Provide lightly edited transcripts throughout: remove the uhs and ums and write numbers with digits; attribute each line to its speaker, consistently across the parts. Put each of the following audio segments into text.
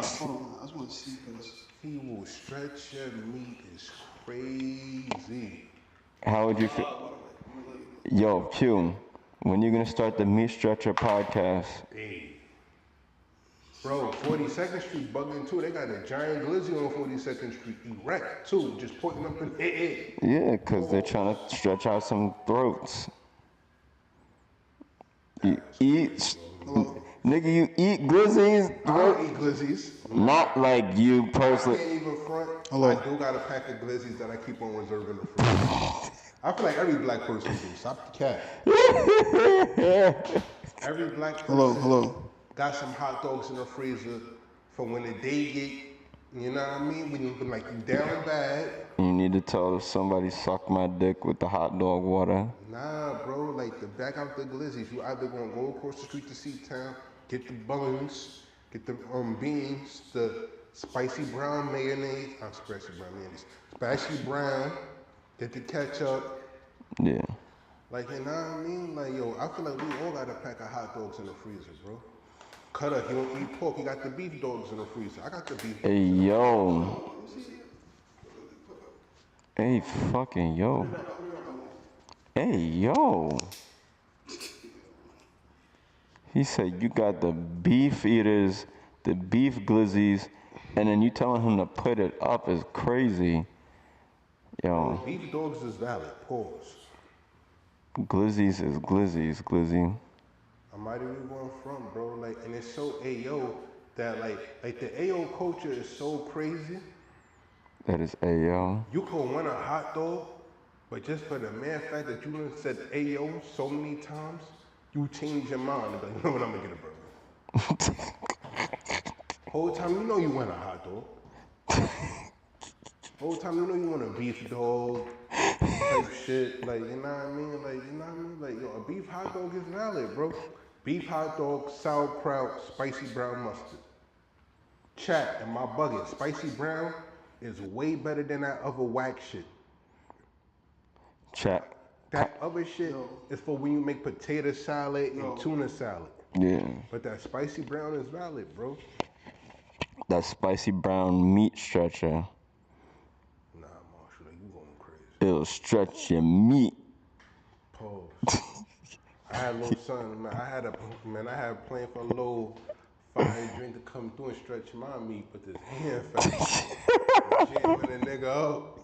Speaker 1: hold on. I just want to see because
Speaker 2: He will stretch your meat is crazy.
Speaker 3: How would you feel? Yo, Q, when you gonna start the Meat Stretcher podcast?
Speaker 2: Hey. Bro, 42nd Street bugging too. They got a giant glizzy on 42nd Street, erect too, just pointing up in the air.
Speaker 3: Yeah, because they're trying to stretch out some throats. You eat, nigga, you eat glizzies?
Speaker 2: I don't eat glizzies.
Speaker 3: Not like you personally.
Speaker 2: I can't even front.
Speaker 1: Hello.
Speaker 2: I do got a pack of glizzies that I keep on reserve in the fridge. I feel like every black person do. Stop the cat. Every black person
Speaker 1: hello.
Speaker 2: got some hot dogs in the freezer for when the day get, you know what I mean? When you like you down bad.
Speaker 3: You need to tell somebody suck my dick with the hot dog water.
Speaker 2: Nah, bro, like the back out the glizzies. You either gonna go across the street to C-Town, get the buns, get the beans, the spicy brown mayonnaise, spicy brown, get the ketchup.
Speaker 3: Yeah.
Speaker 2: Like, you know what I mean? Like, yo, I feel like we all got a pack of hot dogs in the freezer, bro. Cutter, he don't eat pork. He got the beef dogs in the freezer. I got the beef.
Speaker 3: Hey, yo. Hey, fucking yo. Hey, yo. He said you got the beef eaters, the beef glizzies, and then you telling him to put it up is crazy. Yo.
Speaker 2: Beef dogs is valid. Pause.
Speaker 3: Glizzies is glizzies, glizzy.
Speaker 2: I might even going front, bro. Like, and it's so AO that like the AO culture is so crazy.
Speaker 3: That is AO.
Speaker 2: You could want a hot dog, but just for the mere fact that you done said AO so many times, you change your mind and be like, you know what, I'm gonna get a burger. Whole time you know you want a hot dog. Whole time you know you want a beef dog type shit. Like, you know what I mean? Like, you know what I mean? Like, yo, a beef hot dog is valid, bro. Beef hot dog, sauerkraut, spicy brown mustard. Chat, and my bucket, spicy brown is way better than that other whack shit.
Speaker 3: Chat.
Speaker 2: That other shit is for when you make potato salad and tuna salad.
Speaker 3: Yeah.
Speaker 2: But that spicy brown is valid, bro.
Speaker 3: That spicy brown meat stretcher.
Speaker 2: Nah, Marshall, you going crazy.
Speaker 3: It'll stretch your meat.
Speaker 2: Pause. I had a little son, man. I had a plan for a little fire drink to come through and stretch my meat, but this hand fast. Jamming a nigga up.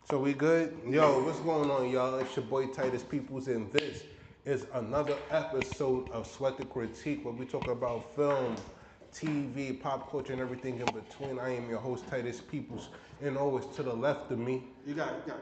Speaker 2: So we good? Yo, what's going on, y'all? It's your boy Titus Peoples, and this is another episode of Sweat the Critique, where we talk about film, TV, pop culture, and everything in between. I am your host, Titus Peoples, and always to the left of me.
Speaker 1: You got it.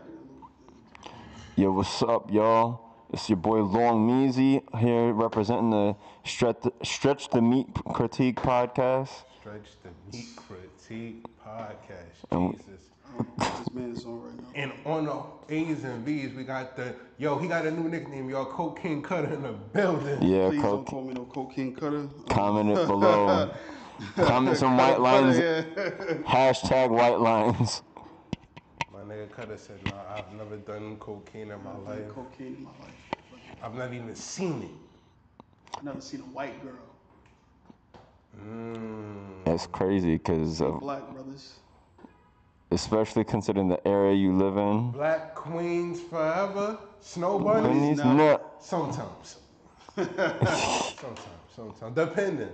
Speaker 3: Yo, what's up, y'all? It's your boy Long Measy here representing the Stretch the Meat Critique podcast.
Speaker 2: Stretch the Meat Critique podcast. Jesus.
Speaker 1: This man is on right now.
Speaker 2: And on the A's and B's, we got he got a new nickname, y'all. Cocaine Cutter in the building.
Speaker 3: Yeah,
Speaker 1: Please don't call me no cocaine cutter.
Speaker 3: Comment it below. Comment some white lines. Hashtag white lines.
Speaker 2: My nigga Cutter said, nah, I've never done cocaine in my life.
Speaker 1: Cocaine in my life.
Speaker 2: I've not even seen it.
Speaker 1: I've never seen a white girl.
Speaker 3: That's crazy, because
Speaker 1: Black brothers.
Speaker 3: especially considering the area you live in.
Speaker 2: Black queens forever. Snow bunnies?
Speaker 3: No.
Speaker 2: Sometimes. Sometimes. Depending.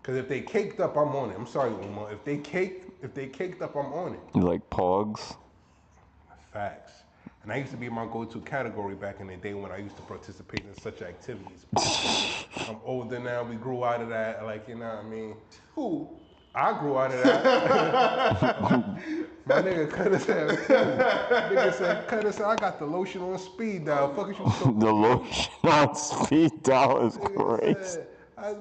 Speaker 2: Because if they caked up, I'm on it. I'm sorry, Umar. If they caked up, I'm on it.
Speaker 3: You like pogs?
Speaker 2: Facts. And that used to be my go-to category back in the day when I used to participate in such activities. I'm older now. We grew out of that. Like, you know what I mean?
Speaker 1: Who?
Speaker 2: I grew out of that. My nigga Cutter said, nigga said, Cutter said, I got the lotion on speed dial. Fuck is you talking
Speaker 3: The lotion on speed dial is crazy.
Speaker 2: I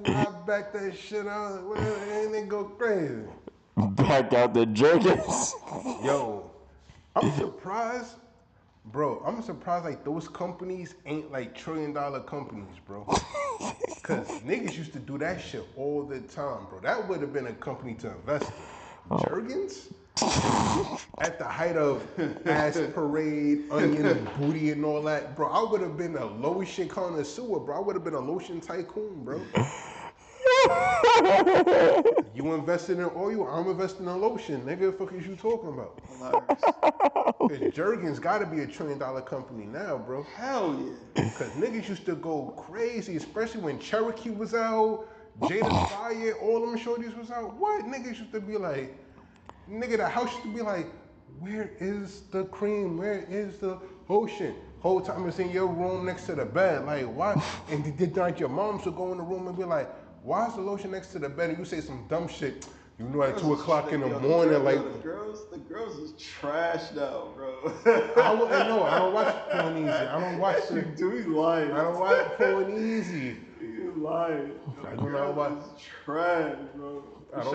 Speaker 2: backed that shit out. And it go crazy.
Speaker 3: Back out the jerkins.
Speaker 2: Yo, I'm surprised. Bro, I'm surprised like those companies ain't like $1 trillion companies, bro. Cause niggas used to do that shit all the time, bro. That would have been a company to invest in. Jergens? At the height of ass parade, onion, booty, and all that, bro, I would have been a lotion connoisseur, bro. I would have been a lotion tycoon, bro. You invested in oil, I'm investing in lotion, nigga. What the fuck is you talking about?
Speaker 1: Hilarious.
Speaker 2: Jergens gotta be $1 trillion company now, bro.
Speaker 1: Hell yeah.
Speaker 2: Cause niggas used to go crazy, especially when Cherokee was out, Jada Fire, all them shorties was out. What? Niggas used to be like, nigga, the house used to be like, where is the cream? Where is the lotion? Whole time it's in your room next to the bed. Like, why? And did like your moms would go in the room and be like, why is the lotion next to the bed? And you say some dumb shit. You know, at 2 o'clock in the morning, like.
Speaker 1: The girls is trash now, bro.
Speaker 2: I wouldn't know. I don't watch porn easy. I don't watch the.
Speaker 1: Dude, he's lying.
Speaker 2: I don't watch porn easy.
Speaker 1: He's lying.
Speaker 2: I do not watch.
Speaker 1: It's trash, bro. Shout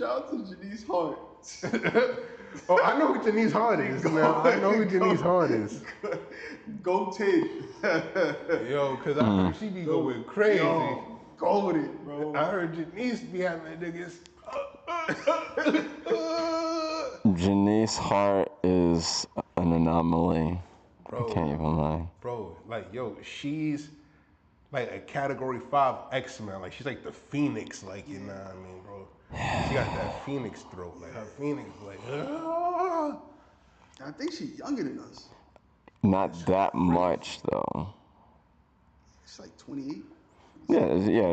Speaker 1: out to Janice Hart.
Speaker 2: Oh, I know who Janice Hart is. Now I know who Janice Hart is.
Speaker 1: Go take.
Speaker 2: Yo, cause I heard she be going crazy.
Speaker 1: Yo, go with it, bro.
Speaker 2: I heard Janice be having niggas.
Speaker 3: Janice Hart is an anomaly.
Speaker 2: Bro,
Speaker 3: I can't even lie.
Speaker 2: Bro, like, yo, she's like a category 5 X-Men. Like, she's like the Phoenix, like, you know what I mean, bro? She got that Phoenix throat. Like, her Phoenix, like,
Speaker 1: I think she's younger than us.
Speaker 3: Not that much, though.
Speaker 1: She's like 28.
Speaker 3: Yeah,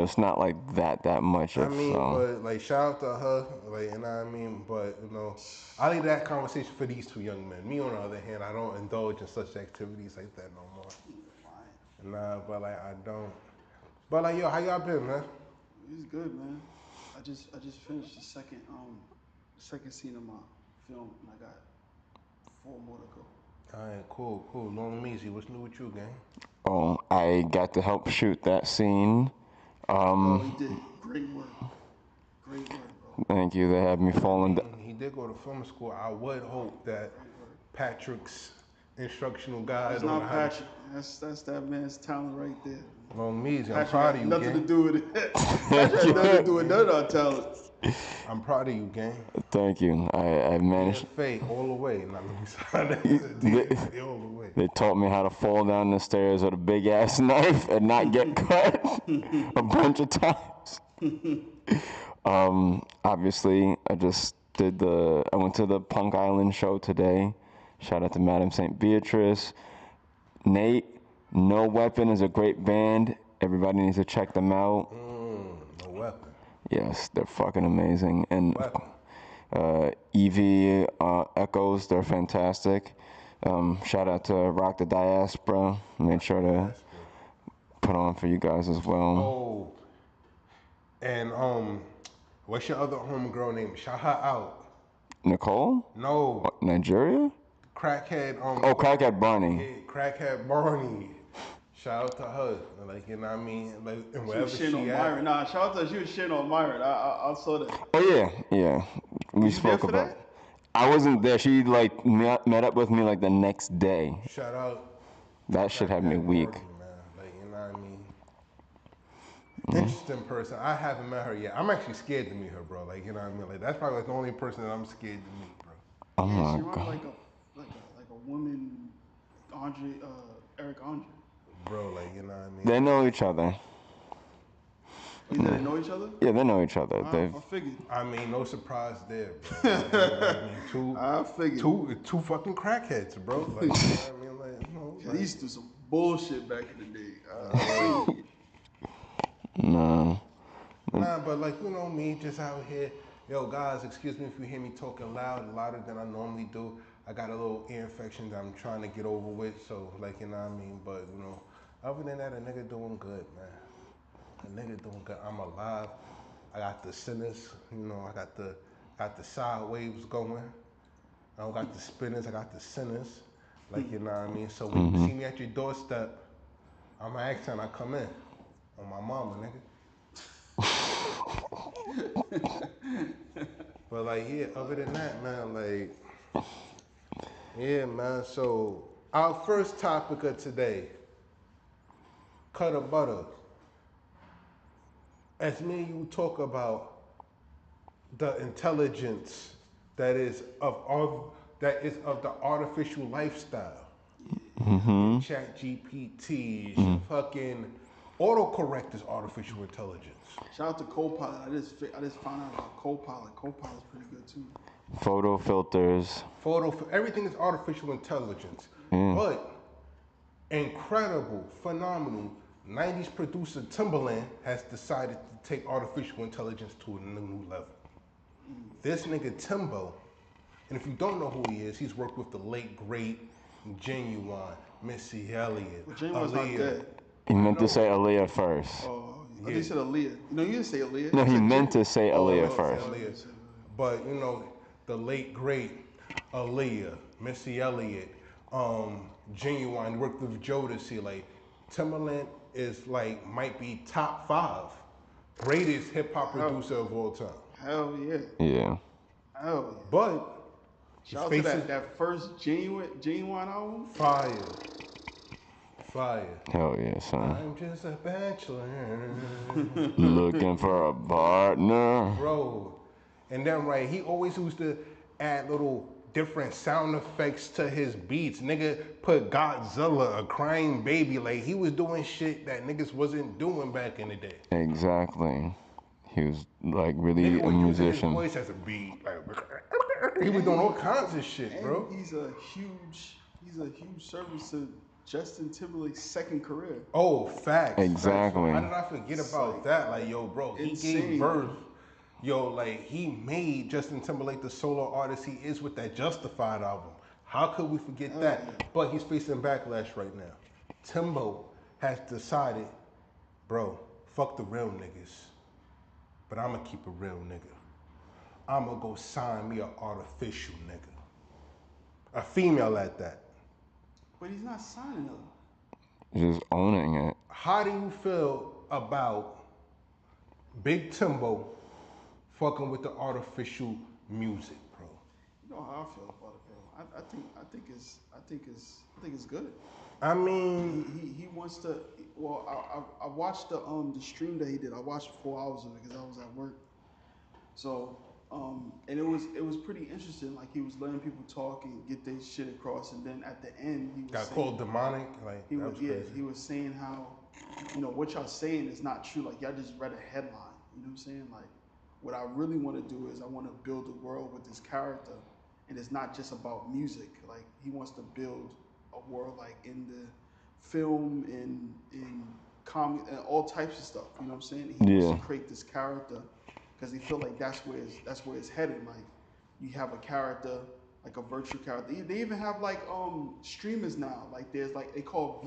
Speaker 3: it's not like that much.
Speaker 2: I mean, but like, shout out to her, like, you know what I mean? But, you know, I leave that conversation for these two young men. Me, on the other hand, I don't indulge in such activities like that no more. Nah, but like, I don't. But like, yo, how y'all been, man?
Speaker 1: It's good, man. I just finished the second scene of my film, and I got 4 more to go.
Speaker 2: All right, cool. Long and easy. What's new with you, gang?
Speaker 3: Oh, I got to help shoot that scene.
Speaker 1: You did great work. Great work, bro.
Speaker 3: Thank you. They had me falling down.
Speaker 2: He did go to film school. I would hope that Patrick's instructional guide.
Speaker 1: It's not Patrick. That's that man's talent right there.
Speaker 2: Long and easy. I'm proud of you,
Speaker 1: nothing
Speaker 2: gang.
Speaker 1: to do with it. Patrick had nothing to do with none of our talents.
Speaker 2: I'm proud of you, gang.
Speaker 3: Thank you. I managed.
Speaker 2: Faye all the way. Not let me say all the way.
Speaker 3: They taught me how to fall down the stairs with a big ass knife and not get cut a bunch of times. Obviously, I went to the Punk Island show today. Shout out to Madam St. Beatrice. Nate, No Weapon is a great band. Everybody needs to check them out.
Speaker 2: No Weapon.
Speaker 3: Yes, they're fucking amazing. And EV Echoes, they're fantastic. Shout out to Rock the Diaspora. Made sure to put on for you guys as well.
Speaker 2: Oh, and what's your other homegirl name? Shout her out.
Speaker 3: Nicole?
Speaker 2: No.
Speaker 3: What, Nigeria?
Speaker 2: Crackhead.
Speaker 3: Oh, Crackhead Barney.
Speaker 2: Yeah, Crackhead Barney. Shout out to her. Like, you know what I mean? Like, and wherever
Speaker 1: She was shitting on Myron. Nah, shout out to her. She was shitting on Myron. I saw that.
Speaker 3: Oh, yeah. We spoke about it. I wasn't there. She, like, met up with me, like, the next day.
Speaker 2: Shout out.
Speaker 3: That shit had me weak.
Speaker 2: Barney, man. Like, you know what I mean? Interesting person. I haven't met her yet. I'm actually scared to meet her, bro. Like, you know what I mean? Like, that's probably like the only person that I'm scared to meet, bro.
Speaker 3: Oh,
Speaker 1: Yeah,
Speaker 3: my
Speaker 1: she runs
Speaker 3: God.
Speaker 1: like a woman, Eric Andre.
Speaker 2: Bro, like, you know what I mean?
Speaker 3: They know each other.
Speaker 1: You said they know each other?
Speaker 3: Yeah, they know each other.
Speaker 1: I figured.
Speaker 2: I mean, no surprise there, bro. Like, you know what I mean?
Speaker 1: I figured.
Speaker 2: Two fucking crackheads, bro. Like, you know what I mean? Like, you know,
Speaker 1: They used to do some bullshit back in the day.
Speaker 3: No.
Speaker 2: Nah, but like, you know me, just out here. Yo, guys, excuse me if you hear me talking louder than I normally do. I got a little ear infection that I'm trying to get over with, so like, you know what I mean? But, you know, other than that, a nigga doing good, man. A nigga doing good. I'm alive. I got the sinners, you know, I got the side waves going. I don't got the spinners, I got the sinners. Like, you know what I mean? So when you see me at your doorstep, I'm gonna ask time I come in. On my mama, nigga. But like, yeah, other than that, man, like, yeah, man. So our first topic of today, cut of butter. As me and you talk about the intelligence that is of the artificial lifestyle.
Speaker 3: Mm-hmm.
Speaker 2: Chat GPTs, your fucking autocorrect is artificial intelligence.
Speaker 1: Shout out to Copilot. I just found out about Copilot. Copilot's pretty good too.
Speaker 3: Photo filters.
Speaker 2: Everything is artificial intelligence.
Speaker 3: Mm.
Speaker 2: But incredible, phenomenal, 90s producer Timbaland has decided to take artificial intelligence to a new level. This nigga Timbo, and if you don't know who he is, he's worked with the late, great, Genuine, Missy Elliott,
Speaker 1: But Genuine's not
Speaker 2: Aaliyah.
Speaker 1: dead.
Speaker 3: He meant
Speaker 2: know.
Speaker 3: to say Aaliyah first.
Speaker 1: Oh, I
Speaker 2: Yeah.
Speaker 1: think said Aaliyah. No, you didn't say Aaliyah.
Speaker 3: No,
Speaker 1: You
Speaker 3: he
Speaker 1: said
Speaker 3: meant to
Speaker 1: Genu-
Speaker 3: say
Speaker 1: Oh,
Speaker 3: Aaliyah
Speaker 1: oh,
Speaker 3: first.
Speaker 1: oh,
Speaker 2: Aaliyah. But you know, the late great Aaliyah, Missy Elliott, Genuine worked with Jodeci. Like Timbaland is like might be top 5 greatest hip hop producer of all time.
Speaker 1: Hell yeah.
Speaker 3: Yeah.
Speaker 1: Hell yeah.
Speaker 2: But
Speaker 1: Shout out to that first genuine album.
Speaker 2: fire.
Speaker 3: Hell yeah, son.
Speaker 2: I'm just a bachelor.
Speaker 3: Looking for a partner.
Speaker 2: Bro. And then right, he always used to add little different sound effects to his beats. Nigga put Godzilla, a crying baby, like he was doing shit that niggas wasn't doing back in the day.
Speaker 3: Exactly. He was like really
Speaker 2: Nigga
Speaker 3: a
Speaker 2: was using his
Speaker 3: musician.
Speaker 2: voice as a beat. Like, he was doing all kinds of shit,
Speaker 1: And
Speaker 2: bro.
Speaker 1: he's a huge service to Justin Timberlake's second career.
Speaker 2: Oh, facts.
Speaker 3: Exactly.
Speaker 2: Facts. How did I forget about that? Like, yo, bro, he
Speaker 1: Insane.
Speaker 2: gave birth. Yo, like, he made Justin Timberlake the solo artist he is with that Justified album. How could we forget that? But he's facing backlash right now. Timbo has decided, bro, fuck the real niggas. But I'ma keep a real nigga. I'ma go sign me an artificial nigga. A female at that.
Speaker 1: But he's not signing them.
Speaker 3: Just owning it.
Speaker 2: How do you feel about Big Timbo fucking with the artificial music, bro?
Speaker 1: You know how I feel about it, bro. I think it's good.
Speaker 2: I mean,
Speaker 1: He wants to. Well, I watched the stream that he did. I watched 4 hours of it because I was at work. So and it was pretty interesting. Like he was letting people talk and get their shit across, and then at the end he was
Speaker 2: got
Speaker 1: saying,
Speaker 2: called demonic. Like
Speaker 1: He
Speaker 2: that
Speaker 1: was
Speaker 2: was crazy.
Speaker 1: he was saying how, what y'all saying is not true. Like y'all just read a headline. You know what I'm saying? Like what I really want to do is I want to build a world with this character, and it's not just about music. Like he wants to build a world like in the film and in comic and all types of stuff. You know what I'm saying? He wants to create this character because he feel like that's where it's headed. Like you have a character like a virtual character. They even have like streamers now. Like there's like they call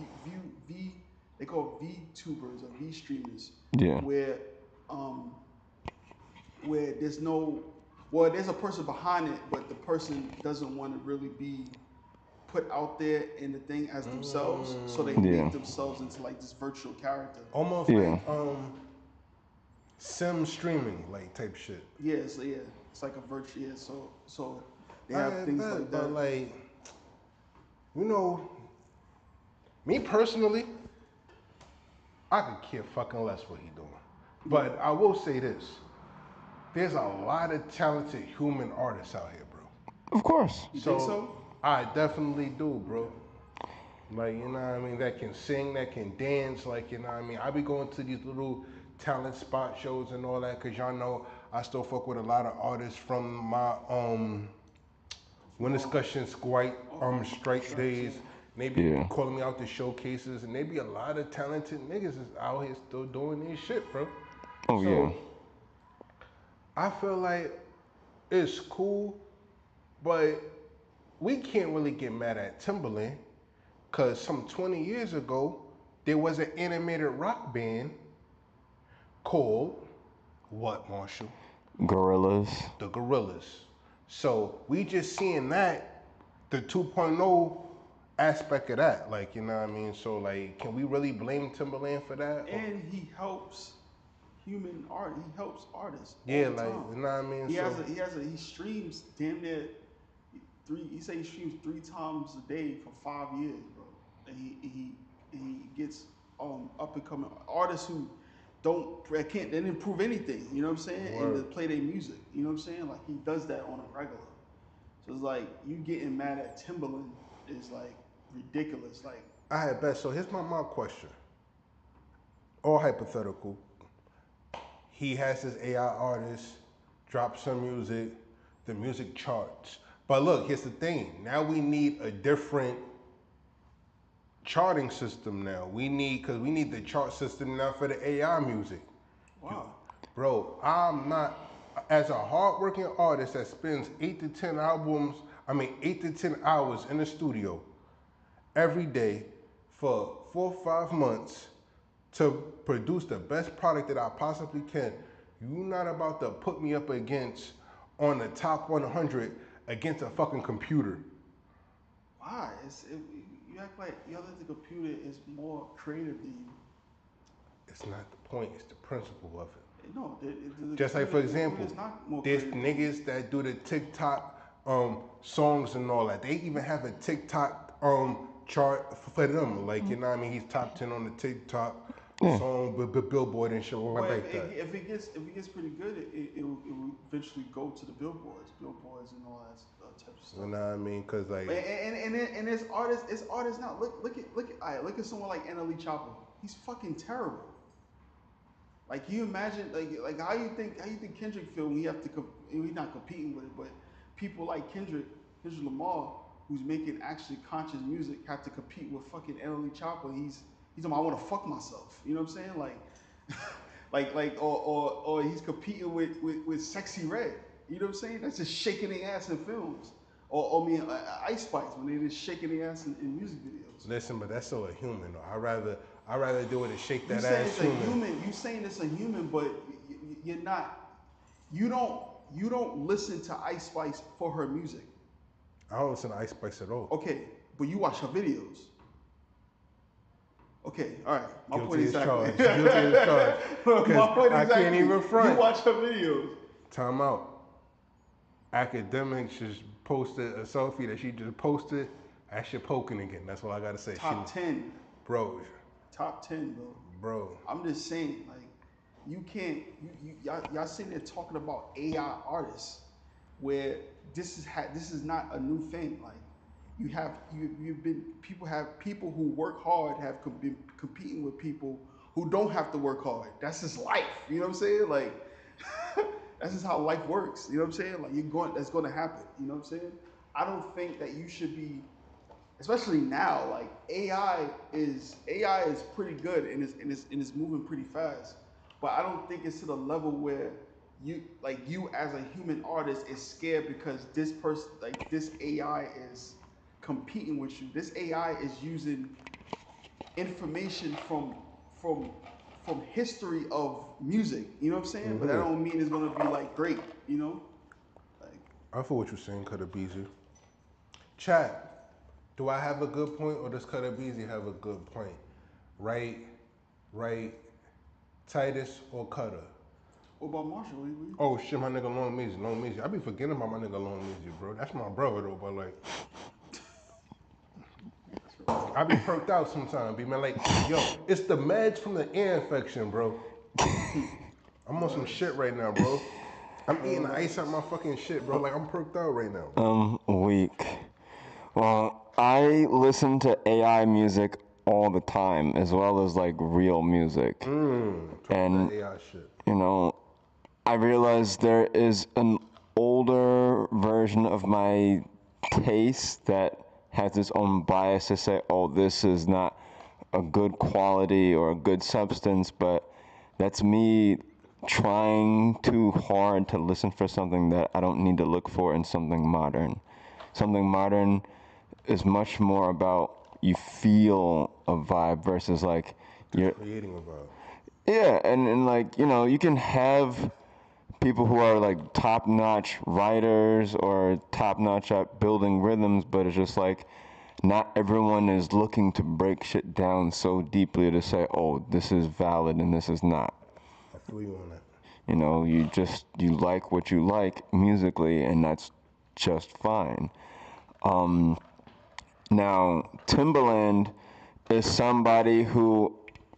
Speaker 1: they call VTubers or V streamers.
Speaker 3: Yeah.
Speaker 1: Where there's a person behind it, but the person doesn't want to really be put out there in the thing as themselves, so they make themselves into like this virtual character.
Speaker 2: Almost like sim streaming like type shit.
Speaker 1: Yeah, it's like a virtual. Yeah, so they have things like that.
Speaker 2: But like, me personally, I could care fucking less what he doing. But I will say this: there's a lot of talented human artists out here, bro.
Speaker 3: Of course.
Speaker 1: You think so?
Speaker 2: I definitely do, bro. Like, you know what I mean? That can sing, that can dance, like, you know what I mean? I be going to these little talent spot shows and all that, cause y'all know I still fuck with a lot of artists from my When Discussion Squite strike days. They be calling me out to showcases, and they be a lot of talented niggas is out here still doing this shit, bro.
Speaker 3: Oh yeah.
Speaker 2: I feel like it's cool, but we can't really get mad at Timbaland, cause some 20 years ago, there was an animated rock band called what, Marshall?
Speaker 3: Gorillas.
Speaker 2: The Gorillas. So we just seeing that, the 2.0 aspect of that, like, you know what I mean? So like, can we really blame Timbaland for that?
Speaker 1: And he helps human art. He helps artists.
Speaker 2: Yeah,
Speaker 1: all the
Speaker 2: like,
Speaker 1: time.
Speaker 2: you know what I mean?
Speaker 1: He streams damn near he streams 3 times a day for 5 years, bro. And he gets up and coming artists who they didn't prove anything, you know what I'm saying?
Speaker 2: Word.
Speaker 1: And to play their music, you know what I'm saying? Like he does that on a regular. So it's like you getting mad at Timberland is like ridiculous. Like,
Speaker 2: I had bet. So here's my question. All hypothetical. He has his AI artist drop some music, the music charts. But look, here's the thing. Now we need a different charting system now. Because we need the chart system now for the AI music.
Speaker 1: wow.
Speaker 2: Bro, I'm not, as a hardworking artist that spends 8 to 10 hours in the studio every day for 4 or 5 months to produce the best product that I possibly can. You're not about to put me up against on the top 100 against a fucking computer.
Speaker 1: Why? You act like the computer is more creative than you.
Speaker 2: It's not the point, it's the principle of it.
Speaker 1: No,
Speaker 2: Just like, for example,
Speaker 1: not more
Speaker 2: there's
Speaker 1: creative.
Speaker 2: niggas that do the TikTok songs and all that. They even have a TikTok chart for them. Like, you know what I mean? He's top 10 on the TikTok song, Billboard and shit
Speaker 1: Well,
Speaker 2: like that.
Speaker 1: if it gets pretty good, it will eventually go to the billboards and all that type of stuff.
Speaker 2: You know what I mean? Cause like,
Speaker 1: And it's artists now. Look at someone like Annalie Chopper. He's fucking terrible. Like, you imagine, like how you think Kendrick feel when he's not competing with it, but people like Kendrick Lamar, who's making actually conscious music, have to compete with fucking Annalie Chopper. He's talking, I want to fuck myself. You know what I'm saying? Or he's competing with Sexy Red. You know what I'm saying? That's just shaking their ass in films. Or Ice Spice, when they just shaking their ass in music videos.
Speaker 2: listen, but that's still a human though. I rather do it and shake that
Speaker 1: saying
Speaker 2: ass
Speaker 1: it's
Speaker 2: human.
Speaker 1: a human. You saying it's a human, but you're not. You don't listen to Ice Spice for her music.
Speaker 2: I don't listen to Ice Spice at all.
Speaker 1: Okay, but you watch her videos. Okay, all right. My
Speaker 2: Guilty
Speaker 1: point
Speaker 2: as
Speaker 1: exactly.
Speaker 2: charged. Guilty as charged.
Speaker 1: My point
Speaker 2: I
Speaker 1: exactly.
Speaker 2: can't even front.
Speaker 1: You watch her videos.
Speaker 2: Time out. Academics just posted a selfie that she just posted. That shit poking again. That's what I gotta say.
Speaker 1: Top 10.
Speaker 2: Bro.
Speaker 1: Top 10, bro.
Speaker 2: Bro.
Speaker 1: I'm just saying, like, you can't. Y'all sitting there talking about AI artists, where this is not a new thing. Like, people who work hard have been competing with people who don't have to work hard. That's just life. You know what I'm saying? Like, that's just how life works. You know what I'm saying? Like, that's going to happen. You know what I'm saying? I don't think that you should be, especially now. Like, AI is pretty good and it's moving pretty fast. But I don't think it's to the level where you as a human artist is scared because this person, like, this AI is competing with you. This AI is using information from history of music. You know what I'm saying? Mm-hmm. But that don't mean it's gonna be like great. You know? Like,
Speaker 2: I feel what you're saying, Cutter Beezy. Chat, do I have a good point or does Cutter Beezy have a good point? Right, Titus or Cutter?
Speaker 1: What about Marshall?
Speaker 2: Oh shit, my nigga Long Meezy. I be forgetting about my nigga Long Meezy, bro. That's my brother though, but like, I be perked out sometimes, be man. Like, yo, it's the meds from the ear infection, bro. I'm on some shit right now, bro. I'm eating the ice out my fucking shit, bro. Like, I'm perked out right now.
Speaker 3: Weak. Well, I listen to AI music all the time, as well as like real music.
Speaker 2: And AI shit.
Speaker 3: You know, I realize there is an older version of my taste that has its own bias to say, oh, this is not a good quality or a good substance, but that's me trying too hard to listen for something that I don't need to look for in something modern. Something modern is much more about you feel a vibe versus like you're
Speaker 2: creating a vibe.
Speaker 3: Yeah, and like, you know, you can have people who are like top-notch writers or top-notch at building rhythms, but it's just like not everyone is looking to break shit down so deeply to say, oh, this is valid and this is not.
Speaker 2: I feel you on that.
Speaker 3: You know, you like what you like musically, and that's just fine. Now, Timbaland is somebody who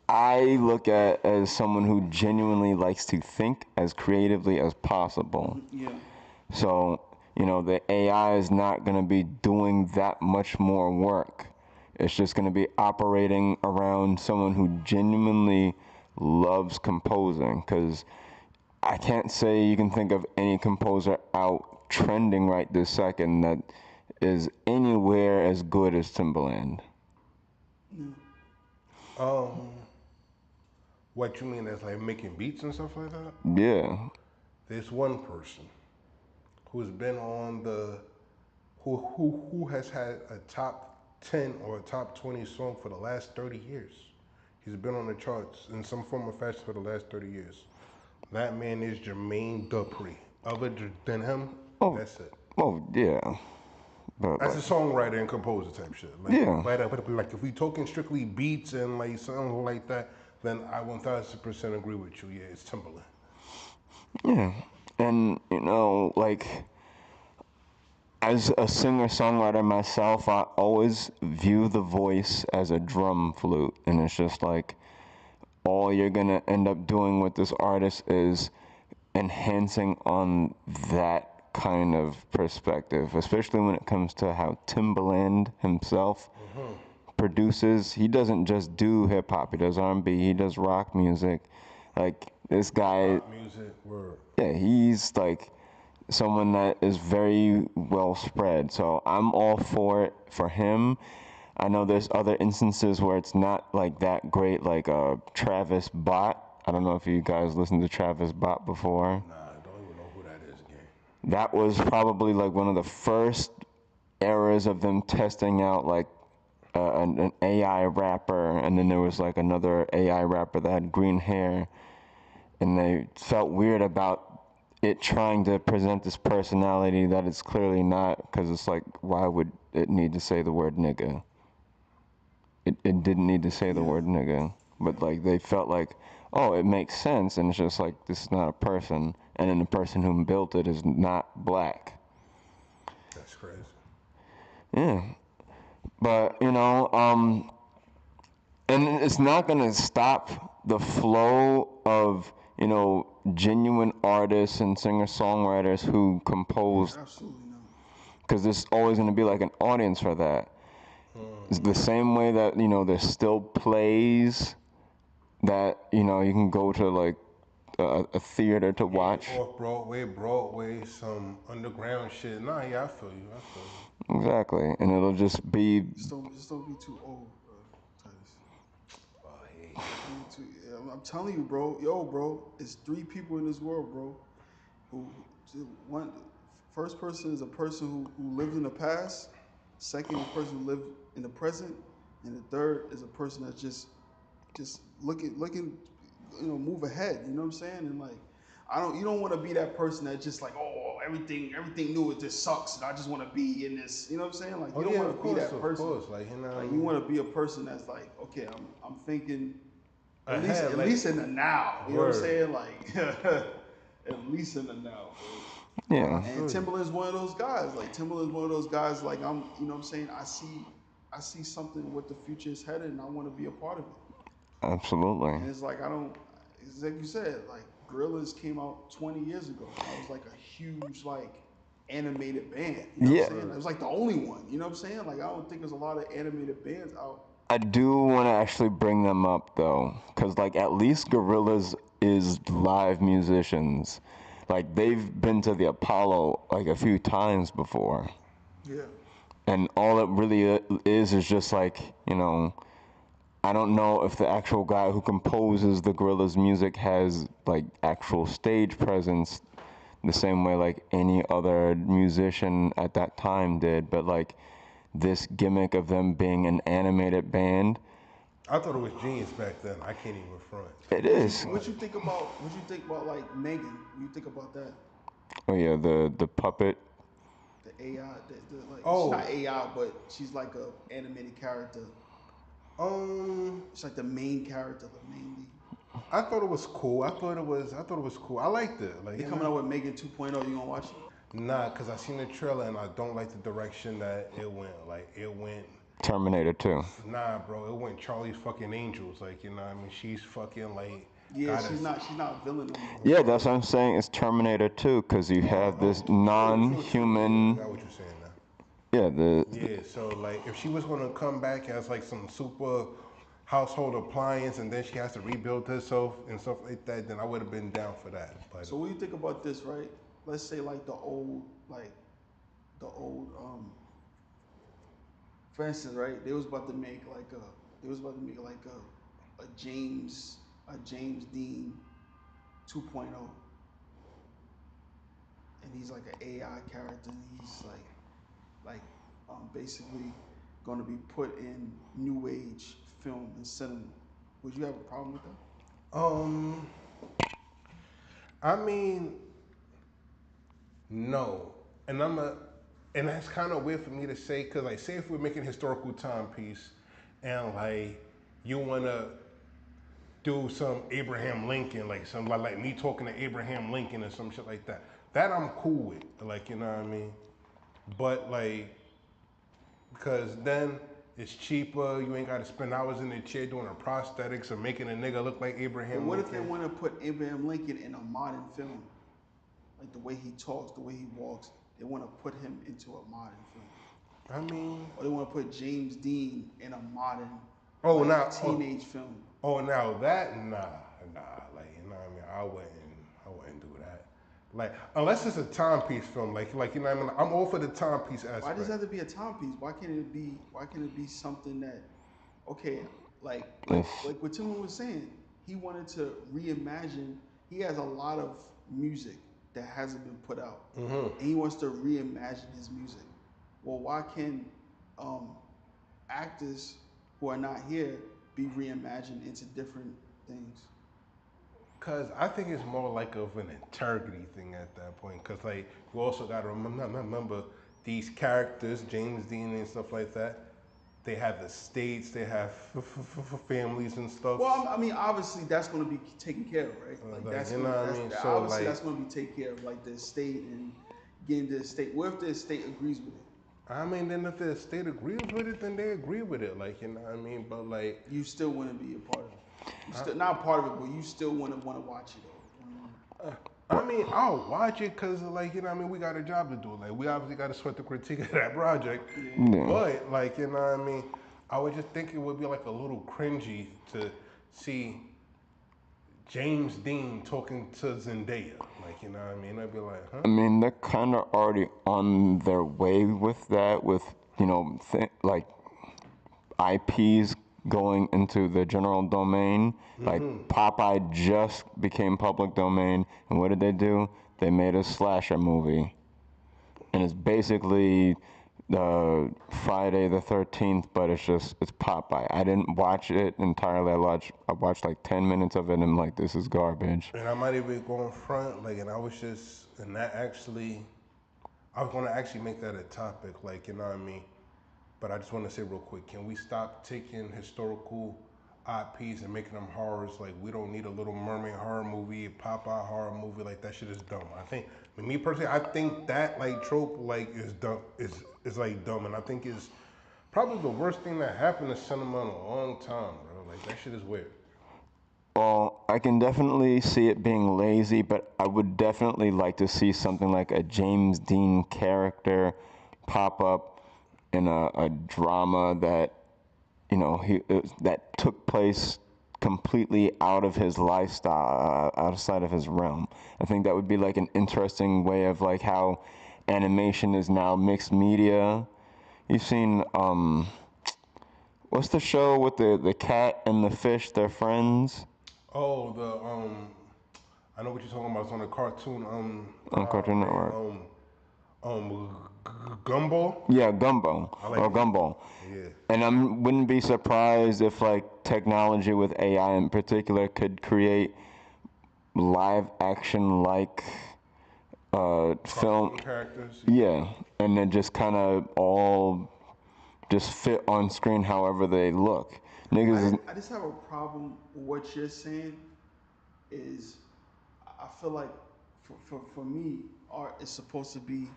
Speaker 3: I look at as someone who genuinely likes to think as creatively as possible.
Speaker 1: Yeah.
Speaker 3: So the AI is not going to be doing that much more work. It's just going to be operating around someone who genuinely loves composing. Because I can't say you can think of any composer out trending right this second that is anywhere as good as Timbaland.
Speaker 2: What you mean as like making beats and stuff like that?
Speaker 3: Yeah.
Speaker 2: There's one person who's been on the who has had a top 10 or a top 20 song for the last 30 years. He's been on the charts in some form or fashion for the last 30 years. That man is Jermaine Dupri. Other than him, that's it.
Speaker 3: Oh, yeah. But
Speaker 2: That's a songwriter and composer type shit. Like,
Speaker 3: yeah.
Speaker 2: But like if we talking strictly beats and like something like that, then I 1000% agree with you. Yeah, it's Timbaland.
Speaker 3: Yeah. And, like, as a singer-songwriter myself, I always view the voice as a drum flute. And it's just like, all you're going to end up doing with this artist is enhancing on that kind of perspective, especially when it comes to how Timbaland himself produces. He doesn't just do hip-hop. He does R&B. He does rock music. Like, this guy...
Speaker 2: Rock music, word.
Speaker 3: Yeah, he's like someone that is very well spread. So I'm all for it for him. I know there's other instances where it's not like that great, like Travis Bott. I don't know if you guys listened to Travis Bott before.
Speaker 2: Nah, I don't even know who that is, gang.
Speaker 3: That was probably like one of the first eras of them testing out like an AI rapper, and then there was like another AI rapper that had green hair, and they felt weird about it trying to present this personality that it's clearly not, because it's like, why would it need to say the word nigga? It didn't need to say the word nigga, but like they felt like, oh, it makes sense, and it's just like, this is not a person, and then the person who built it is not black.
Speaker 2: That's crazy.
Speaker 3: Yeah, but and it's not gonna stop the flow of genuine artists and singer-songwriters who compose,
Speaker 1: Absolutely not.
Speaker 3: because there's always gonna be like an audience for that. It's the same way that there's still plays that you can go to like a theater to watch.
Speaker 2: Off Broadway, some underground shit. Nah, yeah, I feel you.
Speaker 3: Exactly, and it'll just be.
Speaker 1: Just don't be too old, Titus.
Speaker 2: Oh, hey.
Speaker 1: I'm telling you, bro. Yo, bro, it's 3 people in this world, bro. One, first person is a person who lived in the past. Second, a person who lived in the present, and the third is a person that's just looking, move ahead. You know what I'm saying? And like, you don't want to be that person that just like, oh, everything new, it just sucks, and I just want to be in this. You know what I'm saying? Like, you don't want to be that person.
Speaker 2: Of course, like
Speaker 1: you want to be a person that's like, okay, I'm thinking at
Speaker 2: ahead,
Speaker 1: least in the now. You know what I'm
Speaker 2: Word.
Speaker 1: saying? Like, at least in the now, bro.
Speaker 3: Yeah.
Speaker 1: And Timbaland's one of those guys. Like Timbaland's one of those guys. Like you know what I'm saying? I see something what the future is headed, and I want to be a part of it.
Speaker 3: Absolutely.
Speaker 1: And it's like it's like you said, like Gorillaz came out 20 years ago. That was like a huge like animated band. You know what I'm saying? It was like the only one. You know what I'm saying? Like I don't think there's a lot of animated bands out.
Speaker 3: I do want to actually bring them up though, because like at least Gorillaz is live musicians. Like they've been to the Apollo like a few times before.
Speaker 1: Yeah.
Speaker 3: And all it really is just like, I don't know if the actual guy who composes the Gorillaz music has like actual stage presence the same way like any other musician at that time did, but like this gimmick of them being an animated band.
Speaker 2: I thought it was genius back then. I can't even front.
Speaker 3: It is.
Speaker 1: What you think about like Megan? What you think about that?
Speaker 3: Oh yeah, the puppet.
Speaker 1: The AI, like
Speaker 2: Oh.
Speaker 1: she's not AI, but she's like a animated character. It's like the main character, the main lead.
Speaker 2: I thought it was cool. I thought it was cool. I liked it. Like
Speaker 1: They coming out with Megan 2.0. You gonna watch it?
Speaker 2: Nah, cause I seen the trailer and I don't like the direction that it went. Like it went.
Speaker 3: Terminator 2.
Speaker 2: Nah, bro, it went Charlie's fucking Angels. Like, you know what I mean? She's fucking like
Speaker 1: Yeah,
Speaker 2: gotta.
Speaker 1: she's not a villain no more.
Speaker 3: Yeah, that's what I'm saying. It's Terminator 2 because you have this
Speaker 2: I
Speaker 3: non-human.
Speaker 2: got what you're saying now.
Speaker 3: Yeah,
Speaker 2: Yeah, so like if she was gonna come back as like some super household appliance and then she has to rebuild herself and stuff like that, then I would have been down for that. But
Speaker 1: So what do you think about this, right? Let's say like the old for instance, right? They was about to make like a James Dean 2.0, and he's like an AI character, and he's basically going to be put in new age film and cinema. Would you have a problem with that?
Speaker 2: um, I mean, no, and and that's kind of weird for me to say because like say if we're making a historical timepiece, and like you wanna do some Abraham Lincoln, like some like me talking to Abraham Lincoln or some shit like that. That I'm cool with, like you know what I mean. But like, because then it's cheaper. You ain't got to spend hours in the chair doing a prosthetics or making a nigga look like
Speaker 1: But
Speaker 2: Abraham
Speaker 1: what if they
Speaker 2: Lincoln.
Speaker 1: want to put Abraham Lincoln in a modern film? Like the way he talks, the way he walks, they want to put him into a modern film.
Speaker 2: I mean,
Speaker 1: Or they want to put James Dean in a modern,
Speaker 2: oh
Speaker 1: like
Speaker 2: now,
Speaker 1: teenage film.
Speaker 2: now that like you know what I mean. I wouldn't do that. Like unless it's a timepiece film, like you know what I mean. I'm all for the timepiece aspect.
Speaker 1: Why does it have to be a timepiece? Why can't it be? Why can't it be something that, okay, like what Timon was saying, he wanted to reimagine. He has a lot of music that hasn't been put out, and he wants to reimagine his music. Well, why can um, actors who are not here be reimagined into different things?
Speaker 2: Cause I think it's more like of an integrity thing at that point. Cause like you also gotta remember these characters, James Dean and stuff like that. They have estates, they have families and stuff.
Speaker 1: Well, I mean, obviously that's going to be taken care of, right? Like that's
Speaker 2: you
Speaker 1: going
Speaker 2: know
Speaker 1: to
Speaker 2: what I
Speaker 1: that's
Speaker 2: mean.
Speaker 1: that,
Speaker 2: So
Speaker 1: obviously
Speaker 2: like,
Speaker 1: that's going to be taken care of, like the estate and getting the estate. What if the estate agrees with it?
Speaker 2: I mean, then if the estate agrees with it, then they agree with it. Like you know what I mean. But like,
Speaker 1: You still want to be a part of it. You still not part of it, but you still want to watch it though.
Speaker 2: I mean, I'll watch it because, like, you know what I mean? We got a job to do. Like, we obviously got to sweat the critique of that project.
Speaker 1: Yeah.
Speaker 3: yeah.
Speaker 2: But, like, you know what I mean? I would just think it would be, like, a little cringy to see James Dean talking to Zendaya. Like, you know what I mean? I'd be like, huh?
Speaker 3: I mean, they're kind of already on their way with that, with, like IPs going into the general domain. Like Popeye just became public domain, and what did they do? They made a slasher movie, and it's basically Friday the 13th, but it's Popeye. I didn't watch it entirely. I watched like 10 minutes of it, and I'm like, this is garbage.
Speaker 2: And I might even go in front, like, and I was just, and that actually, I was going to actually make that a topic, like, you know what I mean? But I just want to say real quick, can we stop taking historical IPs and making them horrors? Like, we don't need a Little Mermaid horror movie, a Popeye horror movie. Like, that shit is dumb. I think, me personally, I think that like trope like is dumb. Is like dumb, and I think is probably the worst thing that happened to cinema in a long time, bro. Like that shit is weird.
Speaker 3: Well, I can definitely see it being lazy, but I would definitely like to see something like a James Dean character pop up in a drama that, that took place completely out of his lifestyle, outside of his realm. I think that would be like an interesting way of like how animation is now mixed media. You've seen what's the show with the cat and the fish? They're friends.
Speaker 2: Oh, I know what you're talking about. It's on a cartoon.
Speaker 3: On Cartoon
Speaker 2: Man,
Speaker 3: Network.
Speaker 2: Gumball.
Speaker 3: Yeah, Gumbo
Speaker 2: I like
Speaker 3: or
Speaker 2: it.
Speaker 3: Gumball.
Speaker 2: Yeah.
Speaker 3: And I wouldn't be surprised if like technology with AI in particular could create live action like film.
Speaker 2: Cartoon characters.
Speaker 3: Yeah, and then just kind of all just fit on screen however they look. Niggas,
Speaker 1: I just have a problem with what you're saying. Is I feel like for me, art is supposed to be.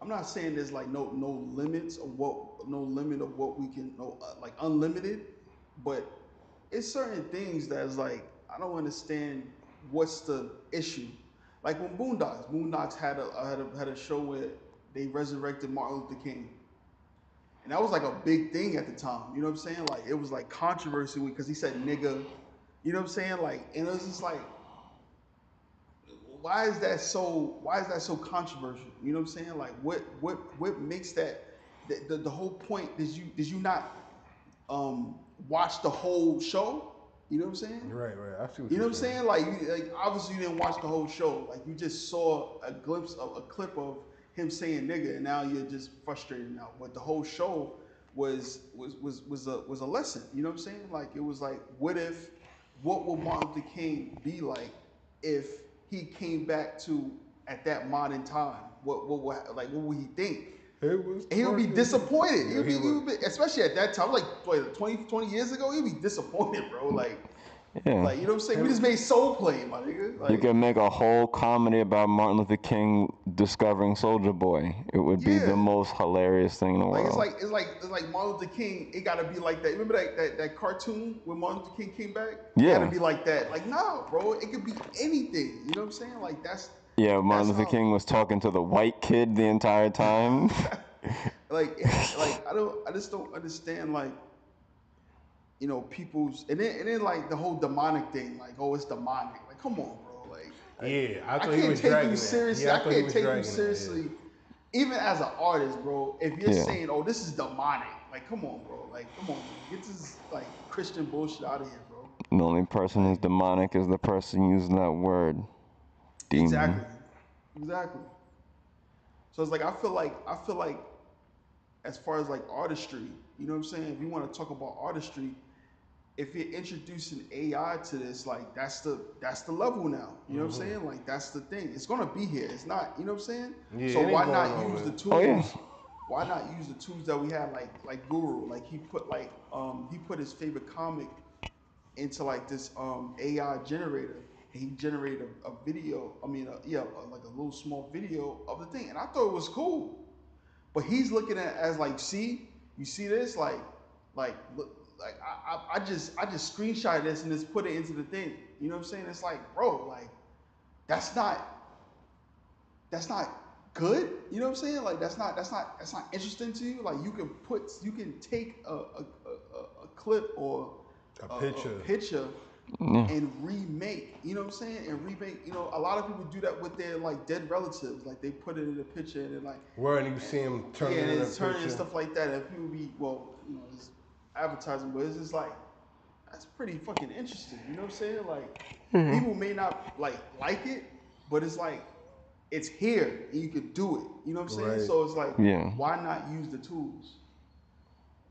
Speaker 1: I'm not saying there's like no limit of what we can like unlimited, but it's certain things that's like I don't understand what's the issue. Like when Boondocks had a show where they resurrected Martin Luther King, and that was like a big thing at the time. You know what I'm saying? Like it was like controversy because he said nigga. You know what I'm saying? Like, and it was just like, why is that so controversial? You know what I'm saying? Like, what makes that the whole point? Did you not watch the whole show? You know what I'm saying?
Speaker 2: Right. I see what
Speaker 1: You know
Speaker 2: you're
Speaker 1: what I'm saying? Like obviously you didn't watch the whole show. Like you just saw a glimpse of a clip of him saying nigga, and now you're just frustrated now. But the whole show was a lesson. You know what I'm saying? Like it was like, what would Martin Luther King be like if he came back to at that modern time? What would he think?
Speaker 2: It was.
Speaker 1: He would be disappointed.
Speaker 2: Yeah,
Speaker 1: He would be, especially at that time, like 20 years ago, he'd be disappointed, bro.
Speaker 3: Yeah.
Speaker 1: Like, you know what I'm saying? We just made Soul Play, my nigga. Like,
Speaker 3: You could make a whole comedy about Martin Luther King discovering Soldier Boy. It would be the
Speaker 1: yeah.
Speaker 3: most hilarious thing in the
Speaker 1: Like
Speaker 3: world.
Speaker 1: it's like Martin Luther King. It gotta be like that. Remember that cartoon when Martin Luther King came back?
Speaker 3: Yeah.
Speaker 1: It gotta be like that. Like, no, bro. It could be anything. You know what I'm saying? Like that's
Speaker 3: Yeah, Martin
Speaker 1: that's
Speaker 3: Luther
Speaker 1: how,
Speaker 3: King was talking to the white kid the entire time.
Speaker 1: like I just don't understand like, you know, people's and then like the whole demonic thing, like, oh, it's demonic. Like, come on, bro. Like
Speaker 2: Yeah, I
Speaker 1: I
Speaker 2: thought he
Speaker 1: can't
Speaker 2: was
Speaker 1: take
Speaker 2: dragging
Speaker 1: you
Speaker 2: that.
Speaker 1: seriously.
Speaker 2: Yeah,
Speaker 1: I
Speaker 2: thought he
Speaker 1: can't
Speaker 2: was
Speaker 1: take you
Speaker 2: dragging that,
Speaker 1: seriously,
Speaker 2: yeah.
Speaker 1: even as an artist, bro. If you're
Speaker 3: Yeah.
Speaker 1: saying, "Oh, this is demonic," like, come on, bro. Like, come on, man. Get this like Christian bullshit out of here, bro.
Speaker 3: The only person who's demonic is the person using that word. Demon.
Speaker 1: Exactly. So it's like I feel like as far as like artistry, you know what I'm saying? If you want to talk about artistry, if you're introducing AI to this, like that's the level now. You know what I'm saying? Like that's the thing. It's gonna be here. It's not. You know what I'm saying?
Speaker 2: Yeah,
Speaker 1: So
Speaker 2: it ain't
Speaker 1: why
Speaker 2: going
Speaker 1: not use
Speaker 2: nowhere.
Speaker 1: the tools?
Speaker 3: Oh, yeah.
Speaker 1: Why not use the tools that we have? Like Guru. Like he put his favorite comic into like this AI generator. And he generated a video. I mean, like a little small video of the thing, and I thought it was cool. But he's looking at it as like, see, you see this, look, like I just screenshot this and just put it into the thing. You know what I'm saying? It's like, bro, like that's not good. You know what I'm saying? Like that's not interesting to you. Like you can take a clip or
Speaker 2: A picture.
Speaker 1: picture and remake. You know what I'm saying? And remake. You know, a lot of people do that with their like dead relatives. Like they put it in a picture and then like
Speaker 2: Where you see him turning
Speaker 1: and
Speaker 2: in a
Speaker 1: it's turning and
Speaker 2: picture.
Speaker 1: stuff like that. And people be it's advertising, but it's just like that's pretty fucking interesting. You know what I'm saying? Like people may not like it, but it's like it's here and you can do it. You know what I'm saying?
Speaker 2: Right.
Speaker 1: So it's like,
Speaker 3: Yeah.
Speaker 1: why not use the tools?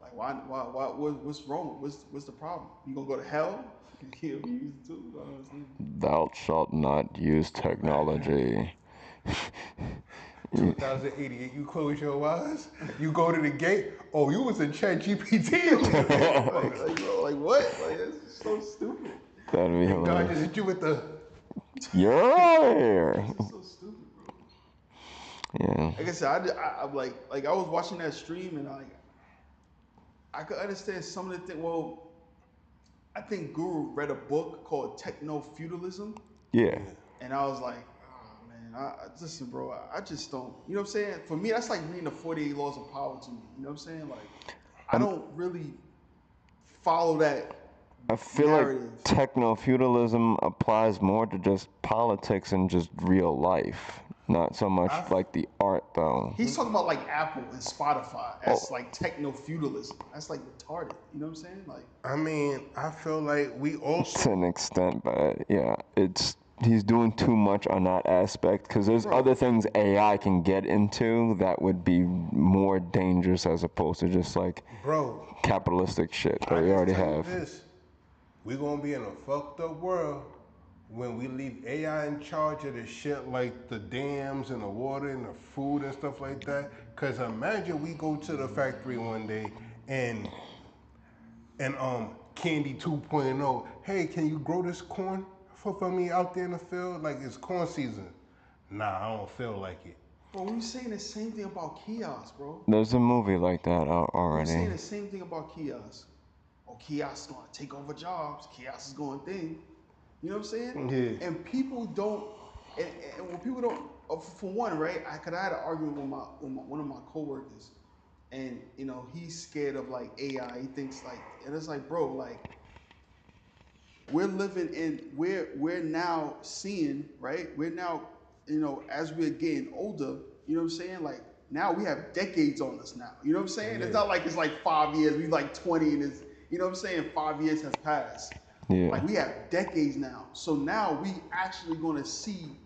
Speaker 1: Like what's wrong? What's the problem? You gonna go to hell? You can't use the tools. I don't understand.
Speaker 3: Thou shalt not use technology.
Speaker 2: 2088, you close your eyes, you go to the gate. Oh, you was in Chat GPT.
Speaker 1: Like, bro, like what? Like it's so stupid.
Speaker 3: That'd be
Speaker 2: God
Speaker 3: hilarious.
Speaker 2: just hit you with the.
Speaker 3: You're out of here.
Speaker 1: It's so stupid, bro.
Speaker 3: Yeah.
Speaker 1: Like I said, I'm like I was watching that stream and I could understand some of the things. Well, I think Guru read a book called Techno Feudalism,
Speaker 3: Yeah.
Speaker 1: and I was like, oh man, listen, bro, I just don't. You know what I'm saying? For me, that's like reading the 48 Laws of Power to me. You know what I'm saying? Like, I don't really follow that
Speaker 3: I feel
Speaker 1: narrative.
Speaker 3: like techno-feudalism applies more to just politics and just real life. Not so much like the art, though.
Speaker 1: He's talking about like Apple and Spotify as like techno feudalism. That's like retarded. You know what I'm saying? Like,
Speaker 2: I mean, I feel like we also.
Speaker 3: To an extent, but yeah, he's doing too much on that aspect because there's other things AI can get into that would be more dangerous as opposed to just like
Speaker 2: Bro,
Speaker 3: capitalistic shit that
Speaker 2: I
Speaker 3: we
Speaker 2: just
Speaker 3: already
Speaker 2: tell you
Speaker 3: have.
Speaker 2: this. We're gonna be in a fucked up world when we leave AI in charge of the shit like the dams and the water and the food and stuff like that. Cause imagine we go to the factory one day and Candy 2.0, hey, can you grow this corn for me out there in the field? Like it's corn season. Nah, I don't feel like it.
Speaker 1: bro, we were saying the same thing about kiosks, bro.
Speaker 3: There's a movie like that out
Speaker 1: We were saying
Speaker 3: already.
Speaker 1: the same thing about kiosks. oh, chaos is gonna take over jobs, chaos is going thing. You know what I'm saying?
Speaker 2: Yeah.
Speaker 1: And people don't, and when people don't, for one, right? I had an argument with one of my coworkers, and he's scared of like AI. He thinks like, and it's like, bro, like we're now seeing, right? We're now, as we're getting older, you know what I'm saying? Like now we have decades on us now. You know what I'm saying?
Speaker 2: Yeah.
Speaker 1: It's not like it's like 5 years. We like 20 and it's, you know what I'm saying? 5 years has passed.
Speaker 3: Yeah.
Speaker 1: Like we have decades now. So now we actually gonna see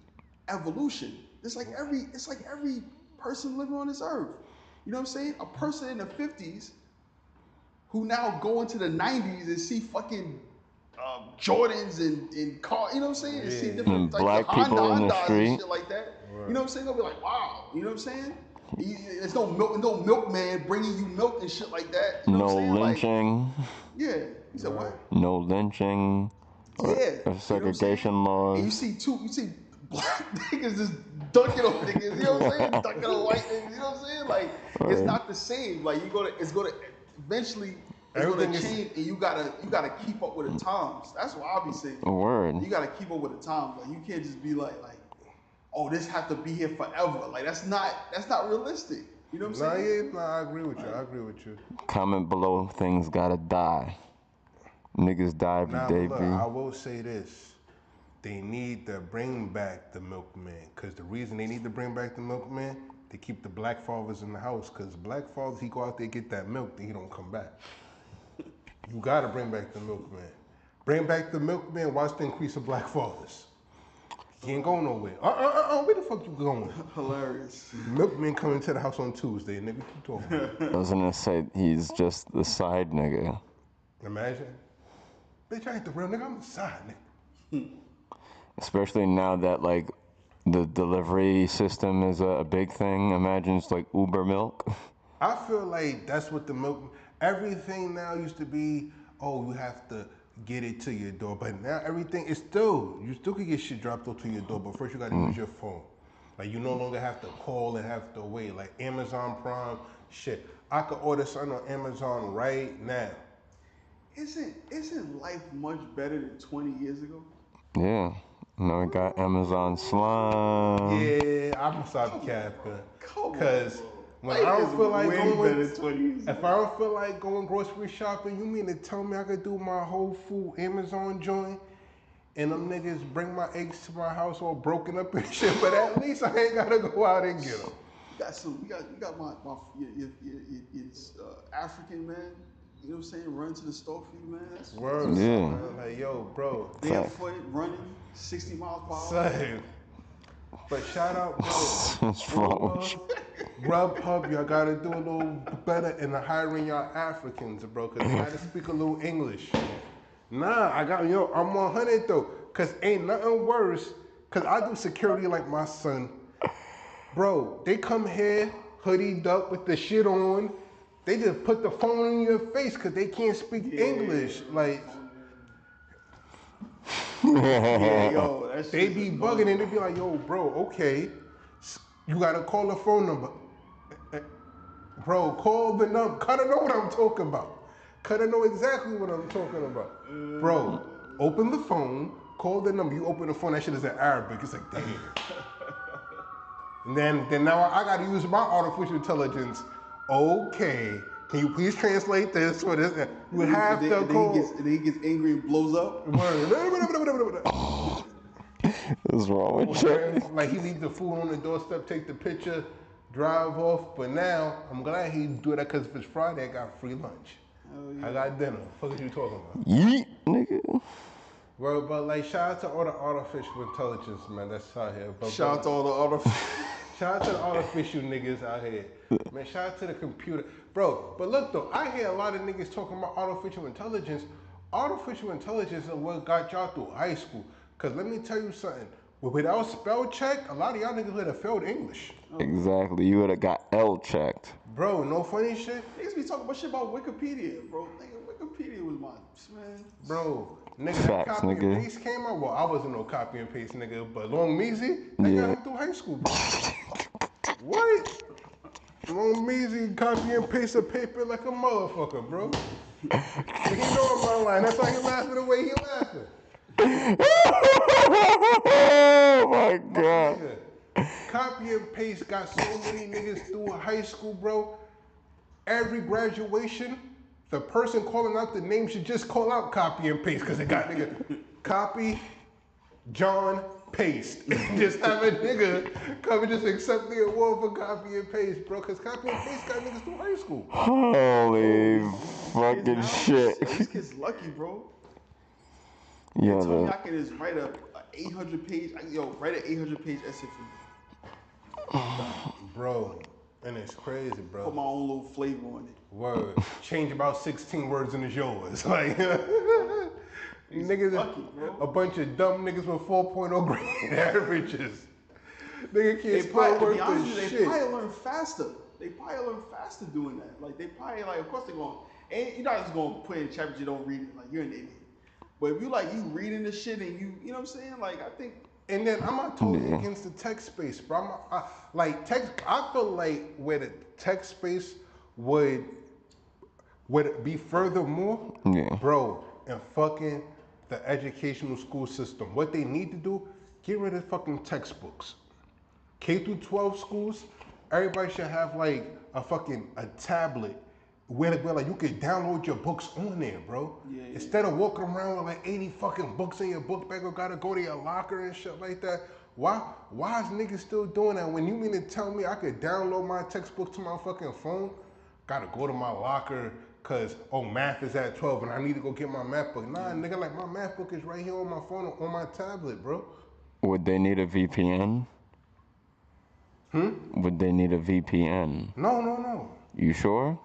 Speaker 1: evolution. It's like every person living on this earth. You know what I'm saying? A person in the 50s who now go into the 90s and see fucking Jordans and car, you know what I'm saying? And see
Speaker 2: Yeah.
Speaker 1: different
Speaker 3: And
Speaker 1: types
Speaker 3: black
Speaker 1: of
Speaker 3: people in the
Speaker 1: Hondas
Speaker 3: street.
Speaker 1: and shit like that. You know what I'm saying? They'll be like, wow. You know what I'm saying? There's no milkman bringing you milk and shit like that. You know what I'm
Speaker 3: No
Speaker 1: saying?
Speaker 3: lynching.
Speaker 1: Like, yeah. You said what?
Speaker 3: No lynching. Or,
Speaker 1: Yeah.
Speaker 3: or segregation laws.
Speaker 1: And you see black niggas just dunking on niggas, you know what I'm saying? Dunking on white niggas, you know what I'm saying? Like, it's not the same. Like, it's gonna eventually it's
Speaker 2: Everything
Speaker 1: gonna
Speaker 2: is-
Speaker 1: change, and you gotta keep up with the times. That's what I'll be saying.
Speaker 3: Word.
Speaker 1: You gotta keep up with the times. Like, you can't just be like, oh, this have to be here forever. Like, that's not realistic. You know what I'm saying?
Speaker 2: I agree with you.
Speaker 3: Comment below, things gotta die. Niggas die every day,
Speaker 2: Look,
Speaker 3: B.
Speaker 2: I will say this. They need to bring back the milkman. Because the reason they need to bring back the milkman, to keep the black fathers in the house. Because black fathers, he go out there get that milk, then he don't come back. You gotta bring back the milkman. Bring back the milkman, watch the increase of black fathers. He ain't going nowhere. Where the fuck you going?
Speaker 1: Hilarious.
Speaker 2: Milkman coming to the house on Tuesday, nigga. Keep talking.
Speaker 3: Doesn't it say he's just the side nigga?
Speaker 2: Imagine. Bitch, I ain't the real nigga, I'm the side nigga.
Speaker 3: Especially now that like the delivery system is a big thing. Imagine it's like Uber milk.
Speaker 2: I feel like that's what the milk. Everything now used to be, oh, you have to get it to your door. But now everything is you still can get shit dropped off to your door, but first you gotta use your phone. Like you no longer have to call and have to wait. Like Amazon Prime, shit. I could order something on Amazon right now.
Speaker 1: Isn't life much better than 20 years ago?
Speaker 3: Yeah. Now we got Amazon Slime.
Speaker 2: Yeah, I'm gonna stop capping.
Speaker 1: Come on,
Speaker 2: Cause
Speaker 1: bro.
Speaker 2: when
Speaker 1: Life
Speaker 2: I don't
Speaker 1: is
Speaker 2: feel like
Speaker 1: way
Speaker 2: going,
Speaker 1: better than 20 years
Speaker 2: if I don't feel like going grocery shopping, you mean to tell me I could do my Whole Food Amazon joint and them niggas bring my eggs to my house all broken up and shit? But at least I ain't gotta go out and get them.
Speaker 1: You got your African man. You know what I'm saying? Run to the store for you, man. That's
Speaker 2: Word.
Speaker 3: Yeah.
Speaker 2: Man. Like, yo, bro.
Speaker 1: barefoot, running 60 miles per hour.
Speaker 2: Same. But shout out, bro.
Speaker 3: What's wrong with you?
Speaker 2: Grubhub, y'all gotta do a little better in hiring y'all Africans, bro, because they gotta speak a little English. Nah, I'm 100 though, because ain't nothing worse, because I do security like my son. Bro, they come here, hoodied up with the shit on, they just put the phone in your face because they can't speak English. Like,
Speaker 1: Yeah, yo, that shit
Speaker 2: they be bugging and they be like, yo, bro, okay, you gotta call the phone number. Bro, call the number. Gotta know what I'm talking about. Gotta know exactly what I'm talking about. Bro, open the phone, call the number. You open the phone, that shit is in Arabic. It's like, damn. And then now I gotta use my artificial intelligence. Okay, can you please translate this for this? You have to call.
Speaker 1: And then he gets angry and blows up.
Speaker 3: What's wrong with you?
Speaker 2: Like he leave the food on the doorstep, take the picture, drive off. But now I'm glad he do that because if it's Friday, I got free lunch. I got dinner. What are you talking about?
Speaker 3: Yeet, nigga.
Speaker 2: Well, but like shout out to all the artificial intelligence, man. That's out here. But,
Speaker 1: Shout out to all the other.
Speaker 2: shout out to the artificial niggas out here. Man, shout out to the computer. Bro, but look though, I hear a lot of niggas talking about artificial intelligence. Artificial intelligence is what got y'all through high school. Cause let me tell you something. Without spell check, a lot of y'all niggas would have failed English.
Speaker 3: Exactly. You would have got L checked.
Speaker 2: Bro, no funny shit.
Speaker 1: Niggas be talking about shit about Wikipedia, bro. Wikipedia was my man.
Speaker 2: Bro, nigga,
Speaker 3: Facts,
Speaker 2: that copy
Speaker 3: nigga.
Speaker 2: and paste came out. Well, I wasn't no copy and paste nigga, but Long Measy, that got him through high school, bro. What? Long Measy copy and paste a paper like a motherfucker, bro. He know I'm not lying. That's why he laughing the way he laughing.
Speaker 3: Oh my God.
Speaker 2: Nigga, copy and paste got so many niggas through high school, bro. Every graduation, the person calling out the name should just call out copy and paste because it got nigga copy, John, paste. Just have a nigga come and just accept the award for copy and paste, bro. Because copy and paste got niggas through high school.
Speaker 3: Holy fucking
Speaker 1: Yo,
Speaker 3: shit.
Speaker 1: this kid's lucky, bro.
Speaker 3: Yeah,
Speaker 1: They told me I can just write a 800 page. Write an 800 page essay for me.
Speaker 2: Bro, and it's crazy, bro.
Speaker 1: Put my own little flavor on it.
Speaker 2: Word. Change about 16 words and it's yours. Like, niggas,
Speaker 1: lucky, bro.
Speaker 2: a bunch of dumb niggas with 4.0 grade averages. Nigga can't spell words for shit.
Speaker 1: They probably learn faster. They probably learn faster doing that. Like, they probably, like, of course they're going, and you're not just going to put in chapters you don't read it. Like, you're an idiot. But if you reading the shit and you know what I'm saying? Like, I think.
Speaker 2: And then I'm not totally against the tech space, bro. I feel like where the tech space would be furthermore, bro, and fucking the educational school system. What they need to do, get rid of fucking textbooks. K through 12 schools, everybody should have like a tablet where like you can download your books on there, bro. Yeah. Instead of walking around with like 80 fucking books in your book bag or gotta go to your locker and shit like that. Why is niggas still doing that? When you mean to tell me I could download my textbook to my fucking phone, gotta go to my locker cause math is at 12 and I need to go get my math book. Nah, nigga, like my math book is right here on my phone or on my tablet, bro.
Speaker 3: Would they need a VPN? Would they need a VPN?
Speaker 2: No.
Speaker 3: You sure?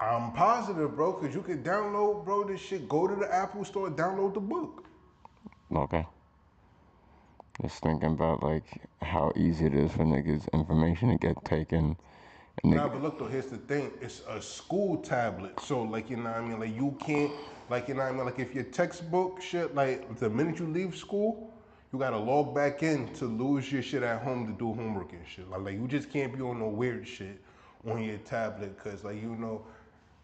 Speaker 2: I'm positive, bro, because you can download, bro, this shit. Go to the Apple store, download the book.
Speaker 3: Okay. Just thinking about, like, how easy it is for niggas' information to get taken.
Speaker 2: Nah, but look, though, here's the thing. It's a school tablet. So, like, you know what I mean? Like, you can't, like, you know what I mean? Like, if your textbook shit, like, the minute you leave school, you got to log back in to lose your shit at home to do homework and shit. Like, you just can't be on no weird shit on your tablet because, like, you know,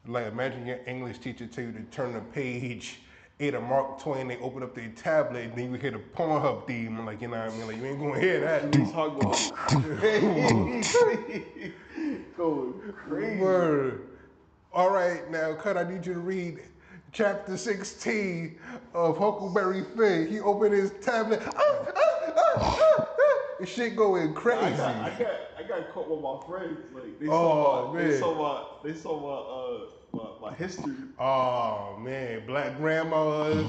Speaker 2: like, imagine your English teacher tell you to turn the page 8 of Mark Twain, they open up their tablet, and then you hear the Pornhub theme, like, you know what I mean? Like, you ain't gonna hear that.
Speaker 1: Going crazy.
Speaker 2: Word. All right, now, Cut, I need you to read chapter 16 of Huckleberry Finn. He opened his tablet. This shit going crazy.
Speaker 1: I got caught with my friends. Like they saw my history.
Speaker 2: Oh man, black grandmas,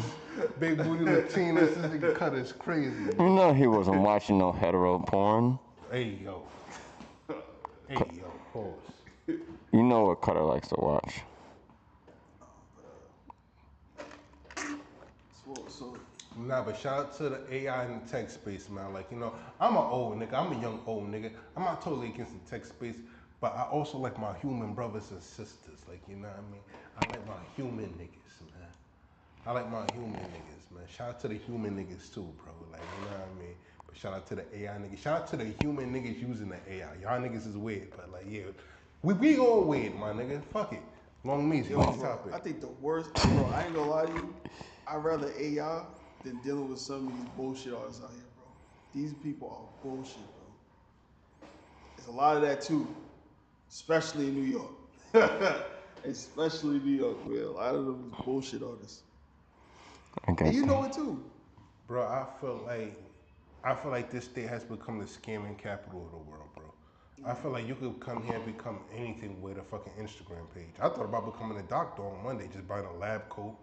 Speaker 2: big booty Latinas. This nigga Cut is crazy.
Speaker 3: You know he wasn't watching no hetero porn.
Speaker 2: Hey yo, pause.
Speaker 3: You know what Cutter likes to watch.
Speaker 2: Nah, but shout out to the AI and the tech space, man. Like, you know, I'm an old nigga. I'm a young old nigga. I'm not totally against the tech space, but I also like my human brothers and sisters. Like, you know what I mean? I like my human niggas, man. I like my human niggas, man. Shout out to the human niggas too, bro. Like, you know what I mean? But shout out to the AI niggas. Shout out to the human niggas using the AI. Y'all niggas is weird, but like, yeah, we all weird, my nigga. Fuck it. Long means topic.
Speaker 1: I think the worst, bro. I ain't gonna lie to you. I'd rather AI than dealing with some of these bullshit artists out here, bro. These people are bullshit, bro. There's a lot of that too, especially in New York. Especially in New York, man. A lot of them is bullshit artists. And you know it too.
Speaker 2: Bro, I feel like this state has become the scamming capital of the world, bro. I feel like you could come here and become anything with a fucking Instagram page. I thought about becoming a doctor on Monday, just buying a lab coat,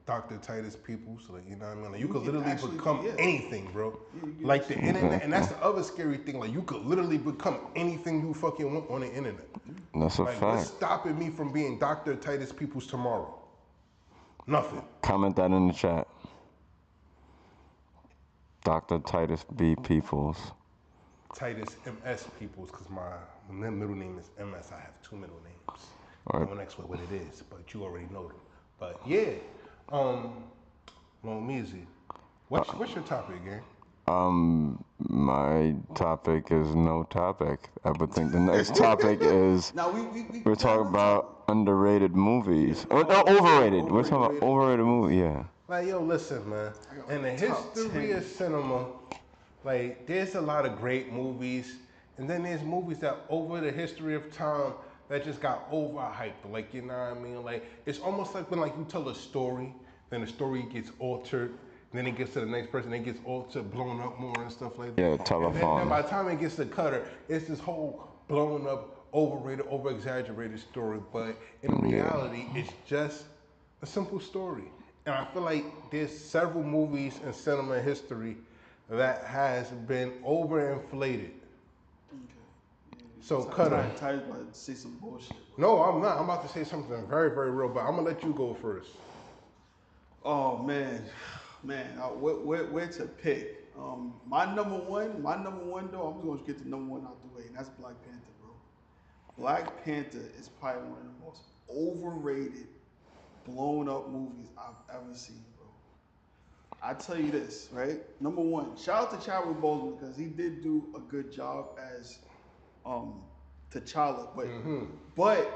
Speaker 2: Dr. Titus people, so like, you know what I mean? Like, you could literally become anything, bro. Like the internet, and that's the other scary thing. Like, you could literally become anything you fucking want on the internet.
Speaker 3: That's a fact.
Speaker 2: What's stopping me from being Dr. Titus Peoples tomorrow? Nothing.
Speaker 3: Comment that in the chat. Dr. Titus B. Peoples.
Speaker 2: Titus MS Peoples, because my middle name is MS. I have 2 middle names.
Speaker 3: Right.
Speaker 2: Don't ask what it is, but you already know them. But yeah, Long Measy. What's your topic again?
Speaker 3: My topic is no topic. I would think the next topic is
Speaker 1: Now
Speaker 3: we're talking about underrated movies. Or no, overrated. We're talking about overrated movies. Yeah.
Speaker 2: Like, yo, listen, man. In the history of cinema, like, there's a lot of great movies, and then there's movies that over the history of time that just got overhyped. Like, you know what I mean? Like, it's almost like when, like, you tell a story, then the story gets altered, and then it gets to the next person, it gets altered, blown up more and stuff like that.
Speaker 3: Yeah, telephone.
Speaker 2: And by the time it gets to Cutter, it's this whole blown up, overrated, over exaggerated story. But in reality, it's just a simple story. And I feel like there's several movies in cinema history that has been overinflated. So, Cutter.
Speaker 1: Titus about to say some bullshit.
Speaker 2: No, I'm not. I'm about to say something very, very real, but I'm gonna let you go first.
Speaker 1: Oh man, where to pick? My number one though, I'm just gonna get the number one out the way, and that's Black Panther, bro. Black Panther is probably one of the most overrated, blown up movies I've ever seen, bro. I tell you this, right? Number one, shout out to Chadwick Boseman because he did do a good job as T'Challa, but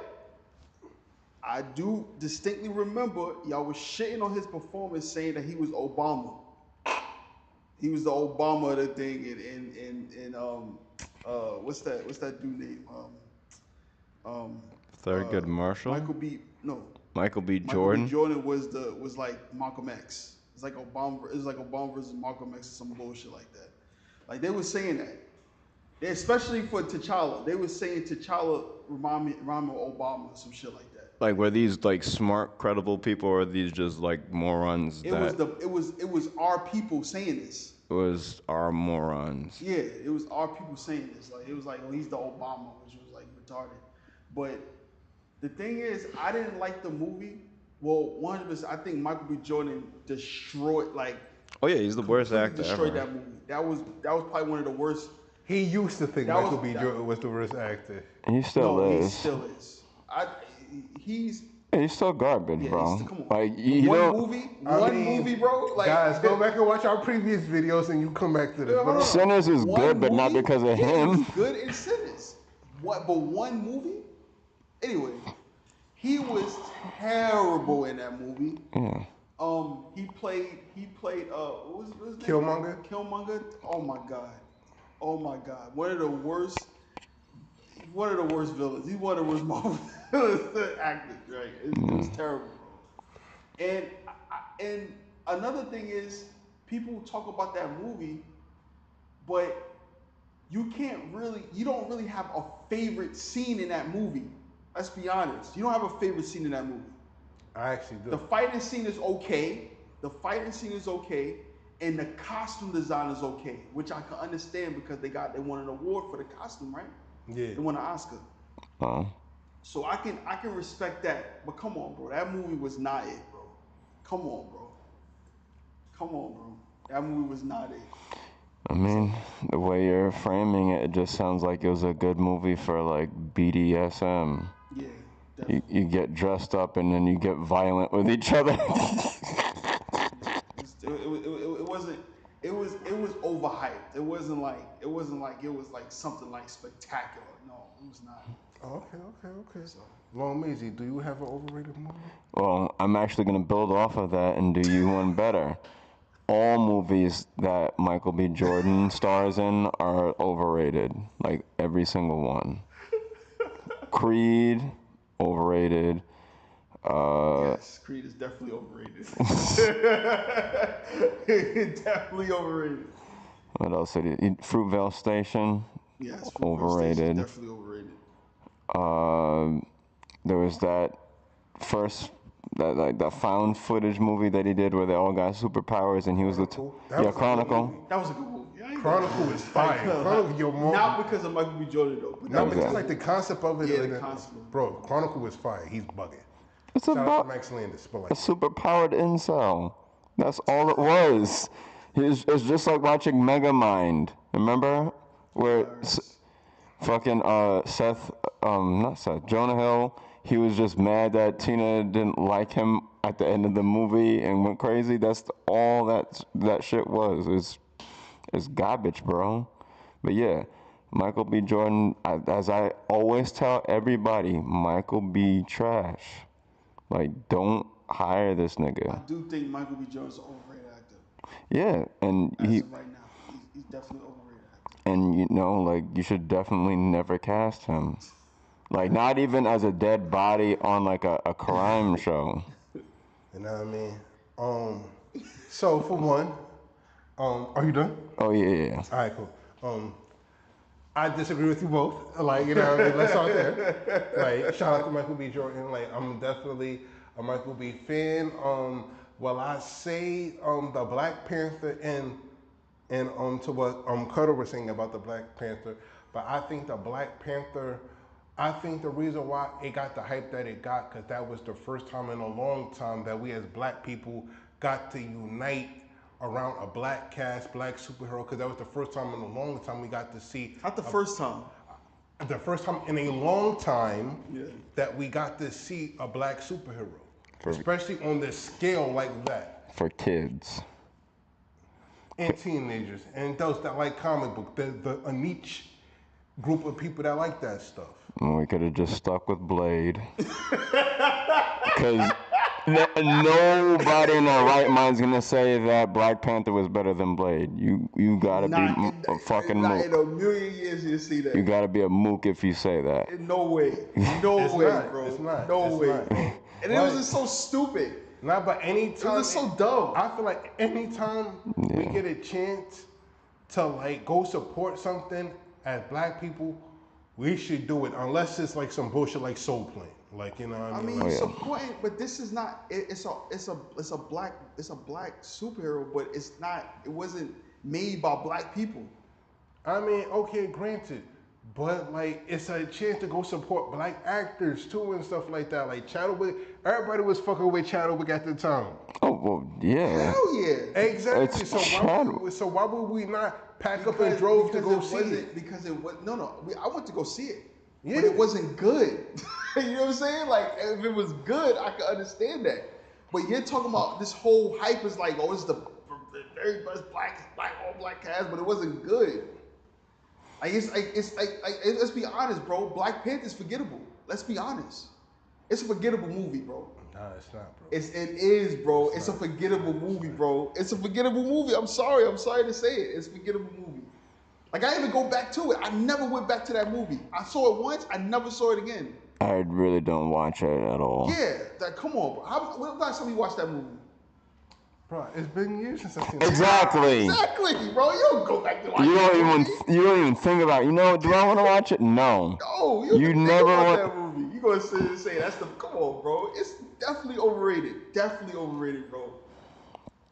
Speaker 1: I do distinctly remember y'all was shitting on his performance, saying that he was Obama. He was the Obama of the thing, and what's that dude name?
Speaker 3: Thurgood Marshall.
Speaker 1: Michael B. Jordan.
Speaker 3: Michael B.
Speaker 1: Jordan was like Malcolm X. It's like Obama. It was like Obama versus Malcolm X or some bullshit like that. Like they were saying that. Especially for T'Challa, they were saying T'Challa remind me of Obama or some shit like that.
Speaker 3: Like, were these like smart, credible people, or are these just like morons?
Speaker 1: It was our people saying this.
Speaker 3: It was our morons.
Speaker 1: Yeah, it was our people saying this. Like it was like, oh, he's the Obama, which was like retarded. But the thing is, I didn't like the movie. Well, 100%, I think Michael B. Jordan destroyed like.
Speaker 3: Oh yeah, he's the worst actor
Speaker 1: destroyed
Speaker 3: ever.
Speaker 1: That movie. That was probably one of the worst.
Speaker 2: He used to think Michael B. Jordan was the worst actor.
Speaker 3: He still is.
Speaker 1: He still is. He's
Speaker 3: still garbage, bro.
Speaker 1: Come on.
Speaker 3: Like
Speaker 1: one movie, bro. Like,
Speaker 2: guys, go back and watch our previous videos, and you come back to this. But
Speaker 3: Sinners is good, but not because of him.
Speaker 1: He was good in Sinners. What? But one movie. Anyway, he was terrible in that movie.
Speaker 3: Yeah.
Speaker 1: He played. What was his name?
Speaker 2: Killmonger.
Speaker 1: Killmonger. Oh my God. One of the worst villains. He's one of the worst Marvel villains actors, right? It was terrible, bro. And another thing is, people talk about that movie, but you don't really have a favorite scene in that movie. Let's be honest. You don't have a favorite scene in that movie.
Speaker 2: I actually do.
Speaker 1: The fighting scene is okay. And the costume design is okay, which I can understand because they won an award for the costume, right?
Speaker 2: Yeah.
Speaker 1: They won an Oscar. So I can respect that. But come on, bro. That movie was not it, bro. Come on, bro. That movie was not it.
Speaker 3: I mean, the way you're framing it, it just sounds like it was a good movie for like BDSM.
Speaker 1: Yeah, definitely.
Speaker 3: You get dressed up and then you get violent with each other.
Speaker 1: It was overhyped. It wasn't like it was like something like spectacular. No, it was not.
Speaker 2: Okay. So, Long Mazy, do you have an overrated movie?
Speaker 3: Well, I'm actually gonna build off of that and do you one better. All movies that Michael B. Jordan stars in are overrated. Like every single one. Creed, overrated.
Speaker 1: Yes, Creed is definitely overrated. Definitely overrated.
Speaker 3: What else did he? Fruitvale Station.
Speaker 1: Yes,
Speaker 3: overrated.
Speaker 1: Definitely overrated.
Speaker 3: There was that that found footage movie that he did where they all got superpowers and he was
Speaker 2: Chronicle?
Speaker 3: Chronicle.
Speaker 1: That was a good movie.
Speaker 2: Chronicle was fire.
Speaker 1: Not because of Michael B. Jordan though. But
Speaker 2: no, but just like the concept of it.
Speaker 1: Yeah, the concept.
Speaker 2: Bro, Chronicle was fire. He's bugging.
Speaker 3: It's
Speaker 2: Shout
Speaker 3: about
Speaker 2: out to Max Landis, but like
Speaker 3: a super-powered incel. That's all it was. It's just like watching Megamind. Remember? Where fucking Jonah Hill, he was just mad that Tina didn't like him at the end of the movie and went crazy. That's all that shit was. It's garbage, bro. But yeah, Michael B. Jordan, as I always tell everybody, Michael B. trash. Like, don't hire this
Speaker 1: I
Speaker 3: nigga.
Speaker 1: do think Michael B. Jordan's an overrated actor.
Speaker 3: Yeah, and
Speaker 1: As
Speaker 3: he
Speaker 1: of right now, he's definitely an overrated actor.
Speaker 3: and you know, like, you should definitely never cast him. Like, not even as a dead body on like a crime show.
Speaker 2: You know what I mean? So for one, are you done?
Speaker 3: Oh yeah.
Speaker 2: All right, cool. I disagree with you both. Like, you know what I mean? Let's start there. Like, shout out to Michael B. Jordan. Like, I'm definitely a Michael B. fan. Well, I say the Black Panther and to what Cutter was saying about the Black Panther, but I think the Black Panther, I think the reason why it got the hype that it got, because that was the first time in a long time that we as black people got to unite around a black cast, black superhero, because that was the first time in a long time we got to see.
Speaker 1: Not the first time.
Speaker 2: The first time in a long time
Speaker 1: Yeah.
Speaker 2: that we got to see a black superhero, especially on this scale like that.
Speaker 3: For kids.
Speaker 2: And teenagers, and those that like comic book, a niche group of people that like that stuff.
Speaker 3: We could have just stuck with Blade. Because nobody in their right mind's gonna say that Black Panther was better than Blade. You gotta be a fucking
Speaker 1: not
Speaker 3: mook.
Speaker 1: in a million years you see that.
Speaker 3: You gotta be a mook if you say that.
Speaker 1: No way. No
Speaker 2: It's
Speaker 1: way,
Speaker 2: not.
Speaker 1: bro.
Speaker 2: It's not.
Speaker 1: No
Speaker 2: It's
Speaker 1: way,
Speaker 2: not.
Speaker 1: bro. And it was just so stupid.
Speaker 2: Not but anytime.
Speaker 1: It was just so dumb.
Speaker 2: I feel like anytime we get a chance to like go support something as black people, we should do it. Unless it's like some bullshit like Soul Plane. Like, you know what I mean?
Speaker 1: I mean,
Speaker 3: yeah.
Speaker 1: supporting, but this is not. It's a black superhero, but it's not. It wasn't made by black people.
Speaker 2: I mean, okay, granted. But like, it's a chance to go support black actors too and stuff like that. Like Chadwick, everybody was fucking with Chadwick at the time.
Speaker 3: Oh well, yeah.
Speaker 1: Hell yeah.
Speaker 2: Exactly.
Speaker 3: It's
Speaker 2: So why would we not pack up and drove to go see it?
Speaker 1: Because it was I went to go see it,
Speaker 2: Yeah.
Speaker 1: but it wasn't good. You know what I'm saying? Like if it was good, I could understand that. But you're talking about this whole hype is like, oh, it's the very best all black cast, but it wasn't good. Like let's be honest, bro. Black Panther's forgettable. Let's be honest. It's a forgettable movie, bro.
Speaker 2: No, it's not, bro.
Speaker 1: It is, bro. It's a forgettable movie, bro. It's a forgettable movie. I'm sorry to say it. It's a forgettable movie. Like I didn't even go back to it. I never went back to that movie. I saw it once. I never saw it again.
Speaker 3: I really don't watch it at all.
Speaker 1: Yeah, come on, bro. When the last time you watched that movie?
Speaker 2: Bro, it's been years since I've seen it.
Speaker 3: Exactly.
Speaker 1: Exactly, bro. You don't go back to watch
Speaker 3: You
Speaker 1: that
Speaker 3: don't
Speaker 1: movie.
Speaker 3: even think about. You know, do I want to watch it? No.
Speaker 1: No,
Speaker 3: You
Speaker 1: you
Speaker 3: never
Speaker 1: never
Speaker 3: want-
Speaker 1: that movie. You gonna sit and say that's the come on, bro. It's definitely overrated. Definitely overrated, bro.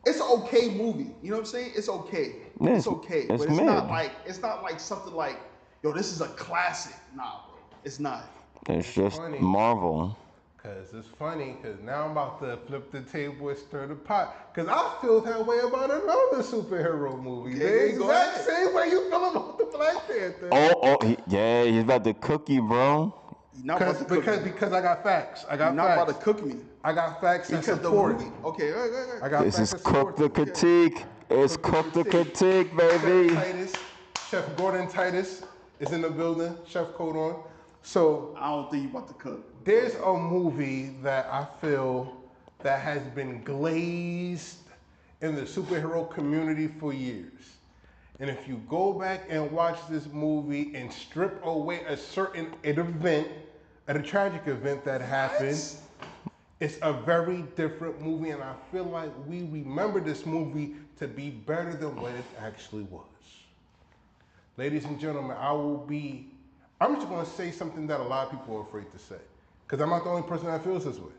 Speaker 1: It's an okay movie. You know what I'm saying? It's okay.
Speaker 3: Yeah,
Speaker 1: It's okay.
Speaker 3: it's
Speaker 1: But not
Speaker 3: mid.
Speaker 1: it's not like something like, yo, this is a classic. Nah, bro. It's not.
Speaker 3: It's just
Speaker 2: funny.
Speaker 3: Marvel.
Speaker 2: Cause it's funny, cause now I'm about to flip the table and stir the pot. Cause I feel that way about another superhero movie.
Speaker 1: Okay,
Speaker 2: The
Speaker 1: go
Speaker 2: exact
Speaker 1: ahead.
Speaker 2: same way you feel about the Black Panther.
Speaker 3: Yeah, he's about to cook you, bro.
Speaker 1: You're not about to cook me.
Speaker 2: Because I got facts. I got
Speaker 1: You're not about
Speaker 2: facts.
Speaker 1: to cook me.
Speaker 2: I got facts that
Speaker 1: Because the
Speaker 2: support.
Speaker 1: movie. Okay, all right.
Speaker 2: I got
Speaker 3: This
Speaker 2: facts
Speaker 3: is
Speaker 2: that
Speaker 3: cook the
Speaker 2: support.
Speaker 3: critique. It's cook the critique,
Speaker 2: Chef
Speaker 3: baby.
Speaker 2: Titus, Chef Gordon Titus is in the building. Chef coat on. So
Speaker 1: I don't think you're about to cook.
Speaker 2: there's a movie that I feel that has been glazed in the superhero community for years. And if you go back and watch this movie and strip away a tragic event that happened, it's a very different movie, and I feel like we remember this movie to be better than what it actually was. Ladies and gentlemen, I'm just gonna say something that a lot of people are afraid to say, because I'm not the only person that feels this way.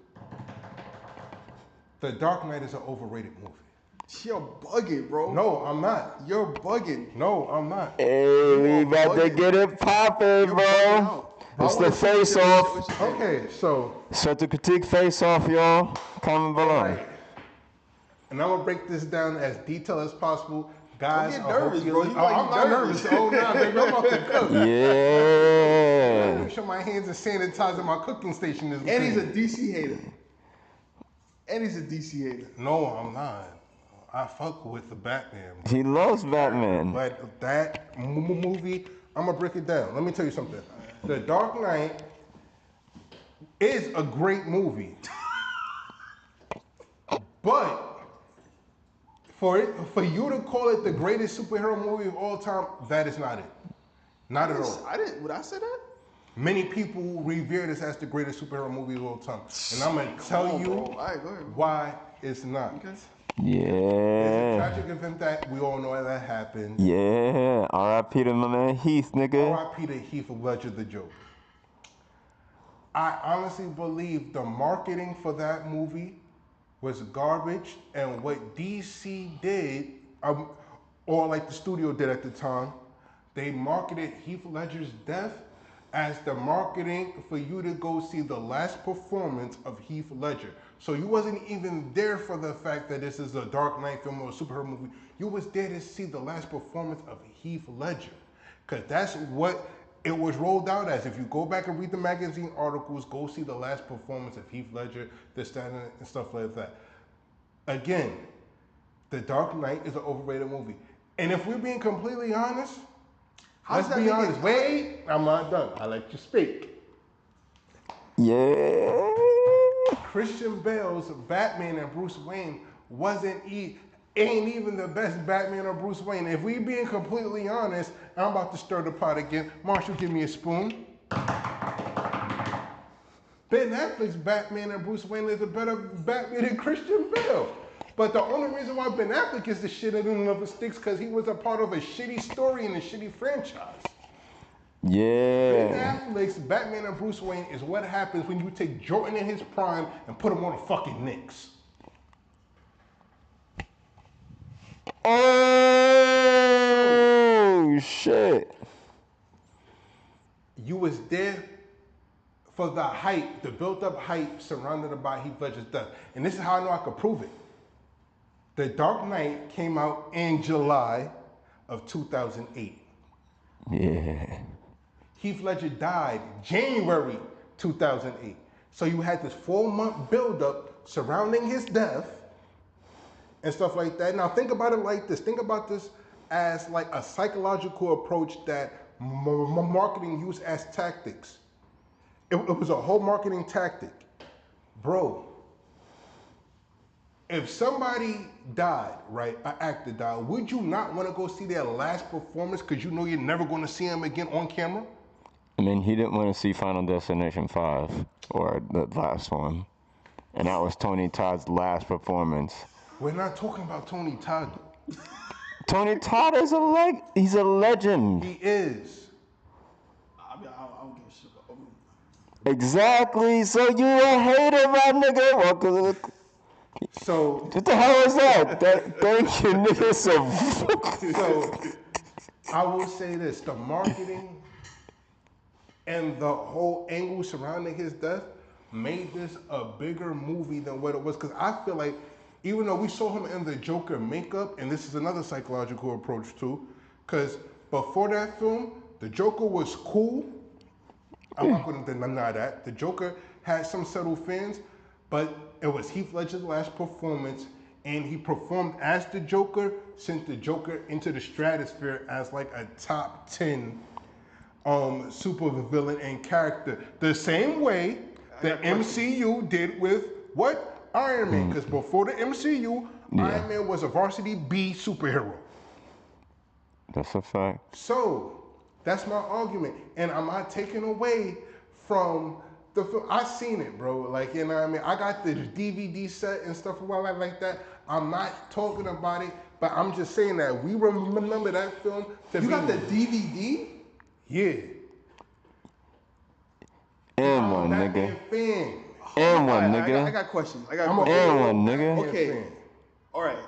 Speaker 2: The Dark Knight is an overrated movie.
Speaker 1: You're bugging, bro.
Speaker 2: No, I'm not.
Speaker 1: You're bugging.
Speaker 2: No, I'm not.
Speaker 3: Hey, we
Speaker 1: are
Speaker 3: about to
Speaker 1: bugging.
Speaker 3: get it popping,
Speaker 1: You're
Speaker 3: bro.
Speaker 1: bugging out. I
Speaker 3: It's the
Speaker 1: wanna see
Speaker 3: face
Speaker 1: what
Speaker 3: off.
Speaker 1: you think.
Speaker 2: Okay, so,
Speaker 3: Start the critique face off, y'all. Comment below.
Speaker 2: right. And I'm gonna break this down as detailed as possible. Guys,
Speaker 1: Don't get
Speaker 2: I hope
Speaker 1: nervous,
Speaker 2: you
Speaker 1: bro.
Speaker 2: li-
Speaker 1: You
Speaker 2: Oh,
Speaker 1: like
Speaker 2: I'm not
Speaker 1: nervous.
Speaker 2: nervous. Oh, no, baby, I'm about to cook.
Speaker 3: Yeah.
Speaker 2: Make sure my hands are sanitized and my cooking station is
Speaker 1: And he's a
Speaker 2: clean.
Speaker 1: DC hater. And he's a DC hater.
Speaker 2: No, I'm not. I fuck with the Batman.
Speaker 3: He loves Batman.
Speaker 2: But that movie, I'm gonna break it down. Let me tell you something. The Dark Knight is a great movie, but for you to call it the greatest superhero movie of all time, that is not it. Not at all.
Speaker 1: Would I say that?
Speaker 2: Many people revere this as the greatest superhero movie of all time, and I'm gonna tell you why it's not.
Speaker 1: Okay.
Speaker 3: Yeah.
Speaker 2: It's a tragic event that we all know that happened.
Speaker 3: Yeah. R.I.P. to my man Heath, nigga.
Speaker 2: R.I.P. to Heath Ledger, the Joker. I honestly believe the marketing for that movie was garbage, and what DC did, or like the studio did at the time, they marketed Heath Ledger's death as the marketing for you to go see the last performance of Heath Ledger. So you wasn't even there for the fact that this is a Dark Knight film or a superhero movie. You was there to see the last performance of Heath Ledger. Because that's what it was rolled out as. If you go back and read the magazine articles, go see the last performance of Heath Ledger, this, that, and stuff like that. Again, The Dark Knight is an overrated movie. And if we're being completely honest, let's be honest. Wait, I'm not done. I let you speak.
Speaker 3: Yeah.
Speaker 2: Christian Bale's Batman and Bruce Wayne ain't even the best Batman or Bruce Wayne. If we being completely honest, I'm about to stir the pot again. Marshall, give me a spoon. Ben Affleck's Batman and Bruce Wayne is a better Batman than Christian Bale. But the only reason why Ben Affleck is the shit in and of the sticks because he was a part of a shitty story in a shitty franchise.
Speaker 3: Yeah.
Speaker 2: Ben Affleck's Batman and Bruce Wayne is what happens when you take Jordan in his prime and put him on the fucking Knicks.
Speaker 3: Oh, shit.
Speaker 2: You was there for the hype, the built-up hype surrounded by Heath Ledger's death. And this is how I know I could prove it. The Dark Knight came out in July of 2008.
Speaker 3: Yeah.
Speaker 2: Heath Ledger died January 2008. So you had this 4-month build-up surrounding his death and stuff like that. Now think about it like this. Think about this as like a psychological approach that marketing used as tactics. It was a whole marketing tactic. Bro, if somebody died, right, an actor died, would you not want to go see their last performance because you know you're never going to see him again on camera?
Speaker 3: I mean, he didn't want to see Final Destination 5, or the last one. And that was Tony Todd's last performance.
Speaker 2: We're not talking about Tony Todd.
Speaker 3: Tony Todd is he's a legend.
Speaker 2: He is.
Speaker 1: I mean, I don't give a shit about him.
Speaker 3: Exactly. So you a hater, my nigga. Welcome.
Speaker 2: So
Speaker 3: What the hell is that? Thank you, nigga. So
Speaker 2: I will say this: the marketing and the whole angle surrounding his death made this a bigger movie than what it was. Because I feel like, even though we saw him in the Joker makeup, and this is another psychological approach too, because before that film, the Joker was cool. I'm not going to deny that. The Joker had some subtle fans, but it was Heath Ledger's last performance, and he performed as the Joker, sent the Joker into the stratosphere as like a top 10 super villain and character. The same way the MCU did with what? Iron Man. Because before the MCU, Iron Man was a varsity B superhero.
Speaker 3: that's a fact.
Speaker 2: So that's my argument. And I'm not taking away from the film. I seen it, bro. Like, you know what I mean? I got the DVD set and stuff like that. I'm not talking about it, but I'm just saying that we remember that film to
Speaker 1: You got the DVD?
Speaker 2: Yeah.
Speaker 3: And one,
Speaker 2: That
Speaker 3: nigga.
Speaker 2: fan.
Speaker 3: And one,
Speaker 1: I
Speaker 3: nigga.
Speaker 1: got questions.
Speaker 2: I'm
Speaker 3: And one, nigga.
Speaker 1: Okay. All right.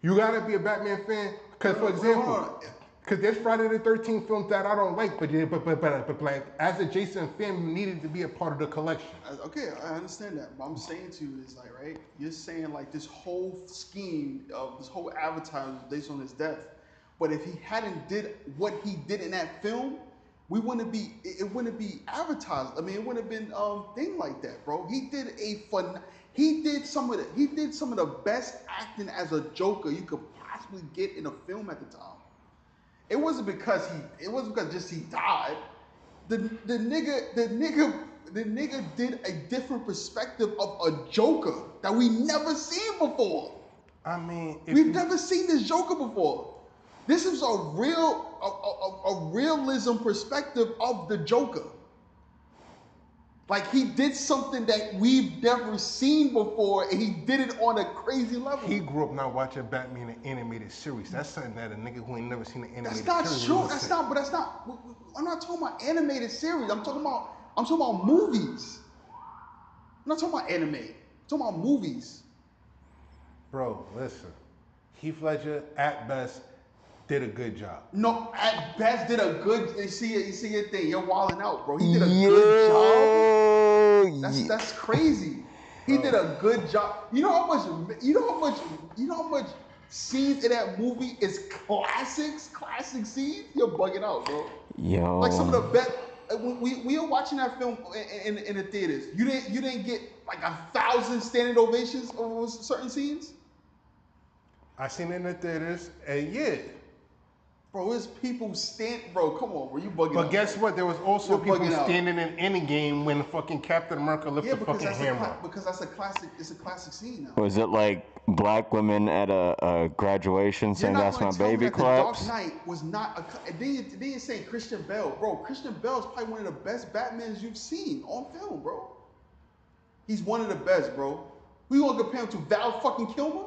Speaker 2: You gotta be a Batman fan, because for example, because there's Friday the 13th films that I don't like, but like as a Jason fan, you needed to be a part of the collection.
Speaker 1: Okay, I understand that. But I'm saying to you is like, right? You're saying like this whole scheme of this whole advertising is based on his death. But if he hadn't did what he did in that film, we wouldn't be. It wouldn't be advertised. I mean, it wouldn't have been thing like that, bro. He did He did some of the best acting as a Joker you could possibly get in a film at the time. It wasn't because just he died. The nigga did a different perspective of a Joker that we never seen before.
Speaker 2: I mean,
Speaker 1: We've never seen this Joker before. This is a realism perspective of the Joker. Like, he did something that we've never seen before, and he did it on a crazy level.
Speaker 2: he grew up not watching Batman the animated series. That's something that a nigga who ain't never seen the animated
Speaker 1: That's not
Speaker 2: series.
Speaker 1: true. I'm not talking about animated series. I'm talking about movies. I'm not talking about anime. I'm talking about movies.
Speaker 2: Bro, listen. Heath Ledger, at best, did a good job.
Speaker 1: No, at best did a good. You see your thing. You're wilding out, bro. He did a good job. That's crazy. He did a good job. You know how much scenes in that movie is classic scenes. You're bugging out, bro.
Speaker 3: Yo.
Speaker 1: Like some of the best. When we were watching that film in the theaters, you didn't get like 1,000 standing ovations over certain scenes.
Speaker 2: I seen it in the theaters, and yeah.
Speaker 1: Bro, there's people bro, come on, bro, you bugging out.
Speaker 2: But guess what? There was also
Speaker 1: You're
Speaker 2: people
Speaker 1: bugging out.
Speaker 2: standing in any game when fucking Captain America lifted the fucking hammer.
Speaker 1: Because that's a classic. It's a classic scene now.
Speaker 3: Was it like black women at a graduation saying that's my baby claps?
Speaker 1: The Dark Knight was not a. They didn't say Christian Bale, bro. Christian Bale is probably one of the best Batmans you've seen on film, bro. He's one of the best, bro. We gonna compare him to Val fucking Kilmer?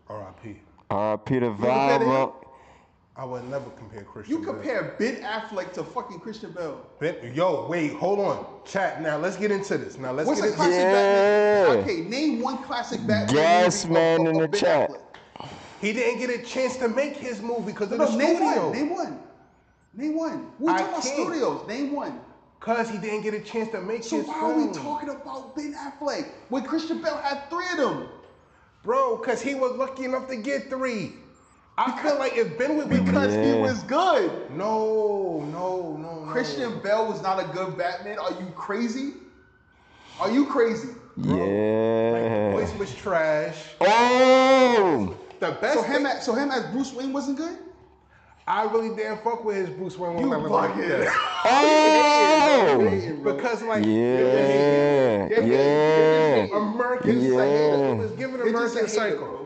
Speaker 2: R.I.P.
Speaker 3: R.I.P. to Val.
Speaker 2: I would never compare Christian
Speaker 1: You
Speaker 2: Bale.
Speaker 1: compare Ben Affleck to fucking Christian Bale.
Speaker 2: Yo, wait, hold on. Chat, now let's get into this.
Speaker 1: What's a classic Batman? Okay, name one classic Batman
Speaker 3: Yes,
Speaker 1: movie
Speaker 3: man,
Speaker 1: of
Speaker 3: in the
Speaker 1: Ben
Speaker 3: chat.
Speaker 1: Affleck.
Speaker 2: He didn't get a chance to make his movie because of the
Speaker 1: Name
Speaker 2: studio.
Speaker 1: Name one. We're talking about studios. Name one.
Speaker 2: Because he didn't get a chance to make
Speaker 1: So
Speaker 2: his
Speaker 1: why
Speaker 2: film.
Speaker 1: are we talking about Ben Affleck when Christian Bale had 3 of them?
Speaker 2: Bro, because he was lucky enough to get 3. I feel like if Ben would
Speaker 1: Because he was good.
Speaker 2: No.
Speaker 1: Christian Bale was not a good Batman. Are you crazy? Are you crazy?
Speaker 3: Yeah.
Speaker 2: Like, the voice was trash.
Speaker 3: Oh!
Speaker 2: The best
Speaker 1: So him as Bruce Wayne wasn't good?
Speaker 2: I really didn't fuck with his Bruce Wayne.
Speaker 1: You
Speaker 2: like
Speaker 1: bugging.
Speaker 2: that.
Speaker 3: Oh!
Speaker 2: Because like
Speaker 3: Yeah.
Speaker 2: American
Speaker 3: Yeah.
Speaker 2: Psycho. It was giving
Speaker 1: You're just a
Speaker 2: American
Speaker 1: hater,
Speaker 2: Psycho.
Speaker 1: bro.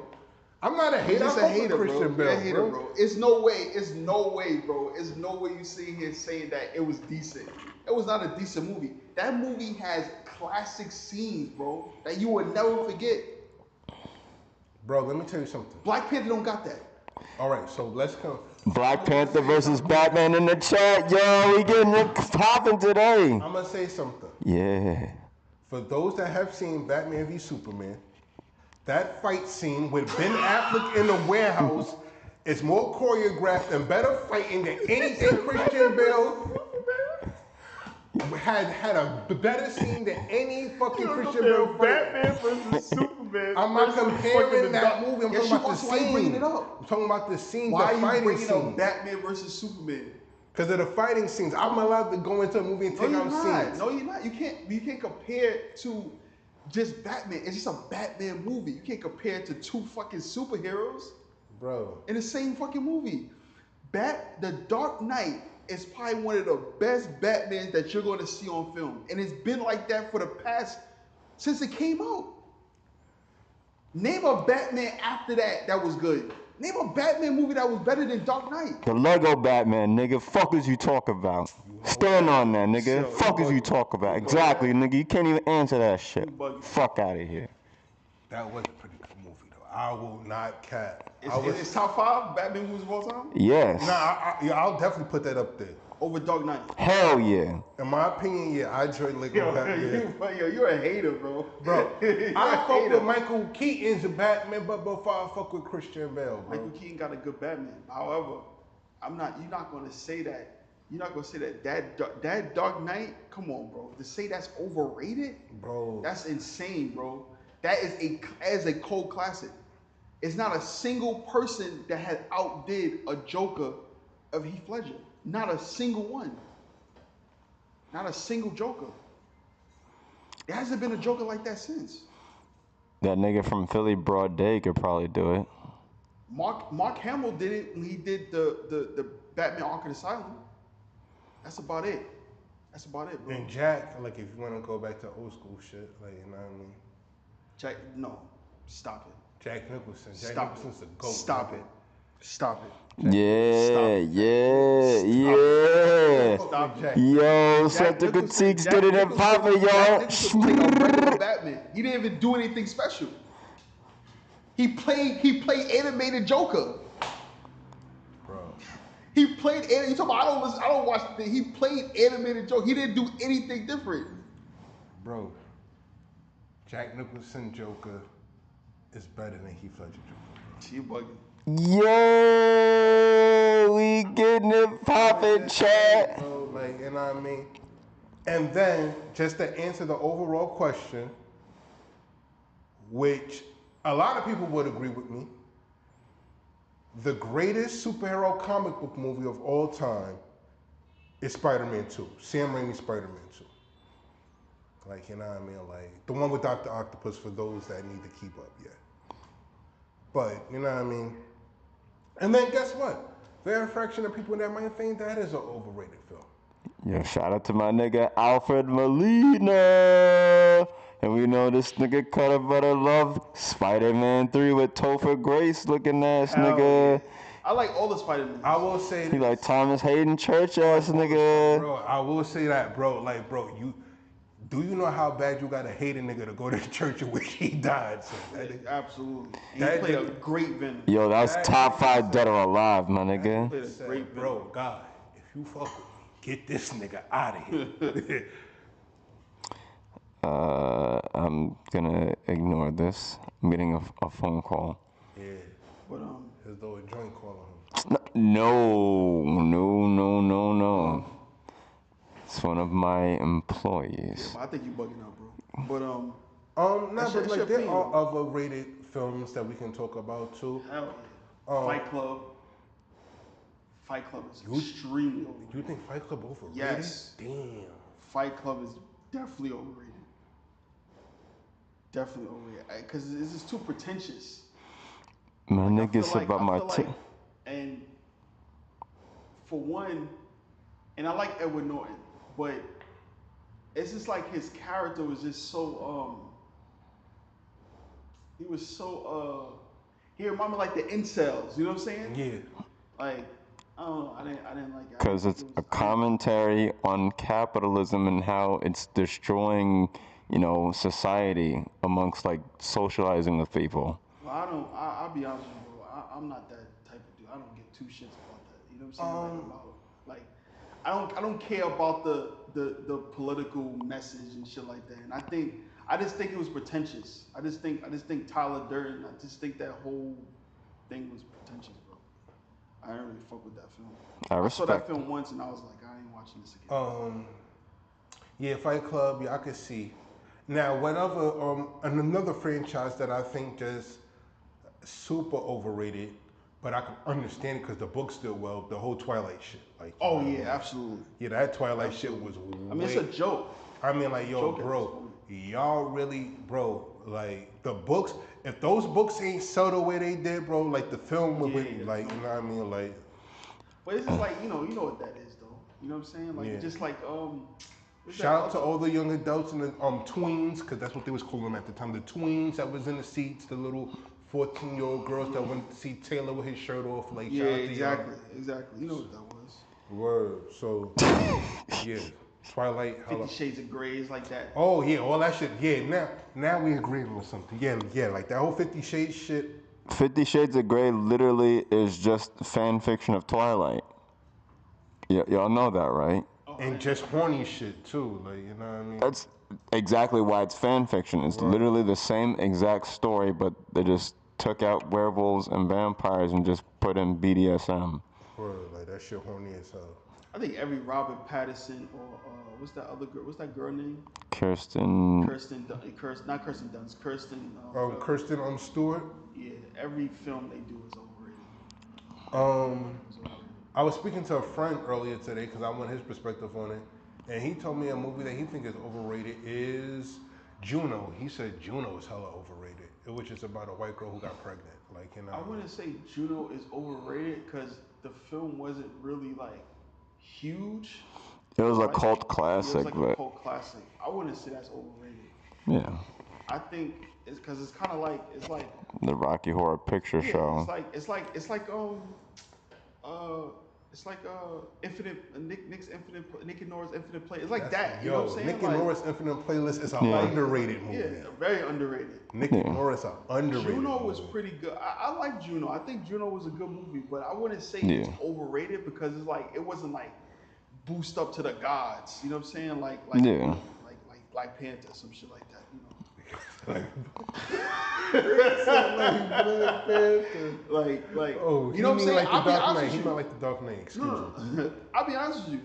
Speaker 2: I'm not a hater.
Speaker 1: You're just
Speaker 2: I'm
Speaker 1: a hater,
Speaker 2: Christian
Speaker 1: bro.
Speaker 2: Bale,
Speaker 1: You're a hater, bro. It's no way, bro. It's no way you sitting here saying that it was decent. It was not a decent movie. That movie has classic scenes, bro, that you would never forget.
Speaker 2: Bro, let me tell you something.
Speaker 1: Black Panther don't got that.
Speaker 2: All right, so let's come.
Speaker 3: Black Panther versus Batman in the chat, yo. We getting it popping today.
Speaker 2: I'm gonna say something.
Speaker 3: Yeah.
Speaker 2: For those that have seen Batman v Superman, that fight scene with Ben Affleck in the warehouse is more choreographed and better fighting than anything Christian Bale had a better scene than any fucking Christian Bale fight.
Speaker 1: Batman versus Superman.
Speaker 2: I'm not comparing that movie. I'm talking about the
Speaker 1: Why you bringing
Speaker 2: scene.
Speaker 1: it up?
Speaker 2: I'm talking about the scene,
Speaker 1: Why
Speaker 2: the
Speaker 1: are you
Speaker 2: fighting
Speaker 1: bringing
Speaker 2: scene.
Speaker 1: up Batman versus Superman?
Speaker 2: Because of the fighting scenes. I'm allowed to go into a movie and take out scenes.
Speaker 1: No, you're not. You can't compare it to just Batman. It's just a Batman movie. You can't compare it to 2 fucking superheroes
Speaker 2: Bro.
Speaker 1: in the same fucking movie. The Dark Knight is probably one of the best Batmans that you're going to see on film. And it's been like that for the past, since it came out. Name a Batman after that was good. Name a Batman movie that was better than Dark Knight.
Speaker 3: The Lego Batman, nigga. Fuck is you talk about? Stand on that, nigga.
Speaker 1: Yo,
Speaker 3: Fuck is you talk about? Exactly, nigga. You can't even answer that shit.
Speaker 1: bugging.
Speaker 3: Fuck out of here.
Speaker 2: That was a pretty good movie, though. I will not cap.
Speaker 1: It's top 5 Batman movies of all time?
Speaker 3: Yes.
Speaker 2: I'll definitely put that up there.
Speaker 1: Over Dark Knight.
Speaker 3: Hell yeah.
Speaker 2: In my opinion, yeah, I enjoy Lego Batman.
Speaker 1: You're a hater, bro.
Speaker 2: Bro,
Speaker 1: You're
Speaker 2: I
Speaker 1: a
Speaker 2: fuck
Speaker 1: hater.
Speaker 2: with Michael Keaton's Batman, but before I fuck with Christian Bale, bro.
Speaker 1: Michael Keaton got a good Batman. However, you're not gonna say that. You're not gonna say that Dark Knight. Come on, bro. To say that's overrated,
Speaker 2: Bro.
Speaker 1: that's insane, bro. That is a cult classic. It's not a single person that had outdid a Joker of Heath Ledger. Not a single one. Not a single Joker. There hasn't been a Joker like that since.
Speaker 3: That nigga from Philly, Broad Day, could probably do it.
Speaker 1: Mark Hamill did it when he did the Batman Arkham Asylum. That's about it. That's about it, bro.
Speaker 2: And Jack, like if you want to go back to old school shit, like you know what I mean.
Speaker 1: Jack, no, stop it.
Speaker 2: Jack Nicholson. Jack
Speaker 1: Stop
Speaker 2: Nicholson's
Speaker 1: it.
Speaker 2: a goat.
Speaker 1: Stop
Speaker 2: nigga.
Speaker 1: it. Stop it.
Speaker 3: Yeah.
Speaker 1: Stop it.
Speaker 3: Yo,
Speaker 1: Jack
Speaker 3: set the
Speaker 1: Nicholson-
Speaker 3: critiques,
Speaker 1: Jack
Speaker 3: get it in
Speaker 1: Nicholson-
Speaker 3: poppin',
Speaker 1: Jack
Speaker 3: y'all.
Speaker 1: Nicholson played a regular Batman. He didn't even do anything special. He played animated Joker.
Speaker 2: Bro.
Speaker 1: He played you talking about I don't watch the thing. He played animated Joker. He didn't do anything different.
Speaker 2: Bro. Jack Nicholson Joker is better than Heath Ledger Joker.
Speaker 1: You bugging.
Speaker 3: Yo, we getting it poppin', chat.
Speaker 2: Bro, like, you know what I mean? And then, just to answer the overall question, which a lot of people would agree with me, the greatest superhero comic book movie of all time is Spider-Man 2. Sam Raimi's Spider-Man 2. Like, you know what I mean? Like, the one with Dr. Octopus for those that need to keep up, yeah. But, you know what I mean? And then guess what? There are a fraction of people that might think that is an overrated film.
Speaker 3: Yo, shout out to my nigga Alfred Molina. And we know this nigga Cutter Butter love Spider-Man 3 with Topher Grace looking ass nigga.
Speaker 1: Yeah. I like all the Spider-Man.
Speaker 2: I will say
Speaker 3: He
Speaker 2: this.
Speaker 3: like Thomas Hayden Church ass nigga.
Speaker 2: Bro, I will say that, bro. Like, bro, do you know how bad you gotta hate a nigga to go to church in which he died? So
Speaker 1: Absolutely. And
Speaker 2: that
Speaker 1: he played a
Speaker 2: nigga-
Speaker 1: great Venom.
Speaker 3: Yo, that's top 5 dead or alive, my nigga.
Speaker 1: Played a
Speaker 2: said,
Speaker 1: great Venom.
Speaker 2: bro, God, if you fuck with me, get this nigga out of here.
Speaker 3: I'm gonna ignore this. I'm getting a phone call.
Speaker 2: Yeah,
Speaker 1: But
Speaker 2: as though a joint calling him.
Speaker 3: No. It's one of my employees.
Speaker 1: I think you bugging out, bro. But
Speaker 2: No,
Speaker 1: That's
Speaker 2: but
Speaker 1: your
Speaker 2: like there
Speaker 1: opinion.
Speaker 2: are other rated films that we can talk about too.
Speaker 1: hell yeah. Fight Club. Fight Club is extremely overrated.
Speaker 2: You think Fight Club overrated?
Speaker 1: Yes.
Speaker 2: Damn.
Speaker 1: Fight Club is definitely overrated. Definitely overrated. Because it's just too pretentious.
Speaker 3: My
Speaker 1: I
Speaker 3: nigga,
Speaker 1: feel
Speaker 3: it's
Speaker 1: like-
Speaker 3: about
Speaker 1: I
Speaker 3: my
Speaker 1: feel like- And for one, and I like Edward Norton, but it's just like his character was just so he was so he reminded me like the incels, you know what I'm saying?
Speaker 2: Yeah.
Speaker 1: Like I don't know, I didn't like it.
Speaker 3: Because it's a commentary on capitalism and how it's destroying, society amongst like socializing with people.
Speaker 1: Well, I'll be honest with you, bro. I'm not that type of dude. I don't give two shits about that. You know what I'm saying? Like I don't care about the political message and shit like that. And I just think it was pretentious. I just think Tyler Durden. I just think that whole thing was pretentious, bro. I didn't really fuck with that film.
Speaker 3: I
Speaker 1: saw that
Speaker 3: respect.
Speaker 1: film once and I was like, I ain't watching this again.
Speaker 2: Yeah, Fight Club, yeah, I could see. Now, whatever, and another franchise that I think just super overrated, but I can understand it because the books did well, the whole Twilight shit. Like,
Speaker 1: Oh yeah, absolutely.
Speaker 2: yeah, that Twilight shit was
Speaker 1: I mean, it's a joke.
Speaker 2: I mean, like, yo,
Speaker 1: Joke at
Speaker 2: bro,
Speaker 1: this
Speaker 2: y'all really, bro, like, the books, if those books ain't sell the way they did, bro, like, the film would,
Speaker 1: Yeah.
Speaker 2: like, you know what I mean, like,
Speaker 1: But it's just like, you know what that is though. You know what I'm saying? Like
Speaker 2: Yeah.
Speaker 1: just like what's that
Speaker 2: shout out to
Speaker 1: other-
Speaker 2: all the young adults and the tweens, because that's what they was calling them at the time. The tweens that was in the seats, the little 14-year-old girls that went to see Taylor with his shirt off. Like,
Speaker 1: Yeah,
Speaker 2: shout out to
Speaker 1: exactly. You know what that was.
Speaker 2: y'all. Word. So, yeah. Twilight.
Speaker 1: 50 Shades of Grey is like that.
Speaker 2: Oh, yeah, all that shit. Yeah, now we agreeing with something. Yeah, like that whole 50 Shades shit.
Speaker 3: 50 Shades of Grey literally is just fan fiction of Twilight. Y'all know that, right?
Speaker 2: And just horny shit, too. Like, you know what I mean?
Speaker 3: That's exactly why it's fan fiction. It's literally the same exact story, but they just took out werewolves and vampires and just put in BDSM.
Speaker 2: Word, like, that shit horny as hell.
Speaker 1: I think every Robert Pattinson or what's that other girl? What's that girl name?
Speaker 3: Kirsten.
Speaker 1: Not Kirsten Dunst. Kirsten.
Speaker 2: Kirsten Stewart.
Speaker 1: Yeah, every film they do is overrated.
Speaker 2: I was speaking to a friend earlier today because I want his perspective on it, and he told me a movie that he thinks is overrated is Juno. He said Juno is hella overrated. It was just about a white girl who got pregnant. Like, you know.
Speaker 1: I wouldn't say Juno is overrated because the film wasn't really like huge.
Speaker 3: It was a
Speaker 1: Like,
Speaker 3: cult
Speaker 1: it was
Speaker 3: classic,
Speaker 1: like a
Speaker 3: but
Speaker 1: cult classic. I wouldn't say that's overrated.
Speaker 3: yeah,
Speaker 1: I think it's because it's kind of like
Speaker 3: the Rocky Horror Picture
Speaker 1: yeah,
Speaker 3: Show.
Speaker 1: it's like Infinite Nick and Nora's Infinite Play. It's like that. You know
Speaker 2: Yo,
Speaker 1: what I'm saying?
Speaker 2: Nick
Speaker 1: like,
Speaker 2: and Nora's Infinite Playlist is an
Speaker 3: Yeah.
Speaker 2: underrated movie.
Speaker 1: Yeah, very underrated.
Speaker 2: Nick and Nora's an underrated
Speaker 1: Juno was
Speaker 2: movie.
Speaker 1: pretty good. I like Juno. I think Juno was a good movie, but I wouldn't say
Speaker 3: Yeah.
Speaker 1: it's overrated because it's like it wasn't like boost up to the gods. You know what I'm saying? Like
Speaker 3: Yeah.
Speaker 1: like Black Panther, some shit like that. You know. like
Speaker 2: Oh,
Speaker 1: you know what I'm saying?
Speaker 2: Like the
Speaker 1: I'll be
Speaker 2: Dark
Speaker 1: honest
Speaker 2: Knight.
Speaker 1: with
Speaker 2: He
Speaker 1: you.
Speaker 2: meant like the Dark Knight. Excuse me.
Speaker 1: No. I'll be honest with you.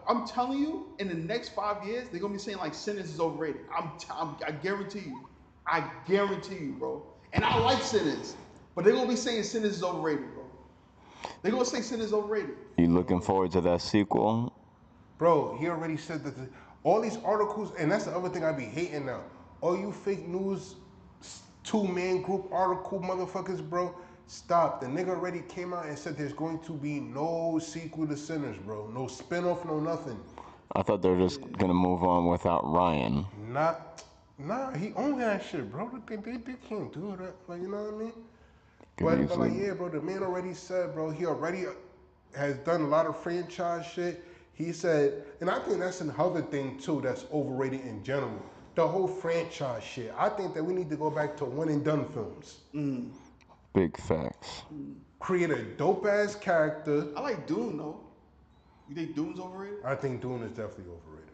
Speaker 1: I'm telling you, in the next 5 years, they're gonna be saying like Sinners is overrated. I guarantee you. I guarantee you, bro. And I like Sinners, but they're gonna be saying Sinners is overrated, bro. They're gonna say Sinners is overrated.
Speaker 3: You looking forward to that sequel?
Speaker 2: Bro, he already said that all these articles, and that's the other thing I be hating now. All you fake news, two-man group article motherfuckers, bro, stop. The nigga already came out and said there's going to be no sequel to Sinners, bro. No spinoff, no nothing.
Speaker 3: I thought they were just gonna move on without Ryan.
Speaker 2: Nah, he owned that shit, bro. They can't do that. Like, you know what I mean?
Speaker 3: Could
Speaker 2: But like,
Speaker 3: easily-
Speaker 2: yeah, bro, the man already said, bro, he already has done a lot of franchise shit. He said, and I think that's another thing too that's overrated in general. The whole franchise shit. I think that we need to go back to one and done films.
Speaker 3: Big facts.
Speaker 2: Create a dope ass character.
Speaker 1: I like Dune though. You think Dune's overrated?
Speaker 2: I think Dune is definitely overrated.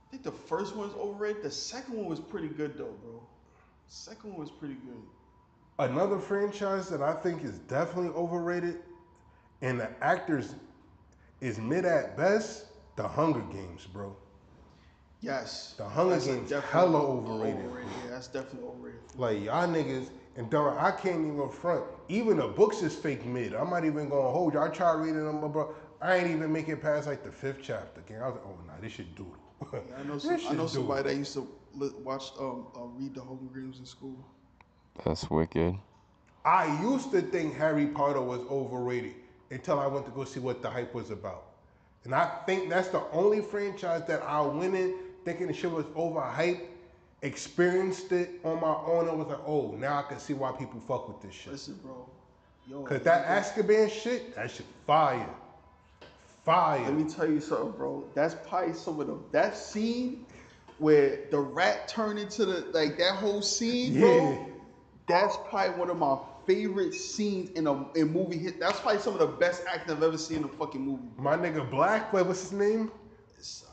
Speaker 1: I think the first one's overrated. The second one was pretty good though, bro. Second one was pretty good.
Speaker 2: Another franchise that I think is definitely overrated, and the actors is mid at best, The Hunger Games, bro.
Speaker 1: Yes.
Speaker 2: The Hunger
Speaker 1: That's
Speaker 2: Games
Speaker 1: definitely
Speaker 2: hella overrated.
Speaker 1: Yeah, that's definitely overrated.
Speaker 2: Like, y'all niggas, and dog, I can't even front. Even the books is fake mid. I'm not even gonna hold you. I tried reading them, bro. I ain't even make it past like the 5th chapter. Gang. I was like, oh nah, this shit doodle.
Speaker 1: Yeah, I know,
Speaker 2: This
Speaker 1: I know
Speaker 2: shit
Speaker 1: somebody
Speaker 2: doodle.
Speaker 1: that used to watch read the Hunger Games in school.
Speaker 3: That's wicked.
Speaker 2: I used to think Harry Potter was overrated until I went to go see what the hype was about. And I think that's the only franchise that I went in thinking the shit was overhyped, experienced it on my own, and was like, oh, now I can see why people fuck with this shit.
Speaker 1: Listen, bro. Yo,
Speaker 2: Cause that Azkaban shit, that shit fire. Fire.
Speaker 1: let me tell you something, bro. That's probably some of that scene where the rat turned into like that whole scene, bro.
Speaker 2: Yeah.
Speaker 1: That's probably one of my favorite scenes in movie hit. That's probably some of the best acting I've ever seen in a fucking movie.
Speaker 2: My nigga Black, what's his name?
Speaker 1: It's,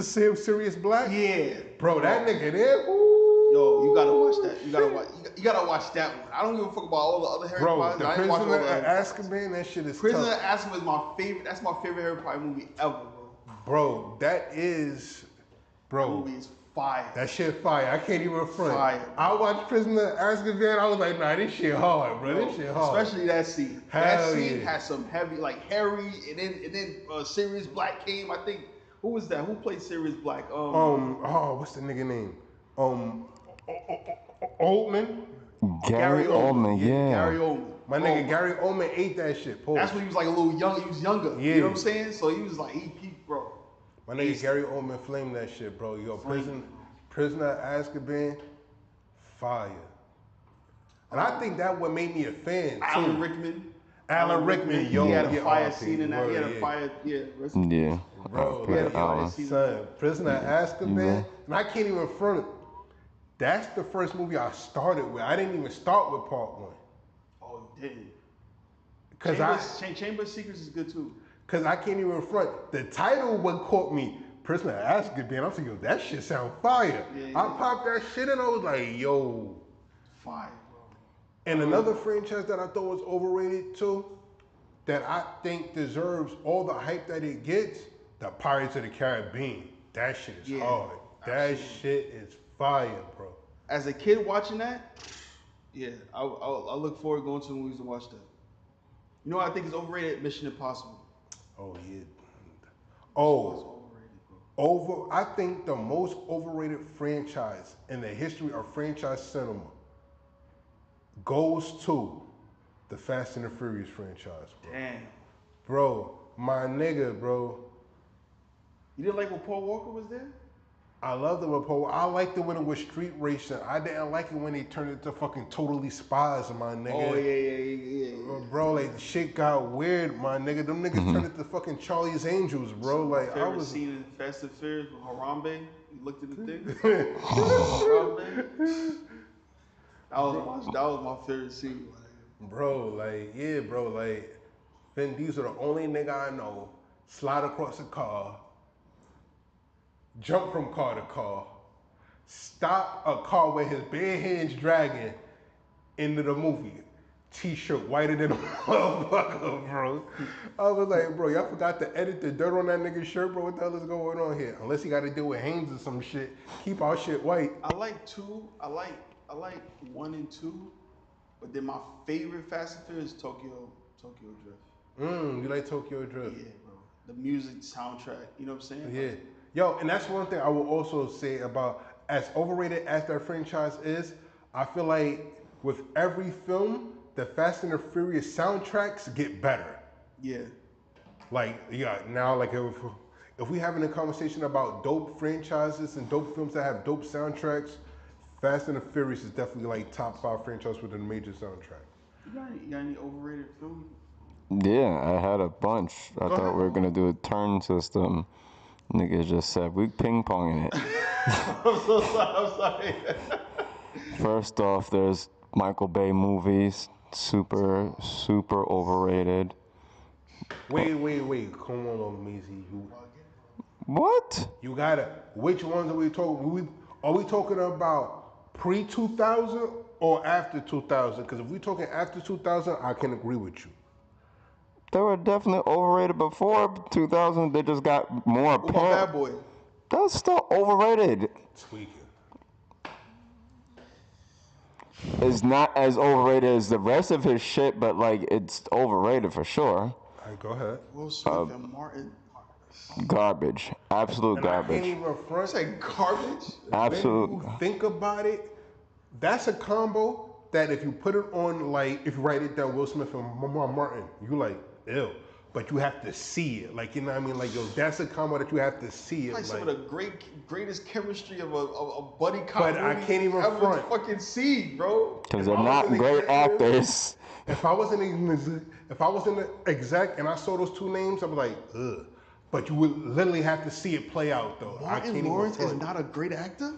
Speaker 2: Sirius Black?
Speaker 1: yeah,
Speaker 2: Bro, that nigga there, woo.
Speaker 1: Yo, you gotta watch that. You gotta watch that one. I don't give a fuck about all the other Harry
Speaker 2: Bro,
Speaker 1: Potters.
Speaker 2: the
Speaker 1: I ain't watch all
Speaker 2: Prisoner
Speaker 1: the
Speaker 2: at
Speaker 1: other-
Speaker 2: Azkaban, that shit is
Speaker 1: Prisoner
Speaker 2: tough.
Speaker 1: at Azkaban is my favorite. That's my favorite Harry Potter movie ever, bro.
Speaker 2: Bro, that is,
Speaker 1: That
Speaker 2: bro,
Speaker 1: movie is fire.
Speaker 2: that shit fire. I can't even front.
Speaker 1: Fire.
Speaker 2: I watched Prisoner at Azkaban, I was like, nah, this shit hard, bro. This shit hard.
Speaker 1: Especially that scene. That
Speaker 2: Hell
Speaker 1: scene
Speaker 2: yeah.
Speaker 1: has some heavy, like Harry, and then Sirius Black came. I think who was that? Who played Sirius Black?
Speaker 2: What's the nigga name? Oldman.
Speaker 3: Gary Oldman, yeah.
Speaker 1: Gary Oldman.
Speaker 2: My nigga Gary Oldman ate that shit. Pause.
Speaker 1: That's when he was like a little young. He was younger.
Speaker 2: Yeah.
Speaker 1: You know what I'm saying? So he was like he peaked, bro.
Speaker 2: My nigga Gary Oldman flamed that shit, bro. Yo, Prisoner at Azkaban, fire. And I think that what made me a fan too.
Speaker 1: Alan Rickman.
Speaker 2: Alan Rickman, yo,
Speaker 1: he had a
Speaker 2: yeah,
Speaker 1: fire
Speaker 2: RIP,
Speaker 1: scene in that. He had
Speaker 2: word,
Speaker 1: a
Speaker 2: yeah.
Speaker 1: fire, yeah.
Speaker 3: Yeah.
Speaker 2: Bro,
Speaker 1: Yeah,
Speaker 2: like,
Speaker 1: the fire scene.
Speaker 2: son, Prisoner at Azkaban,
Speaker 3: Yeah.
Speaker 2: and I can't even front it. That's the first movie I started with. I didn't even start with part 1.
Speaker 1: Oh, he did.
Speaker 2: Cause
Speaker 1: Chamber Secrets is good too.
Speaker 2: Cause I can't even front. The title what caught me, Prisoner at Azkaban. I'm thinking, yo, that shit sound fire.
Speaker 1: Yeah,
Speaker 2: I
Speaker 1: yeah.
Speaker 2: popped that shit and I was like, yo.
Speaker 1: Fire, bro.
Speaker 2: And another franchise that I thought was overrated too, that I think deserves all the hype that it gets, the Pirates of the Caribbean. That shit is
Speaker 1: Yeah,
Speaker 2: hard. That
Speaker 1: absolutely.
Speaker 2: shit is fire, bro.
Speaker 1: As a kid watching that, yeah, I look forward to going to the movies to watch that. You know what I think is overrated? Mission Impossible.
Speaker 2: Oh yeah.
Speaker 1: It's
Speaker 2: Oh,
Speaker 1: overrated, bro.
Speaker 2: I think the most overrated franchise in the history of franchise cinema goes to the Fast and the Furious franchise, bro.
Speaker 1: Damn.
Speaker 2: Bro, my nigga, bro.
Speaker 1: You didn't like when Paul Walker was there?
Speaker 2: I loved it when I liked it when it was street racing. I didn't like it when they turned it to fucking totally spies, my nigga.
Speaker 1: Oh, yeah.
Speaker 2: Bro, like, the shit got weird, my nigga. Them niggas turned it to fucking Charlie's Angels, bro. Like, I was...
Speaker 1: scene in Fast and Furious with Harambe. You looked at the thing. Harambe. That was my favorite scene.
Speaker 2: Bro, like, yeah, bro, like, Vin Diesel, the only nigga I know, slide across a car, jump from car to car, stop a car with his bare hands dragging into the movie. T-shirt whiter than a motherfucker, bro. I was like, bro, y'all forgot to edit the dirt on that nigga's shirt, bro. What the hell is going on here? Unless he got to deal with Haynes or some shit. Keep our shit white.
Speaker 1: I like 2. I like 1 and 2, but then my favorite Fast and Furious is Tokyo Drift.
Speaker 2: You like Tokyo Drift?
Speaker 1: Yeah, bro. The music, soundtrack. You know what I'm saying?
Speaker 2: Yeah. Yo, and that's one thing I will also say about as overrated as that franchise is, I feel like with every film, the Fast and the Furious soundtracks get better.
Speaker 1: Yeah.
Speaker 2: Like, yeah, now, like, if we having a conversation about dope franchises and dope films that have dope soundtracks, Fast and the Furious is definitely like top 5 franchise with a major soundtrack.
Speaker 1: You got any overrated film?
Speaker 3: Yeah, I had a bunch. I thought we were gonna do a turn system. Niggas just said we ping-ponging it.
Speaker 1: I'm sorry.
Speaker 3: First off, there's Michael Bay movies. Super overrated.
Speaker 2: Wait. Come on, Meezy.
Speaker 3: What?
Speaker 2: You gotta. Which ones are we talking? Are we talking about pre-2000 or after 2000? Because if we talking after 2000, I can agree with you.
Speaker 3: They were definitely overrated before 2000. They just got more
Speaker 1: What about
Speaker 3: apparent.
Speaker 1: Bad Boy?
Speaker 3: That's still overrated.
Speaker 2: Tweaking.
Speaker 3: It's not as overrated as the rest of his shit, but like it's overrated for sure.
Speaker 2: All right, go ahead.
Speaker 1: Will Smith and Martin.
Speaker 3: Garbage. Absolute
Speaker 2: And I
Speaker 3: garbage.
Speaker 2: can't even front.
Speaker 1: Say garbage?
Speaker 3: Absolute.
Speaker 2: When you think about it, that's a combo that if you put it on, like, if you write it down, Will Smith and Martin, you like, ew. But you have to see it. Like, you know what I mean? Like, yo, that's a combo that you have to see it.
Speaker 1: Like some of the greatest chemistry of a buddy cop
Speaker 2: But I
Speaker 1: movie
Speaker 2: can't even
Speaker 1: ever
Speaker 2: front.
Speaker 1: fucking see, bro.
Speaker 3: Because they're not great actors.
Speaker 2: If I was in the exec and I saw those two names, I'd be like, ugh. But you would literally have to see it play out, though.
Speaker 1: Martin Lawrence is not a great actor?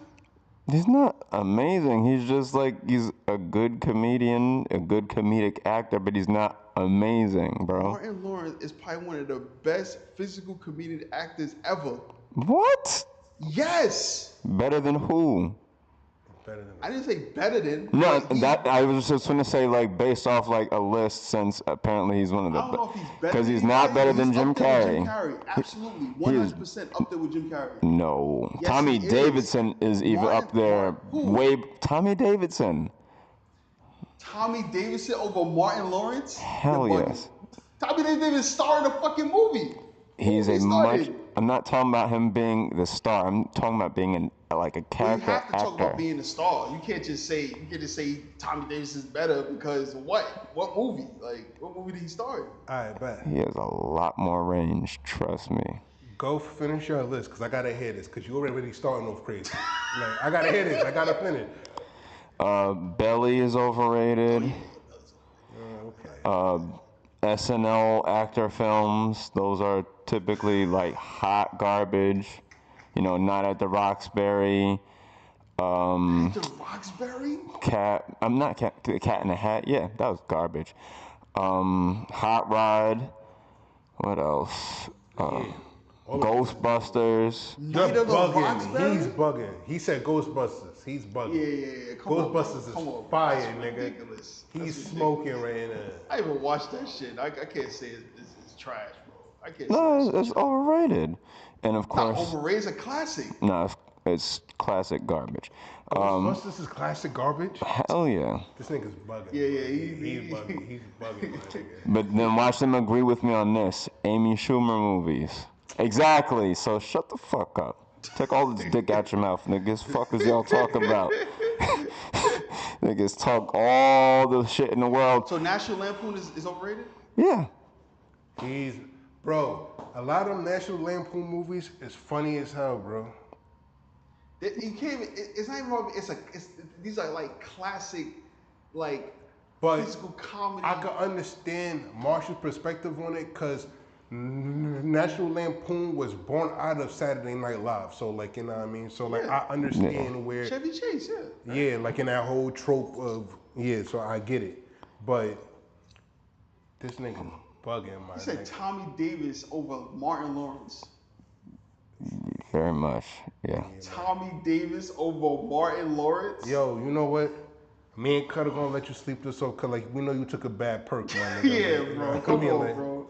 Speaker 3: He's not amazing. He's just like, he's a good comedian, a good comedic actor, but he's not amazing, bro.
Speaker 1: Martin Lawrence is probably one of the best physical comedic actors ever.
Speaker 3: What?
Speaker 1: Yes!
Speaker 3: Better than who?
Speaker 2: Better than
Speaker 1: I didn't say better than.
Speaker 3: No,
Speaker 1: but
Speaker 3: that I was just gonna say like based off like a list, since apparently he's one of the.
Speaker 1: I don't know if he's better.
Speaker 3: Because he's
Speaker 1: than
Speaker 3: not
Speaker 1: these
Speaker 3: better
Speaker 1: guys,
Speaker 3: than
Speaker 1: he's
Speaker 3: Jim
Speaker 1: up there with
Speaker 3: Carrey.
Speaker 1: Jim Carrey, absolutely, 100% up there with Jim Carrey.
Speaker 3: No,
Speaker 1: Yes,
Speaker 3: Tommy
Speaker 1: he is.
Speaker 3: Davidson is even
Speaker 1: Martin-
Speaker 3: up there.
Speaker 1: who?
Speaker 3: Way Tommy Davidson.
Speaker 1: Tommy Davidson over Martin Lawrence?
Speaker 3: Hell
Speaker 1: You're bugging.
Speaker 3: yes.
Speaker 1: Tommy Davidson didn't even star in a fucking movie.
Speaker 3: He's
Speaker 1: He
Speaker 3: a
Speaker 1: started.
Speaker 3: much. I'm not talking about him being the star. I'm talking about being like a
Speaker 1: Well, you
Speaker 3: character
Speaker 1: have to talk
Speaker 3: actor.
Speaker 1: about being a star. You can't just say Tommy Davidson's better because what? What movie? Like what movie did he star in?
Speaker 2: All right, bet.
Speaker 3: He has a lot more range. Trust me.
Speaker 2: Go finish your list, because I got to hear this, because you already starting off crazy. Like, I got to hear this. I got to finish.
Speaker 3: Belly is overrated.
Speaker 2: Okay.
Speaker 3: SNL actor films, those are typically like hot garbage. You know, Night at the Roxbury.
Speaker 1: The Roxbury?
Speaker 3: The Cat in the Hat. Yeah, that was garbage. Hot Rod. What else? Ghostbusters.
Speaker 2: You're
Speaker 1: Night of the
Speaker 2: bugging.
Speaker 1: Roxbury?
Speaker 2: He's bugging. He said Ghostbusters. He's bugging.
Speaker 1: Yeah. Come on,
Speaker 2: Ghostbusters
Speaker 1: come
Speaker 2: is
Speaker 1: on,
Speaker 2: fire,
Speaker 1: that's
Speaker 2: nigga.
Speaker 1: ridiculous.
Speaker 2: He's
Speaker 1: That's
Speaker 2: smoking right now.
Speaker 1: I even watched that shit. I can't say it's trash, bro. I can't
Speaker 3: No,
Speaker 1: say
Speaker 3: it's overrated. And of
Speaker 1: not
Speaker 3: course,
Speaker 1: overrated. It's a classic.
Speaker 3: no, it's classic garbage.
Speaker 2: Ghostbusters is classic garbage.
Speaker 3: Hell yeah.
Speaker 2: This nigga's bugging.
Speaker 1: Yeah,
Speaker 2: He's bugging. He's bugging, my nigga.
Speaker 3: But then watch them agree with me on this. Amy Schumer movies. Exactly. So shut the fuck up. Take all this dick out your mouth, niggas. Fuck is y'all talk about? Niggas talk all the shit in the world.
Speaker 1: So National Lampoon is overrated?
Speaker 3: Yeah.
Speaker 2: He's, bro, a lot of them National Lampoon movies is funny as hell, bro.
Speaker 1: You can't even, it's not even about, these are like classic, like
Speaker 2: But
Speaker 1: physical comedy.
Speaker 2: I can understand Marshall's perspective on it because National Lampoon was born out of Saturday Night Live. So, like, you know what I mean? So, like,
Speaker 1: Yeah.
Speaker 2: I understand where,
Speaker 1: Chevy Chase, yeah.
Speaker 2: yeah, like in that whole trope of, yeah, so I get it. But this nigga bugging, my
Speaker 1: He said
Speaker 2: nigga.
Speaker 1: Tommy Davis over Martin Lawrence.
Speaker 3: Very much. Yeah.
Speaker 1: Tommy Davis over Martin Lawrence?
Speaker 2: Yo, you know what? Me and Cutter gonna let you sleep this off, cause like we know you took a bad perk, my nigga.
Speaker 1: Yeah,
Speaker 2: like, you
Speaker 1: bro.
Speaker 2: know,
Speaker 1: Come
Speaker 2: I mean,
Speaker 1: on,
Speaker 2: like-
Speaker 1: bro.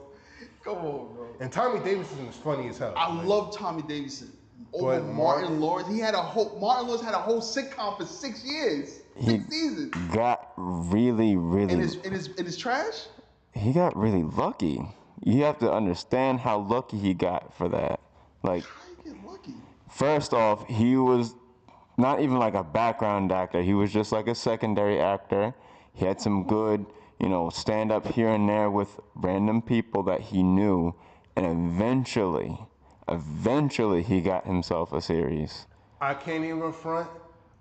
Speaker 1: Come on, bro.
Speaker 2: And Tommy Davidson is funny as hell.
Speaker 1: I
Speaker 2: like,
Speaker 1: love Tommy Davidson over
Speaker 2: But
Speaker 1: Martin Lawrence. Martin Lawrence had a whole sitcom for 6 years, six seasons.
Speaker 3: Got really, really.
Speaker 1: And it's trash.
Speaker 3: He got really lucky. You have to understand how lucky he got for that. Like,
Speaker 1: How you get lucky?
Speaker 3: first off, he was not even like a background actor. He was just like a secondary actor. He had some good, stand up here and there with random people that he knew. And eventually he got himself a series.
Speaker 2: I can't even front.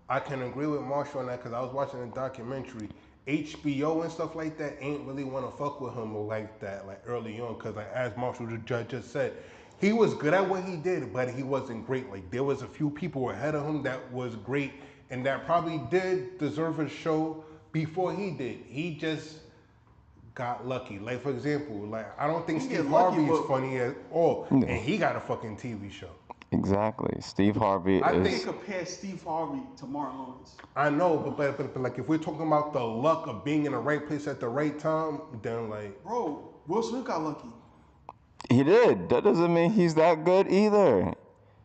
Speaker 2: I can agree with Marshall on that because I was watching a documentary. HBO and stuff like that ain't really want to fuck with him like that, like early on, because like as Marshall the judge just said, he was good at what he did, but he wasn't great. Like there was a few people ahead of him that was great and that probably did deserve a show before he did. He just got lucky. Like for example, like I don't think
Speaker 1: He
Speaker 2: Steve
Speaker 1: get lucky,
Speaker 2: Harvey is
Speaker 1: but-
Speaker 2: funny at all, and he got a fucking TV show.
Speaker 3: Exactly. Steve Harvey
Speaker 2: I
Speaker 3: is.
Speaker 1: They compare Steve Harvey to Martin Lawrence.
Speaker 2: I know, but like if we're talking about the luck of being in the right place at the right time, then like
Speaker 1: Bro, Will Smith got lucky.
Speaker 3: He did. That doesn't mean he's that good either.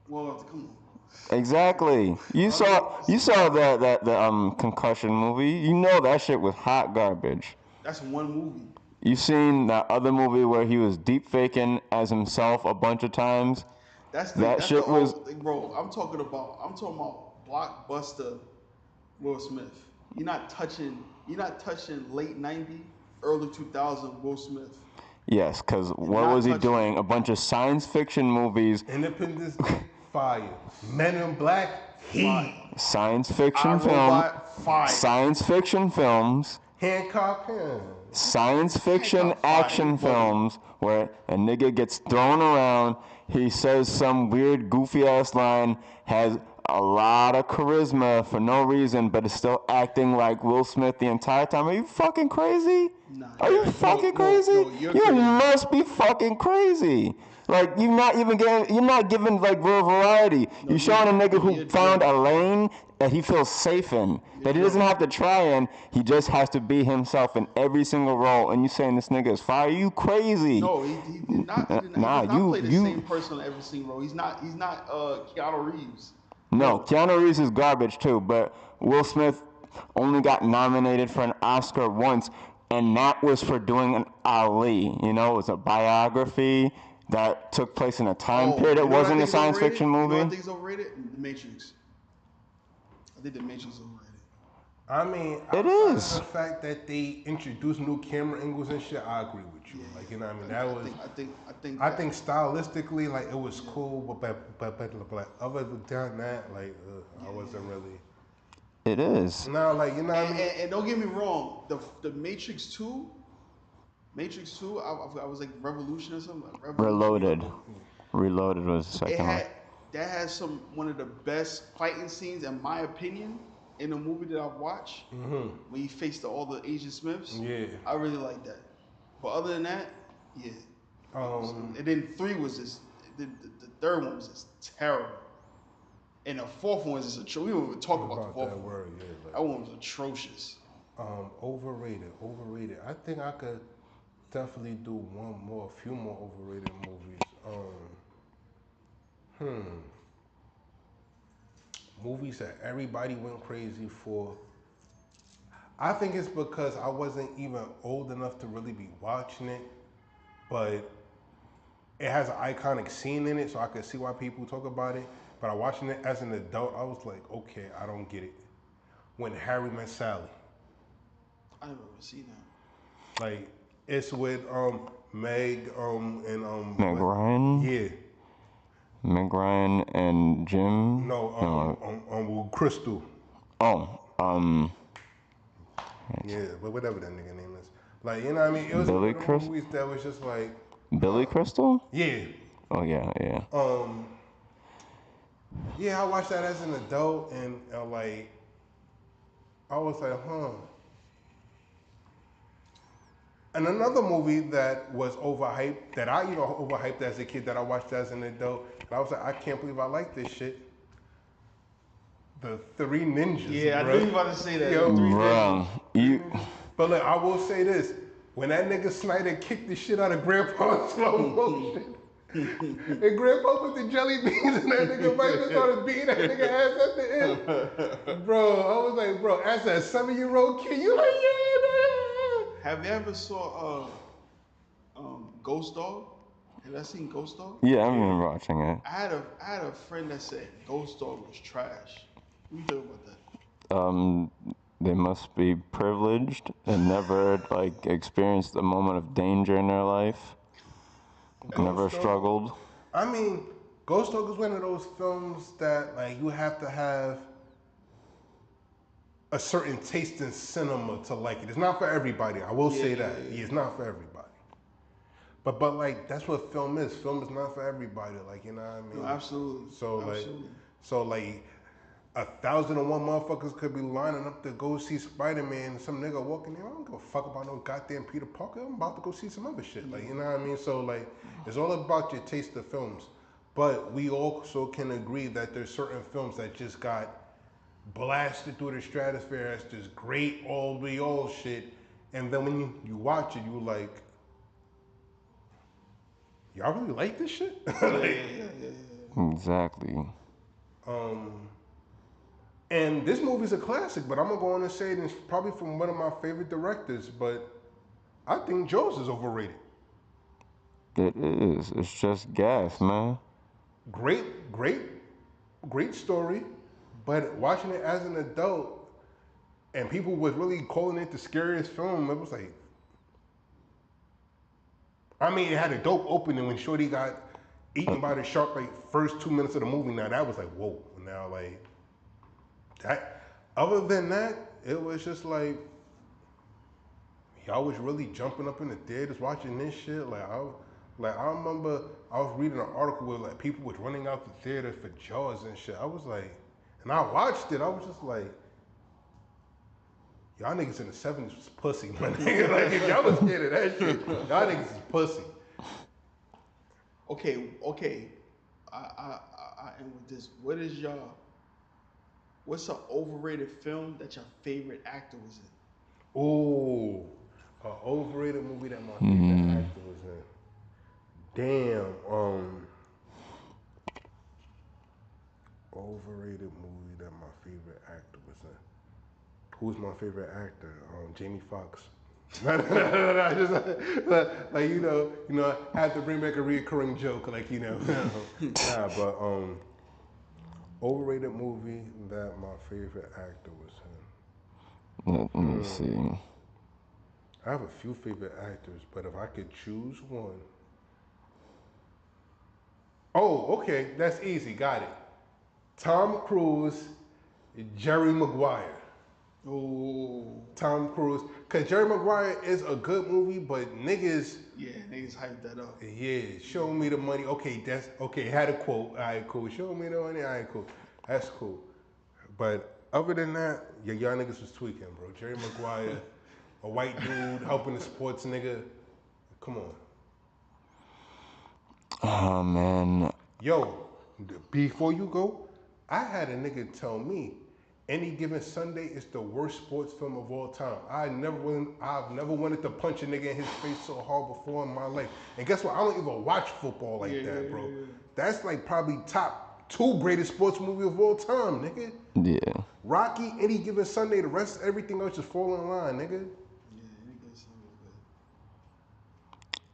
Speaker 1: Well, come on.
Speaker 3: Exactly. You saw the concussion movie. You know that shit was hot garbage.
Speaker 1: That's one movie.
Speaker 3: You seen that other movie where he was deep faking as himself a bunch of times? That
Speaker 1: That's
Speaker 3: shit
Speaker 1: the
Speaker 3: was-
Speaker 1: old thing, bro. I'm talking about blockbuster Will Smith. You're not touching late '90s, early 2000 Will Smith.
Speaker 3: Yes, because what
Speaker 1: Not
Speaker 3: was he
Speaker 1: touching-
Speaker 3: doing? A bunch of science fiction movies,
Speaker 2: Independence Day, fire. Men in Black, heat.
Speaker 3: science fiction
Speaker 1: I,
Speaker 3: film,
Speaker 1: Robot, fire.
Speaker 3: science fiction films,
Speaker 2: Hancock,
Speaker 3: science fiction
Speaker 1: Hancock fire,
Speaker 3: action
Speaker 1: you bugging.
Speaker 3: films where a nigga gets thrown around, he says some weird goofy ass line, has a lot of charisma for no reason, but is still acting like Will Smith the entire time. Are you fucking crazy?
Speaker 1: Nah,
Speaker 3: Are you
Speaker 1: no,
Speaker 3: fucking
Speaker 1: no,
Speaker 3: crazy?
Speaker 1: no, you're
Speaker 3: You
Speaker 1: crazy.
Speaker 3: must be fucking crazy. Like you're not giving like real variety. You're showing a nigga who
Speaker 1: you're
Speaker 3: found
Speaker 1: drunk.
Speaker 3: a lane that he feels safe in, that he doesn't have to try in. He just has to be himself in every single role. And you saying this nigga is fire? You crazy?
Speaker 1: No, he did not. He did
Speaker 3: Nah,
Speaker 1: not play the
Speaker 3: you-
Speaker 1: same person on every single role. He's not Keanu Reeves.
Speaker 3: No, Keanu Reeves is garbage too, but Will Smith only got nominated for an Oscar once, and that was for doing an Ali. It was a biography that took place in a time period. It
Speaker 1: You know what I
Speaker 3: wasn't
Speaker 1: think
Speaker 3: a
Speaker 1: is
Speaker 3: science
Speaker 1: overrated?
Speaker 3: fiction
Speaker 1: You know what I
Speaker 3: movie.
Speaker 1: think is overrated? The Matrix. I think The Matrix is overrated.
Speaker 2: I mean,
Speaker 3: It
Speaker 2: outside
Speaker 3: is.
Speaker 2: of the fact that they introduced new camera angles and shit, I agree with you. Like, you know what I mean? That was. I think stylistically, like, it was cool, but other than that, like, I wasn't really.
Speaker 3: It is.
Speaker 2: No, like, you know what I mean?
Speaker 1: And don't get me wrong, the Matrix 2, I was like Revolution or something.
Speaker 3: Reloaded. Reloaded was the second one.
Speaker 1: That has one of the best fighting scenes, in my opinion, in a movie that I've watched. When he faced all the Agent Smiths.
Speaker 2: Yeah.
Speaker 1: I really like that. But other than that, yeah. And then 3 was just, the third one was just terrible. And the fourth one was just atrocious. We didn't even talk about the fourth
Speaker 2: that
Speaker 1: one.
Speaker 2: word, yeah. Like,
Speaker 1: That one was atrocious.
Speaker 2: Overrated. I think I could definitely do a few more overrated movies. Movies that everybody went crazy for. I think it's because I wasn't even old enough to really be watching it, but it has an iconic scene in it, so I could see why people talk about it. But I watching it as an adult, I was like, okay, I don't get it. When Harry Met Sally,
Speaker 1: I never seen that.
Speaker 2: like it's with Meg and
Speaker 3: Meg Ryan?
Speaker 2: yeah,
Speaker 3: Meg Ryan and Jim?
Speaker 2: well, Crystal,
Speaker 3: Oh,
Speaker 2: yeah, but whatever that nigga name is. Like, you know what I mean? It was
Speaker 3: Billy
Speaker 2: one of the
Speaker 3: Crystal?
Speaker 2: movies that was just like,
Speaker 3: Billy Crystal?
Speaker 2: yeah,
Speaker 3: Oh, yeah, yeah.
Speaker 2: yeah. I watched that as an adult, and like, I was like, huh. And another movie that was overhyped, that I even overhyped as a kid, that I watched as an adult, and I was like, I can't believe I like this shit. The Three Ninjas.
Speaker 1: Yeah,
Speaker 2: bruh.
Speaker 1: I knew you about to say that.
Speaker 2: Yo,
Speaker 1: Three
Speaker 3: Bro, you.
Speaker 2: But look, I will say this: when that nigga Snyder kicked the shit out of Grandpa in slow motion, and Grandpa put the jelly beans in that nigga face and started beating that nigga ass at the end, bro, I was like, bro, as a 7-year-old kid, you like, yeah, man.
Speaker 1: Have you ever saw Ghost Dog? Have you seen Ghost Dog?
Speaker 3: Yeah, I've been watching it.
Speaker 1: I had a friend that said Ghost Dog was trash. What you think about that?
Speaker 3: They must be privileged and never like experienced a moment of danger in their life. Never
Speaker 2: Dog?
Speaker 3: struggled.
Speaker 2: I mean, Ghost Dog is one of those films that like you have to have a certain taste in cinema to like it. It's not for everybody. I will say that. Yeah, it's not for everybody. But like that's what film is. Film is not for everybody. Like, you know what I mean?
Speaker 1: No, absolutely.
Speaker 2: So
Speaker 1: Absolutely.
Speaker 2: like 1,001 motherfuckers could be lining up to go see Spider-Man. Some nigga walking in, I don't give a fuck about no goddamn Peter Parker. I'm about to go see some other shit. Like, you know what I mean? So like, it's all about your taste of films. But we also can agree that there's certain films that just got blasted through the stratosphere as this great all we all shit. And then when you watch it, you like, y'all really like this shit?
Speaker 3: Exactly.
Speaker 2: And this movie's a classic, but I'm gonna go on and say it, and it's probably from one of my favorite directors, but I think Jaws is overrated.
Speaker 3: It is. It's just gas, man.
Speaker 2: Great story, but watching it as an adult, and people was really calling it the scariest film, it was like, I mean, it had a dope opening when Shorty got eaten by the shark like first 2 minutes of the movie. Now that was like, whoa. Now like that. Other than that, it was just like y'all was really jumping up in the theaters watching this shit. Like I remember I was reading an article where like people was running out the theater for Jaws and shit. I was like, and I watched it. I was just like, y'all niggas in the 70s was pussy, my nigga. Like if y'all was scared of that shit, y'all niggas is pussy.
Speaker 1: Okay. I end with this. What's an overrated film that your favorite actor was in?
Speaker 2: Oh, an overrated movie that my favorite actor was in. Damn. Overrated movie that my favorite actor was in. Who's my favorite actor? Jamie Foxx. Just like you know, I have to bring back a recurring joke, like Nah, but overrated movie that my favorite actor was in.
Speaker 3: Let me see.
Speaker 2: I have a few favorite actors, but if I could choose one. Oh, okay, that's easy. Got it. Tom Cruise, Jerry Maguire.
Speaker 1: Oh.
Speaker 2: Tom Cruise, cause Jerry Maguire is a good movie, but niggas.
Speaker 1: Yeah, niggas hyped that up.
Speaker 2: Yeah, show me the money. Okay, that's okay. Had a quote. All right, cool. Show me the money. All right, cool. That's cool. But other than that, y'all niggas was tweaking, bro. Jerry Maguire, a white dude helping a sports nigga. Come on.
Speaker 3: Oh man.
Speaker 2: Yo, before you go, I had a nigga tell me Any Given Sunday is the worst sports film of all time. I've never wanted to punch a nigga in his face so hard before in my life. And guess what? I don't even watch football like that, bro. That's like probably top 2 greatest sports movie of all time, nigga.
Speaker 3: Yeah.
Speaker 2: Rocky, Any Given Sunday, the rest, everything else just fall in line, nigga.
Speaker 1: Yeah, Any Given Sunday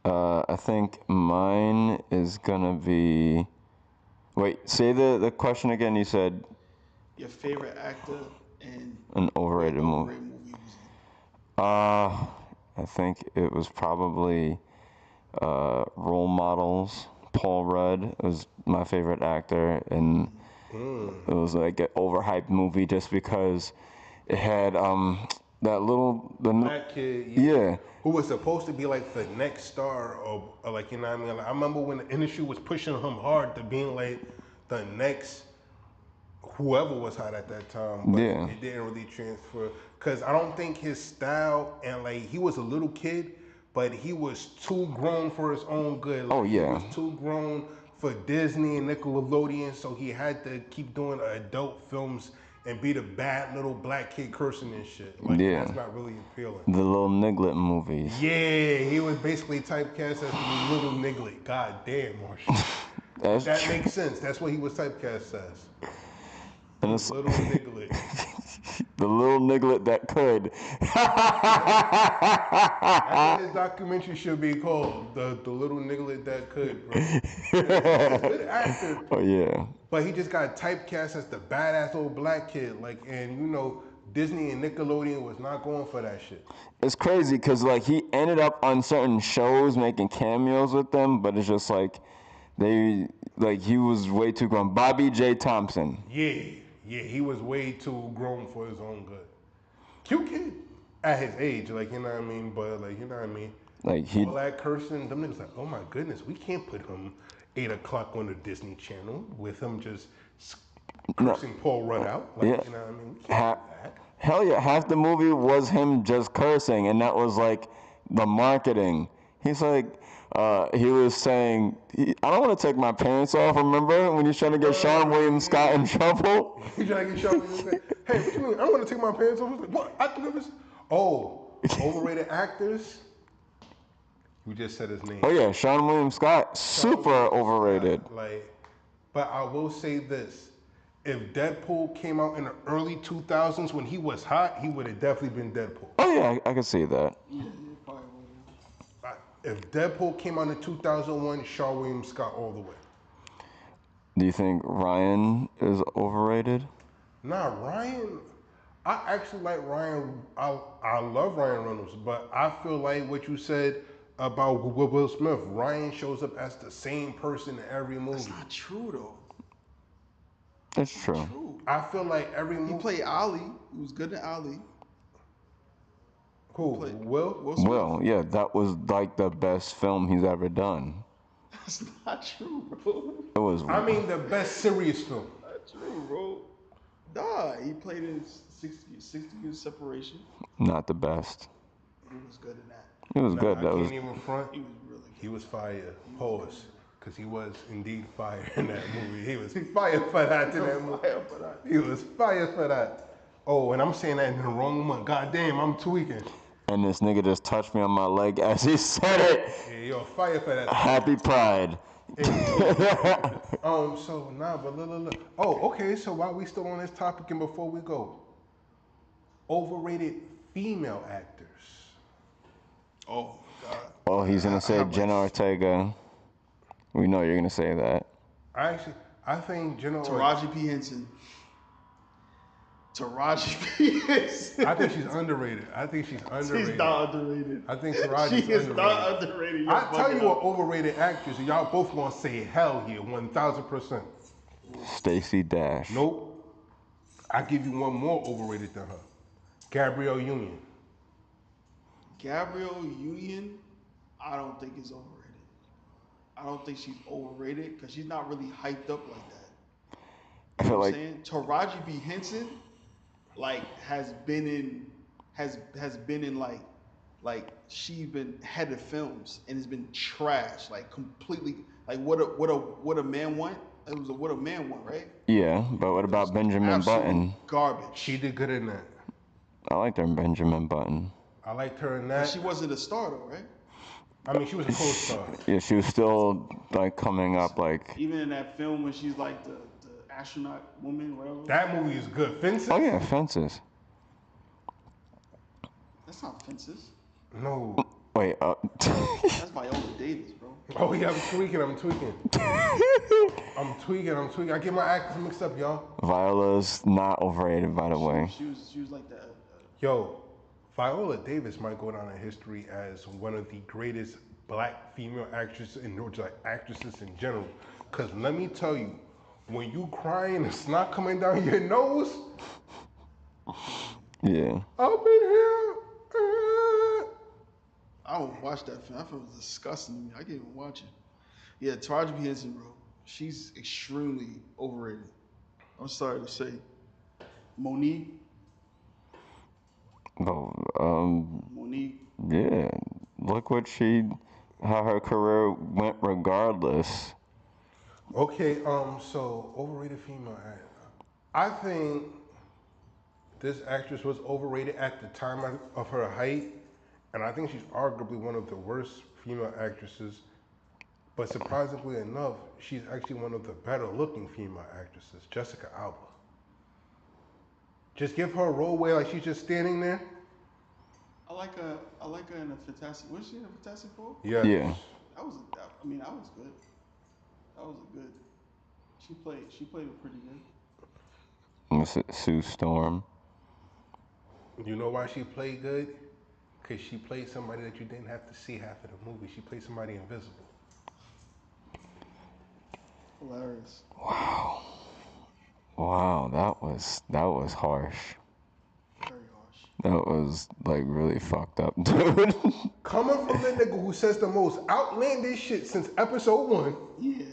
Speaker 1: was
Speaker 3: I think mine is gonna be. Wait, say the question again. You said
Speaker 1: Your favorite actor and
Speaker 3: an
Speaker 1: what
Speaker 3: overrated movie.
Speaker 1: overrated movie he was in.
Speaker 3: I think it was probably Role Models. Paul Rudd was my favorite actor, and it was like an overhyped movie just because it had that little
Speaker 2: Black kid,
Speaker 3: yeah.
Speaker 2: who was supposed to be like the next star, or like, you know what I mean? Like, I remember when the industry was pushing him hard to being like the next whoever was hot at that time, but
Speaker 3: Yeah.
Speaker 2: it didn't really transfer. Cause I don't think his style, and like, he was a little kid, but he was too grown for his own good. Like,
Speaker 3: Oh, yeah.
Speaker 2: he was too grown for Disney and Nickelodeon, so he had to keep doing adult films and be the bad little black kid cursing and shit. Like,
Speaker 3: Yeah.
Speaker 2: that's not really appealing.
Speaker 3: The little Niglet movies.
Speaker 2: Yeah, he was basically typecast as the little niglet. God damn, Marshall.
Speaker 3: That's
Speaker 2: That
Speaker 3: true.
Speaker 2: makes sense. That's what he was typecast as.
Speaker 3: And it's
Speaker 2: Little niglet.
Speaker 3: the little Niglet that could.
Speaker 2: That's what his documentary should be called. The little niglet that could, bro. He's a good actor,
Speaker 3: Oh yeah.
Speaker 2: but he just got typecast as the badass old black kid. Like, and you know, Disney and Nickelodeon was not going for that shit.
Speaker 3: It's crazy because like he ended up on certain shows making cameos with them, but it's just like he was way too grown. Bobby J. Thompson.
Speaker 2: Yeah, he was way too grown for his own good. Cute kid at his age, like, you know what I mean? But like, you know what I mean?
Speaker 3: Like he
Speaker 2: All that cursing, them niggas like, oh my goodness, we can't put him 8 o'clock on the Disney Channel with him just cursing Paul Rudd out. Like,
Speaker 3: Yeah.
Speaker 2: you know what I mean? We can't do that.
Speaker 3: hell yeah, half the movie was him just cursing, and that was like the marketing. He's like, he was saying, I don't want to take my pants off. Remember when he's trying to get Sean William Scott in trouble?
Speaker 2: He trying to get shot. Hey, what you mean? I want to take my pants off. Like, what? I never. Oh, overrated actors. You just said his name.
Speaker 3: Oh yeah, Sean William Scott, super overrated.
Speaker 2: Like, but I will say this: if Deadpool came out in the early 2000s when he was hot, he would have definitely been Deadpool.
Speaker 3: Oh yeah, I could see that.
Speaker 1: Yeah, probably would.
Speaker 2: If Deadpool came out in 2001, Shaw William Scott all the way.
Speaker 3: Do you think Ryan is overrated?
Speaker 2: Nah, Ryan. I actually like Ryan. I love Ryan Reynolds, but I feel like what you said about Will Smith, Ryan shows up as the same person in every movie.
Speaker 1: That's not true though.
Speaker 3: That's true.
Speaker 1: True.
Speaker 2: I feel like every
Speaker 1: He
Speaker 2: movie.
Speaker 1: played Ali. He was good at Ali.
Speaker 2: Who?
Speaker 1: Played
Speaker 2: Will?
Speaker 1: Smith.
Speaker 3: Well, yeah, that was like the best film he's ever done.
Speaker 1: That's not true, bro.
Speaker 3: It was.
Speaker 2: I mean, the best serious film.
Speaker 1: Not true, bro. Nah, he played in 60 Years Separation.
Speaker 3: Not the best.
Speaker 1: He was good in that.
Speaker 3: It was
Speaker 2: Nah,
Speaker 3: good.
Speaker 2: I
Speaker 3: That
Speaker 2: can't
Speaker 3: was.
Speaker 2: even front.
Speaker 1: He was really good.
Speaker 2: He was fire. Pause. Because he was indeed fire in that movie. He was fire for that in that movie.
Speaker 1: Fire for that.
Speaker 2: He was fire for that. Oh, and I'm saying that in the wrong month. God damn, I'm tweaking.
Speaker 3: And this nigga just touched me on my leg as he said it.
Speaker 2: Yeah, yo, fire for that.
Speaker 3: Happy Pride.
Speaker 2: So nah, but look. Oh, okay. So while we still on this topic and before we go, overrated female actors.
Speaker 1: Oh God.
Speaker 3: Oh, he's gonna say Jenna Ortega. We know you're gonna say that.
Speaker 2: I think Jenna.
Speaker 1: Taraji P. Henson. Taraji P. Henson.
Speaker 2: I think she's underrated.
Speaker 1: She's not underrated.
Speaker 2: I think Taraji's
Speaker 1: She is
Speaker 2: underrated.
Speaker 1: not underrated. You're
Speaker 2: I tell you
Speaker 1: fucking
Speaker 2: what,
Speaker 1: up.
Speaker 2: overrated actors, and y'all both gonna say hell here, 1,000%.
Speaker 3: Stacey Dash.
Speaker 2: Nope. I give you one more overrated than her. Gabrielle Union.
Speaker 1: Gabrielle Union, I don't think is overrated. I don't think she's overrated because she's not really hyped up like that.
Speaker 3: I
Speaker 1: You
Speaker 3: feel
Speaker 1: know what
Speaker 3: like
Speaker 1: I'm saying? Taraji P. Henson, like, has been in like she's been head of films and has been trash, like completely, like what a man want. It was a What a Man Want, right?
Speaker 3: yeah, but what about Benjamin
Speaker 1: Absolute
Speaker 3: Button?
Speaker 1: garbage.
Speaker 2: She did good in that.
Speaker 3: I liked her in Benjamin Button.
Speaker 2: I liked her in that.
Speaker 1: She wasn't a star though, right?
Speaker 2: I mean, she was a co-star.
Speaker 3: Yeah, she was still like coming up like.
Speaker 1: Even in that film when she's like the astronaut woman, whatever.
Speaker 2: That movie is good. Fences?
Speaker 3: Oh yeah, Fences.
Speaker 1: That's not Fences.
Speaker 2: No.
Speaker 3: Oh Wait,
Speaker 1: That's Viola Davis, bro.
Speaker 2: Oh yeah, I'm tweaking. I get my actors mixed up, y'all.
Speaker 3: Viola's not overrated, by the way.
Speaker 1: She was like that.
Speaker 2: Yo, Viola Davis might go down in history as one of the greatest black female actresses and like actresses in general. Cause let me tell you, when you crying and snot coming down your nose,
Speaker 3: Yeah.
Speaker 2: up in here.
Speaker 1: I don't watch that film. That film was disgusting to me. I can't even watch it. Yeah, Taraji P. Henson, bro. She's extremely overrated. I'm sorry to say. Monique.
Speaker 3: But,
Speaker 1: Monique.
Speaker 3: yeah. Look how her career went regardless.
Speaker 2: Okay, so overrated female actor. I think this actress was overrated at the time of her height, and I think she's arguably one of the worst female actresses. But surprisingly enough, she's actually one of the better looking female actresses, Jessica Alba. Just give her a role where like she's just standing there.
Speaker 1: I like her in a Fantastic. Was she in a Fantastic Four?
Speaker 2: Yes.
Speaker 3: Yeah.
Speaker 1: That was good. That was a good. She played it pretty good.
Speaker 3: Was it Sue Storm?
Speaker 2: You know why she played good? Because she played somebody that you didn't have to see half of the movie. She played somebody invisible.
Speaker 1: Hilarious.
Speaker 3: Wow, that was harsh.
Speaker 1: Very harsh.
Speaker 3: That was like really fucked up, dude.
Speaker 2: Coming from the nigga who says the most outlandish shit since episode 1.
Speaker 1: Yeah.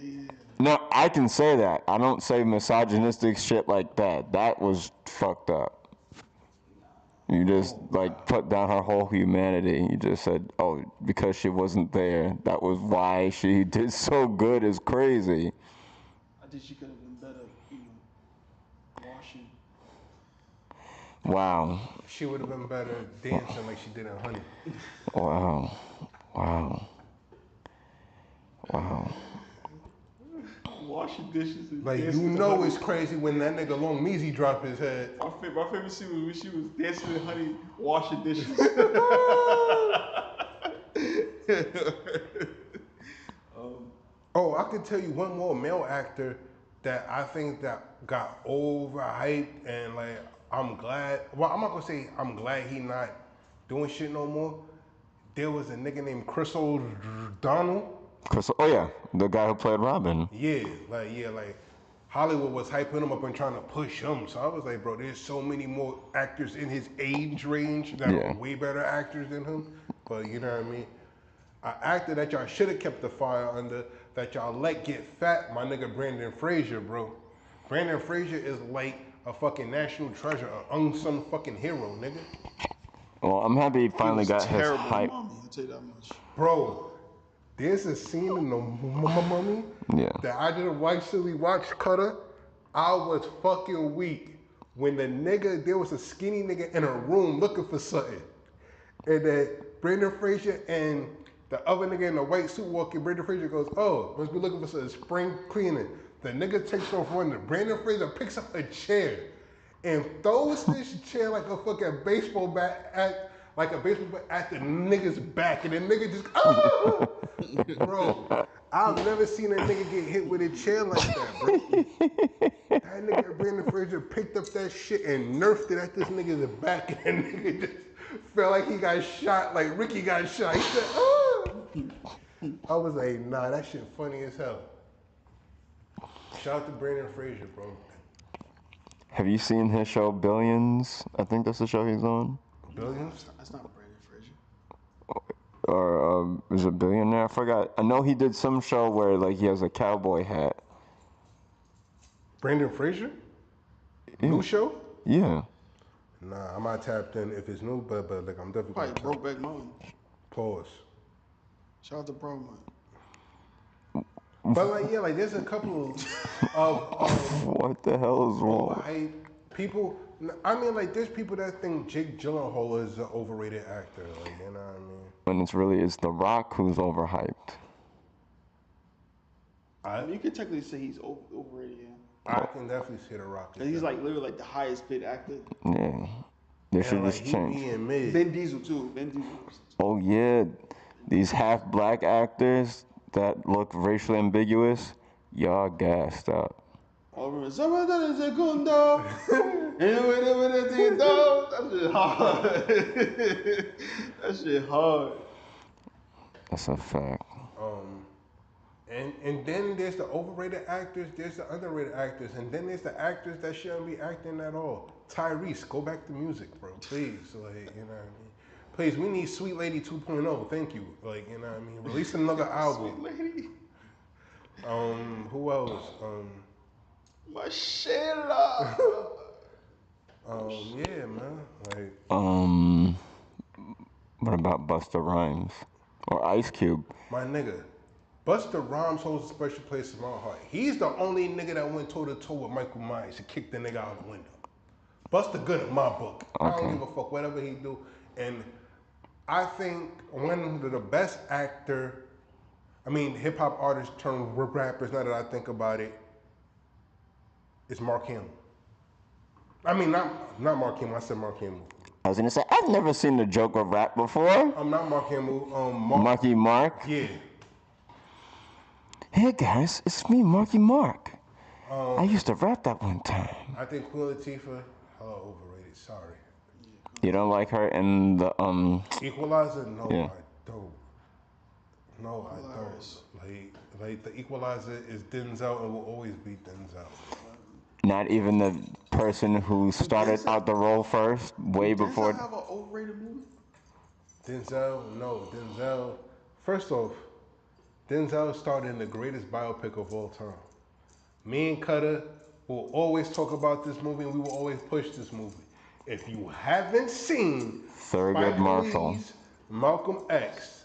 Speaker 3: No, I can say that. I don't say misogynistic shit like that. That was fucked up. You just like put down her whole humanity. You just said, oh, because she wasn't there, that was why she did so good is crazy.
Speaker 1: I think she could have been better, washing.
Speaker 3: Wow.
Speaker 2: She would have been better dancing like she did in Honey.
Speaker 3: Wow.
Speaker 1: Washing dishes. And
Speaker 2: Like, you
Speaker 1: dancing to
Speaker 2: know
Speaker 1: Honey.
Speaker 2: it's crazy when that nigga Long Meezy drop his head.
Speaker 1: My favorite scene was when she was dancing with Honey, washing dishes.
Speaker 2: Oh, I can tell you one more male actor that I think that got overhyped and like I'm glad. Well, I'm not gonna say I'm glad he not doing shit no more. There was a nigga named Chris O'Donnell.
Speaker 3: Oh yeah, the guy who played Robin.
Speaker 2: Yeah, like Hollywood was hyping him up and trying to push him. So I was like, bro, there's so many more actors in his age range that are way better actors than him. But you know what I mean? An actor that y'all should have kept the fire under, that y'all let get fat, my nigga Brandon Fraser, bro. Brandon Fraser is like a fucking national treasure, an unsung fucking hero, nigga.
Speaker 3: Well, I'm happy he finally got his hype.
Speaker 1: Mommy, I'll tell you that much.
Speaker 2: Bro, there's a scene in the Mummy that I didn't actually watch, Cutter. I was fucking weak when there was a skinny nigga in a room looking for something. And then Brandon Fraser and the other nigga in the white suit walking, Brandon Fraser goes, oh, must be looking for some spring cleaning. The nigga takes off running. Brandon Fraser picks up a chair and throws this chair like a fucking baseball bat at the nigga's back. And the nigga just, oh! Bro, I've never seen a nigga get hit with a chair like that, bro. That nigga Brandon Fraser picked up that shit and nerfed it at this nigga's back, and the nigga just felt like he got shot, like Ricky got shot. He said, oh! I was like, nah, that shit funny as hell. Shout out to Brandon Fraser, bro.
Speaker 3: Have you seen his show Billions? I think that's the show he's on.
Speaker 2: Billions?
Speaker 1: That's not Brandon Fraser.
Speaker 3: Or is it Billionaire? I forgot. I know he did some show where like he has a cowboy hat.
Speaker 2: Brandon Fraser? New show?
Speaker 3: Yeah.
Speaker 2: Nah, I'm not tapped in if it's new, but like I'm definitely
Speaker 1: Probably Brokeback Mountain.
Speaker 2: Pause.
Speaker 1: Shout out to Brokeback.
Speaker 2: But like, yeah, like there's a couple of
Speaker 3: What the hell is wrong?
Speaker 2: people. I mean, like there's people that think Jake Gyllenhaal is an overrated actor. Like, you know what I mean?
Speaker 3: When it's The Rock who's overhyped.
Speaker 1: I mean, you could technically say he's overrated. Yeah.
Speaker 2: I can definitely see The Rock.
Speaker 1: He's like literally like the highest paid actor.
Speaker 3: Yeah. They should just change.
Speaker 2: He mid.
Speaker 1: Vin Diesel too. Vin Diesel.
Speaker 3: Oh yeah. These half black actors that look racially ambiguous, y'all gassed up.
Speaker 1: Over segundo. That shit hard. That shit hard.
Speaker 3: That's a fact.
Speaker 2: And then there's the overrated actors, there's the underrated actors, and then there's the actors that shouldn't be acting at all. Tyrese, go back to music, bro, please. Like, you know what I mean? Please, we need Sweet Lady 2.0. Thank you. Like, you know what I mean? Release another album.
Speaker 1: Sweet lady.
Speaker 2: Who else?
Speaker 1: My shit up.
Speaker 2: Yeah, man. Like,
Speaker 3: What about Busta Rhymes or Ice Cube?
Speaker 2: my nigga, Busta Rhymes holds a special place in my heart. He's the only nigga that went toe to toe with Michael Myers and kicked the nigga out the window. Busta good in my book. I don't give a fuck whatever he do. And I think one of the best hip hop artists turned rappers, now that I think about it, is Mark Hamill. I mean, not Mark Hamill, I said Mark Hamill.
Speaker 3: I was gonna say, I've never seen the Joker rap before.
Speaker 2: I'm not Mark Hamill,
Speaker 3: Marky Mark?
Speaker 2: Yeah.
Speaker 3: Hey guys, it's me, Marky Mark. I used to rap that one time.
Speaker 2: I think Queen Latifah, overrated, sorry.
Speaker 3: You don't like her in the,
Speaker 2: Equalizer? No,
Speaker 3: Yeah.
Speaker 2: I don't. No, I don't. Like the Equalizer is Denzel and will always be Denzel.
Speaker 3: not even the person who started out the role first, way before.
Speaker 1: Denzel have an overrated movie?
Speaker 2: Denzel. First off, Denzel starred in the greatest biopic of all time. Me and Cutter will always talk about this movie, and we will always push this movie. If you haven't seen
Speaker 3: Thurgood Marshall,
Speaker 2: Lee's Malcolm X,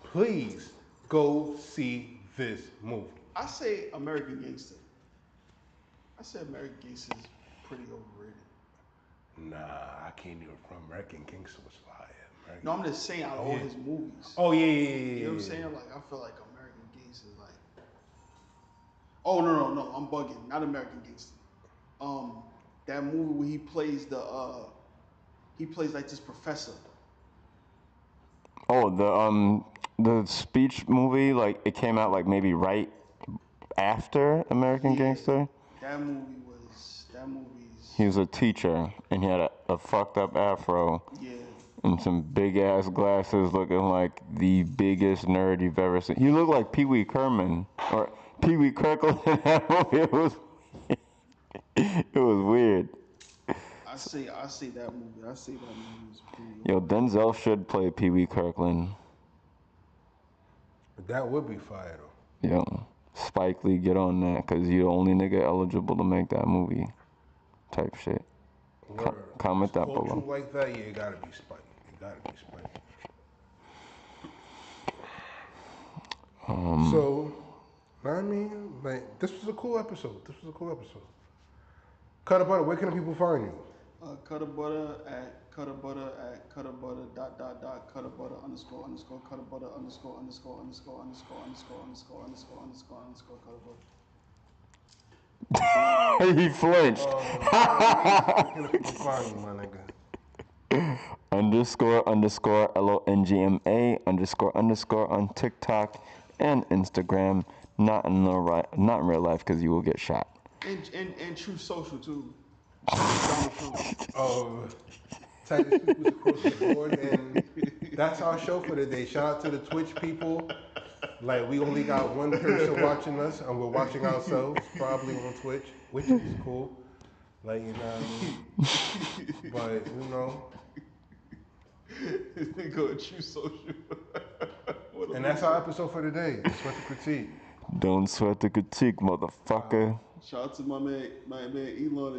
Speaker 2: please go see this movie.
Speaker 1: I say American Gangster. I say American Gangster is pretty overrated.
Speaker 2: Nah, I can't even from American Gangster was fire.
Speaker 1: No, I'm just saying out of all his movies.
Speaker 2: Oh yeah.
Speaker 1: You know what I'm saying? Like I feel like American Gangster is like. Oh no, I'm bugging. Not American Gangster. That movie where he plays like this professor.
Speaker 3: Oh, the speech movie, like it came out like maybe right after American Gangster.
Speaker 1: That movie's.
Speaker 3: He was a teacher and he had a fucked up afro.
Speaker 1: Yeah.
Speaker 3: And some big ass glasses, looking like the biggest nerd you've ever seen. He looked like Pee Wee Kirkland or Pee Wee Kirkland in that movie. It was weird.
Speaker 1: I see that movie. I see that movie was pretty.
Speaker 3: Yo, Denzel should play Pee Wee Kirkland.
Speaker 2: That would be fire though.
Speaker 3: Yo, Spike Lee, get on that, cause you're the only nigga eligible to make that movie. Type shit. Comment that below.
Speaker 2: You like that? Yeah, it gotta be Spike. So, I mean, like, this was a cool episode. Cutter Butter, where can people find you?
Speaker 1: Cutterbutter at cutterbutter cutterbutter
Speaker 3: He flinched.
Speaker 2: Where can people find you, my nigga?
Speaker 3: __LONGMA __ on TikTok and Instagram. Not in real life, because you will get shot.
Speaker 1: And True Social too.
Speaker 2: Titus peoples across the board, and that's our show for today. Shout out to the Twitch people. Like, we only got one person watching us, and we're watching ourselves probably on Twitch, which is cool. Like, you know what I mean? But, you know.
Speaker 1: Go to True Social.
Speaker 2: And that's our episode for today. Sweat the Critique.
Speaker 3: Don't sweat the critique, motherfucker.
Speaker 1: Shout out to my man Elon.